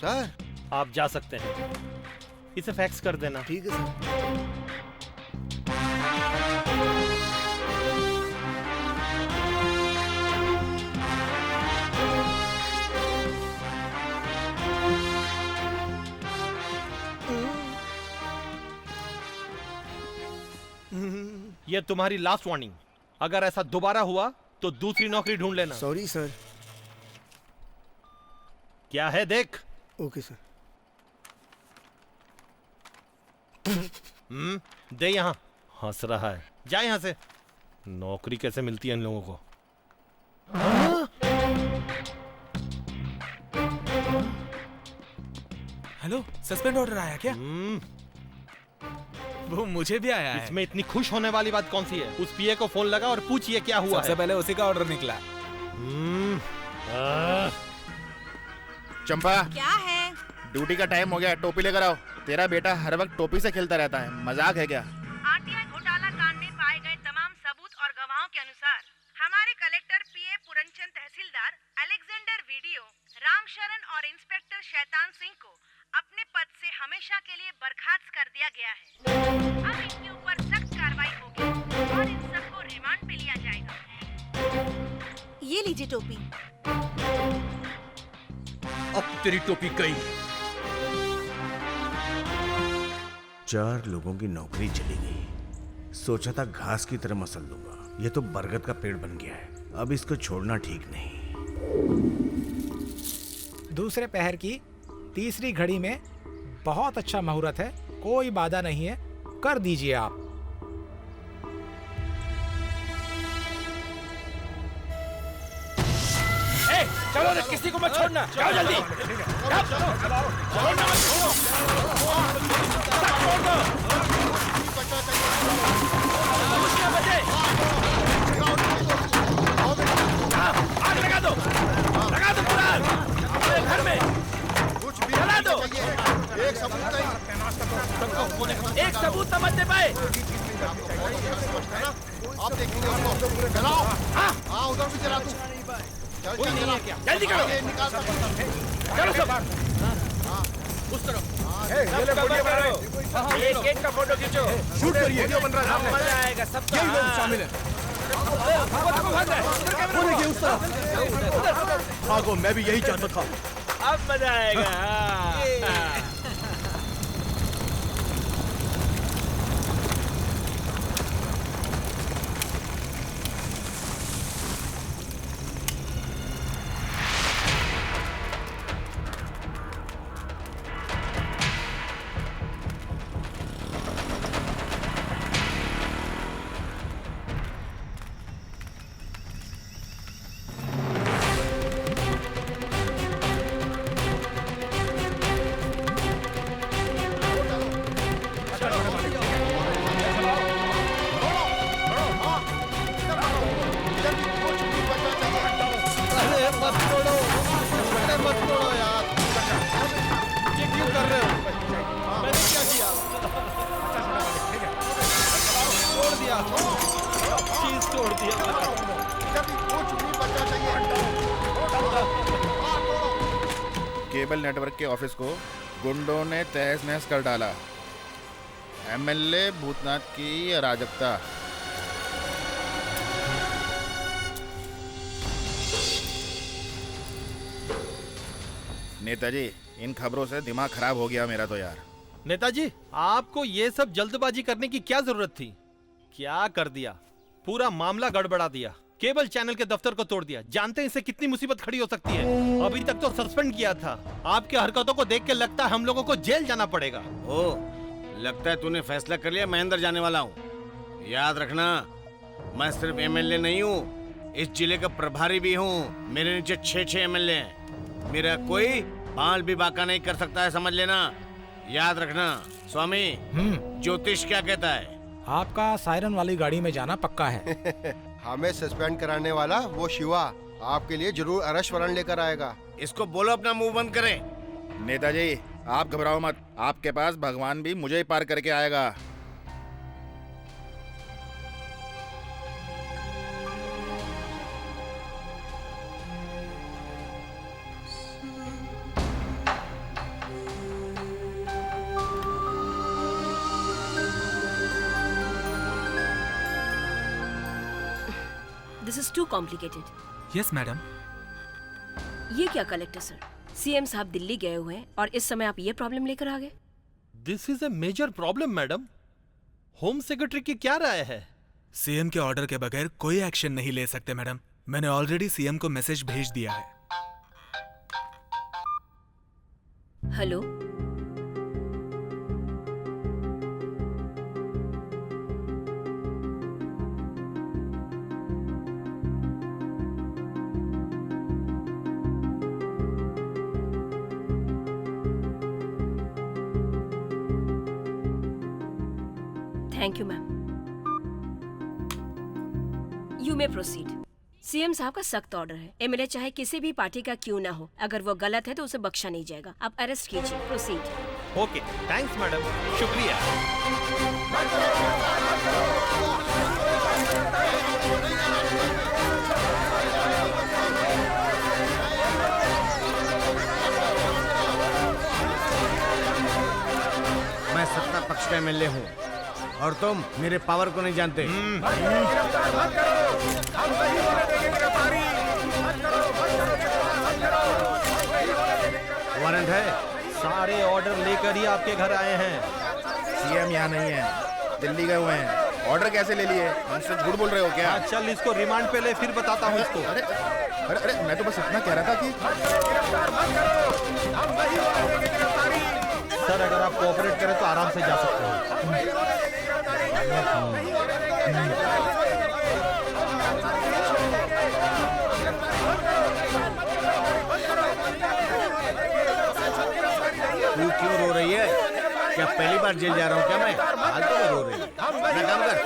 सर आप जा सकते हैं, इसे फैक्स कर देना। ठीक है सर। ये तुम्हारी लास्ट वार्निंग। अगर ऐसा दोबारा हुआ तो दूसरी नौकरी ढूंढ लेना। Sorry sir. क्या है देख। Okay sir. दे यहाँ। हंस रहा है, जा यहाँ से। नौकरी कैसे मिलती है इन लोगों को? हेलो, सस्पेंड ऑर्डर आया क्या? वो मुझे भी आया है। इसमें इतनी खुश होने वाली बात कौन सी है? उस पीए को फोन लगा और पूछिए क्या हुआ। सबसे पहले उसी का ऑर्डर निकला। चंपा, क्या है? ड्यूटी का टाइम हो गया, टोपी लेकर आओ। तेरा बेटा हर वक्त टोपी से खेलता रहता है, मजाक है क्या? आरटीआई घोटाला कांड में पाए गए तमाम सबूत और गवाहों के अनुसार हमारे कलेक्टर पीए पुरनचंद, तहसीलदार अलेक्जेंडर वीडियो, रामशरण और इंस्पेक्टर शैतान सिंह को अपने पद से हमेशा के लिए बर्खास्त कर दिया गया है। अब इनके ऊपर सख्त कार्रवाई होगी और इन सबको रिमांड पे लिया जाएगा। ये लीजिए टोपी। अब तेरी टोपी गई। 4 लोगों की नौकरी चली गई। सोचा था घास की तरह मसल दूंगा, ये तो बरगद का पेड़ बन गया है। अब इसको छोड़ना ठीक नहीं। दूसरे पहर की तीसरी घड़ी में बहुत अच्छा मुहूर्त है, कोई बाधा नहीं है, कर दीजिए आप। चलो रे, किसी को मत छोड़ना। जाओ जल्दी। आग लगा दो पूरा अपने घर में। कुछ भी जला दो। एक सबूत नहीं। एक सबूत समझ नहीं पाए। आप देखेंगे उसको। चलाओ। हाँ, उधर भी चला तू। कोई नहीं है क्या? जल्दी करो। निकाल सकते। चलो सब। उस तरफ। एक का फोटो खींचो। शूट करिए। वीडियो बन रहा है। मजा आएगा सबका। यही लोग शामिल हैं। वो देखिए उस तरफ। भागो, मैं भी यही चाहता था। अब मजा आएगा। केबल नेटवर्क के ऑफिस को गुंडों ने तहस नहस कर डाला। एमएलए भूतनाथ की अराजकता। नेताजी, इन खबरों से दिमाग खराब हो गया मेरा तो यार। नेताजी, आपको ये सब जल्दबाजी करने की क्या जरूरत थी? क्या कर दिया, पूरा मामला गड़बड़ा दिया। केबल चैनल के दफ्तर को तोड़ दिया। जानते हैं इससे कितनी मुसीबत खड़ी हो सकती है। अभी तक तो सस्पेंड किया था। आपकी हरकतों को देख के लगता है हम लोगों को जेल जाना पड़ेगा। ओ, लगता है तूने फैसला कर लिया मैं अंदर जाने वाला हूँ। याद रखना, मैं सिर्फ एमएलए नहीं हूँ, इस जिले का प्रभारी भी हूँ। मेरे नीचे 6 एमएलए हैं। मेरा कोई बाल भी बाका नहीं कर सकता है, समझ लेना। याद रखना स्वामी, ज्योतिष क्या कहता है? आपका सायरन वाली गाड़ी में जाना पक्का है। हमें सस्पेंड कराने वाला वो शिवा आपके लिए जरूर अरेस्ट वारंट लेकर आएगा। इसको बोलो अपना मुंह बंद करे। नेताजी आप घबराओ मत, आपके पास भगवान भी मुझे ही पार करके आएगा। This is too complicated. Yes madam. ये क्या कलेक्टर सर, सीएम साहब दिल्ली गए हुए हैं और इस समय आप ये प्रॉब्लम लेकर आ गए? This is a major problem madam. Home secretary की क्या राय है? सीएम के ऑर्डर के बगैर कोई एक्शन नहीं ले सकते मैडम। मैंने ऑलरेडी सीएम को मैसेज भेज दिया है। Hello, thank you ma'am. You may proceed. CM साहब का सख्त ऑर्डर है, एमएलए चाहे किसी भी पार्टी का क्यों ना हो, अगर वो गलत है तो उसे बख्शा नहीं जाएगा। आप अरेस्ट कीजिए। प्रोसीड। ओके, थैंक्स मैडम, शुक्रिया। मैं सत्ता पक्ष का एमएलए हूँ और तुम मेरे पावर को नहीं जानते। वारंट है? सारे ऑर्डर लेकर ही आपके घर आए हैं। सीएम यहाँ नहीं है, दिल्ली गए हुए हैं। ऑर्डर कैसे ले लिए? मुझसे झूठ बोल रहे हो क्या? चल इसको रिमांड पे ले, फिर बताता हूँ इसको। अरे अरे अरे मैं तो बस इतना कह रहा था कि सर अगर आप कोऑपरेट करें तो आराम से जा सकते हैं। तू क्यों रो रही है? क्या पहली बार जेल जा रहा हूँ क्या मैं? फालतू में रो रही है। अपना काम कर।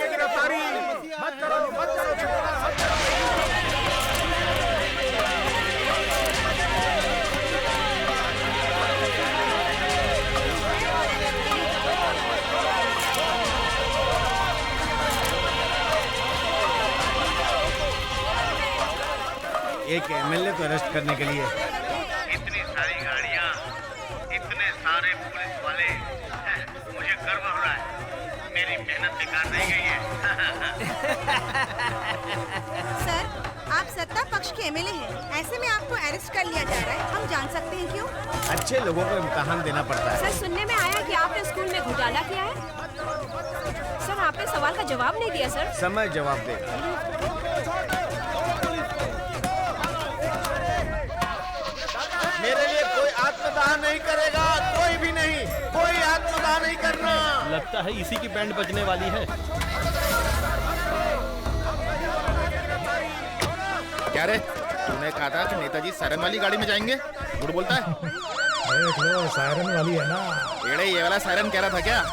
एक एमएलए को अरेस्ट करने के लिए इतनी सारी गाड़ियां, इतने सारे पुलिस वाले, मुझे गर्व हो रहा है। मेरी मेहनत बेकार नहीं गई है। सर, आप सत्ता पक्ष के एमएलए हैं, ऐसे में आपको अरेस्ट कर लिया जा रहा है। हम जान सकते हैं क्यों? अच्छे लोगों को इम्तिहान देना पड़ता है। सर, सुनने में आया कि आपने स्कूल में घोटाला किया है। सर, आपने सवाल का जवाब नहीं दिया सर। समय जवाब देगा। मेरे लिए कोई आत्मदाह नहीं करेगा, कोई भी नहीं, कोई आत्मदाह नहीं करना। लगता है इसी की बैंड बजने वाली है। क्या रे, तूने कहा था कि नेताजी सायरन वाली गाड़ी में जाएंगे? झूठ बोलता है। देख लो, सायरन वाली है ना। एड़े ये वाला सायरन कह रहा था क्या?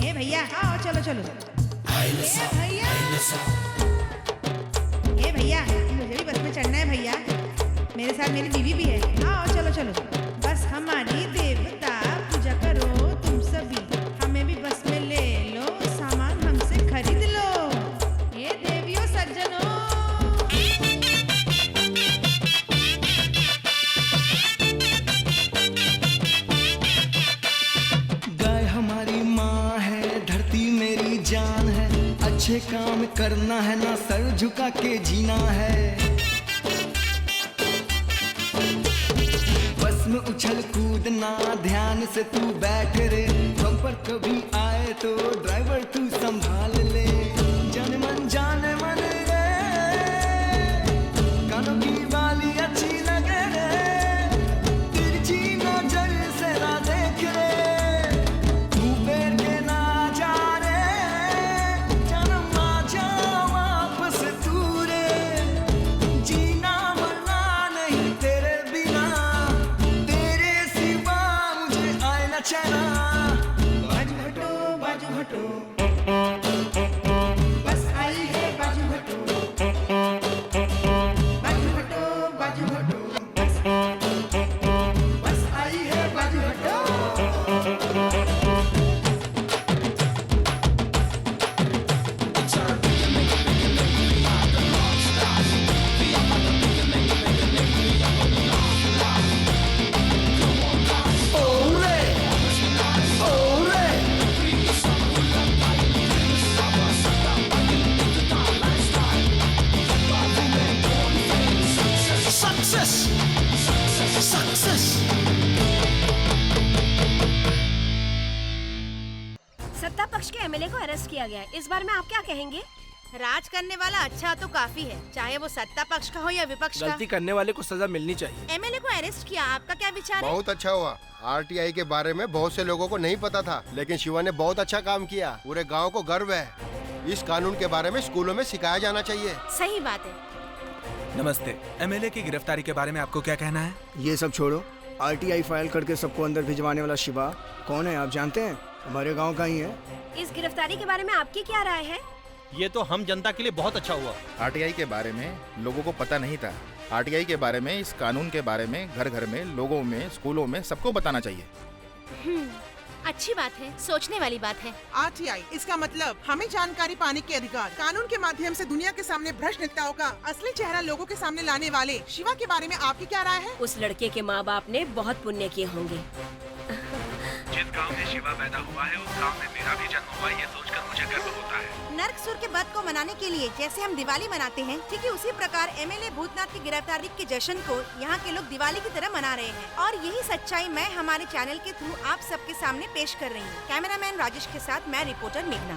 ए भैया, आओ चलो चलो। ए भैया, मुझे भी बस में चढ़ना है भैया। मेरे साथ मेरी बीवी भी है। आओ चलो चलो। बस हमारी देवता पूजा करो तुम सभी, हमें भी बस में ले लो, सामान हमसे खरीद लो। ये देवियों सज्जनों। गाय हमारी माँ है, धरती मेरी जान है। अच्छे काम करना है ना सर झुका के जीना है। बस में उछल कूदना ध्यान से तू बैठ रे, बम्पर कभी आए तो ड्राइवर तू संभाल ले। जान मन रे, कानों की बाली अच्छी लगे रे, तिरछी नजर से ना देख रे, तू पैर के ना जा रे, जन्म आ जा वापस तू रे, जीना मरना नहीं तेरे बिना, तेरे सिवा मुझे आए ना चैना। बाजू हटो बस आई है बाजू हटो, बाजू हटो बस आई है बाजू हटो। सत्ता पक्ष के एमएलए को अरेस्ट किया गया है। इस बारे में आप क्या कहेंगे? राज करने वाला अच्छा तो काफी है, चाहे वो सत्ता पक्ष का हो या विपक्ष का। गलती करने वाले को सजा मिलनी चाहिए। एमएलए को अरेस्ट किया, आपका क्या विचार है? बहुत अच्छा हुआ। आरटीआई के बारे में बहुत से लोगों को नहीं पता था, लेकिन शिवा ने बहुत अच्छा काम किया। पूरे गांव को गर्व है। इस कानून के बारे में स्कूलों में सिखाया जाना चाहिए। सही बात है। नमस्ते। एमएलए की गिरफ्तारी के बारे में आपको क्या कहना है? ये सब छोड़ो, आरटीआई फाइल करके सबको अंदर भिजवाने वाला शिवा कौन है आप जानते हैं? हमारे गांव का ही है। इस गिरफ्तारी के बारे में आपकी क्या राय है? ये तो हम जनता के लिए बहुत अच्छा हुआ। आरटीआई के बारे में लोगों को पता नहीं था। आरटीआई के बारे में, इस कानून के बारे में घर घर में, लोगों में, स्कूलों में सबको बताना चाहिए। अच्छी बात है, सोचने वाली बात है। आरटीआई, इसका मतलब हमें जानकारी पाने के अधिकार। कानून के माध्यम से दुनिया के सामने भ्रष्ट नेताओं का असली चेहरा लोगों के सामने लाने वाले शिवा के बारे में आपकी क्या राय है? उस लड़के के माँ बाप ने बहुत पुण्य किए होंगे। जिस गांव में शिवा पैदा हुआ है, उस गांव में मेरा भी जन्म हुआ, ये सोचकर मुझे गर्व होता है। नरकसुर के वध को मनाने के लिए जैसे हम दिवाली मनाते हैं, ठीक है उसी प्रकार एमएलए भूतनाथ की गिरफ्तारी के जश्न को यहाँ के लोग दिवाली की तरह मना रहे हैं। और यही सच्चाई मैं हमारे चैनल के थ्रू आप सबके सामने पेश कर रही हूँ। कैमरामैन राजेश के साथ मैं रिपोर्टर मेघना।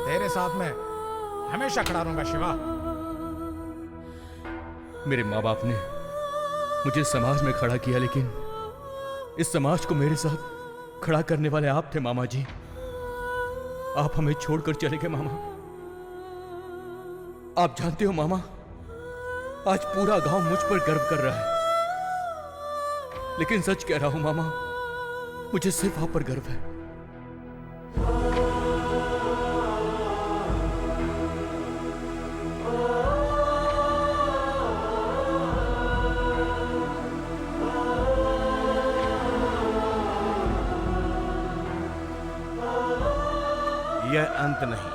तेरे साथ मैं हमेशा खड़ा रहूंगा शिवा। मेरे माँ बाप ने मुझे समाज में खड़ा किया, लेकिन इस समाज को मेरे साथ खड़ा करने वाले आप थे मामा जी। आप हमें छोड़कर चले गए मामा। आप जानते हो मामा, आज पूरा गांव मुझ पर गर्व कर रहा है, लेकिन सच कह रहा हूं मामा, मुझे सिर्फ आप पर गर्व है। यह अंत नहीं,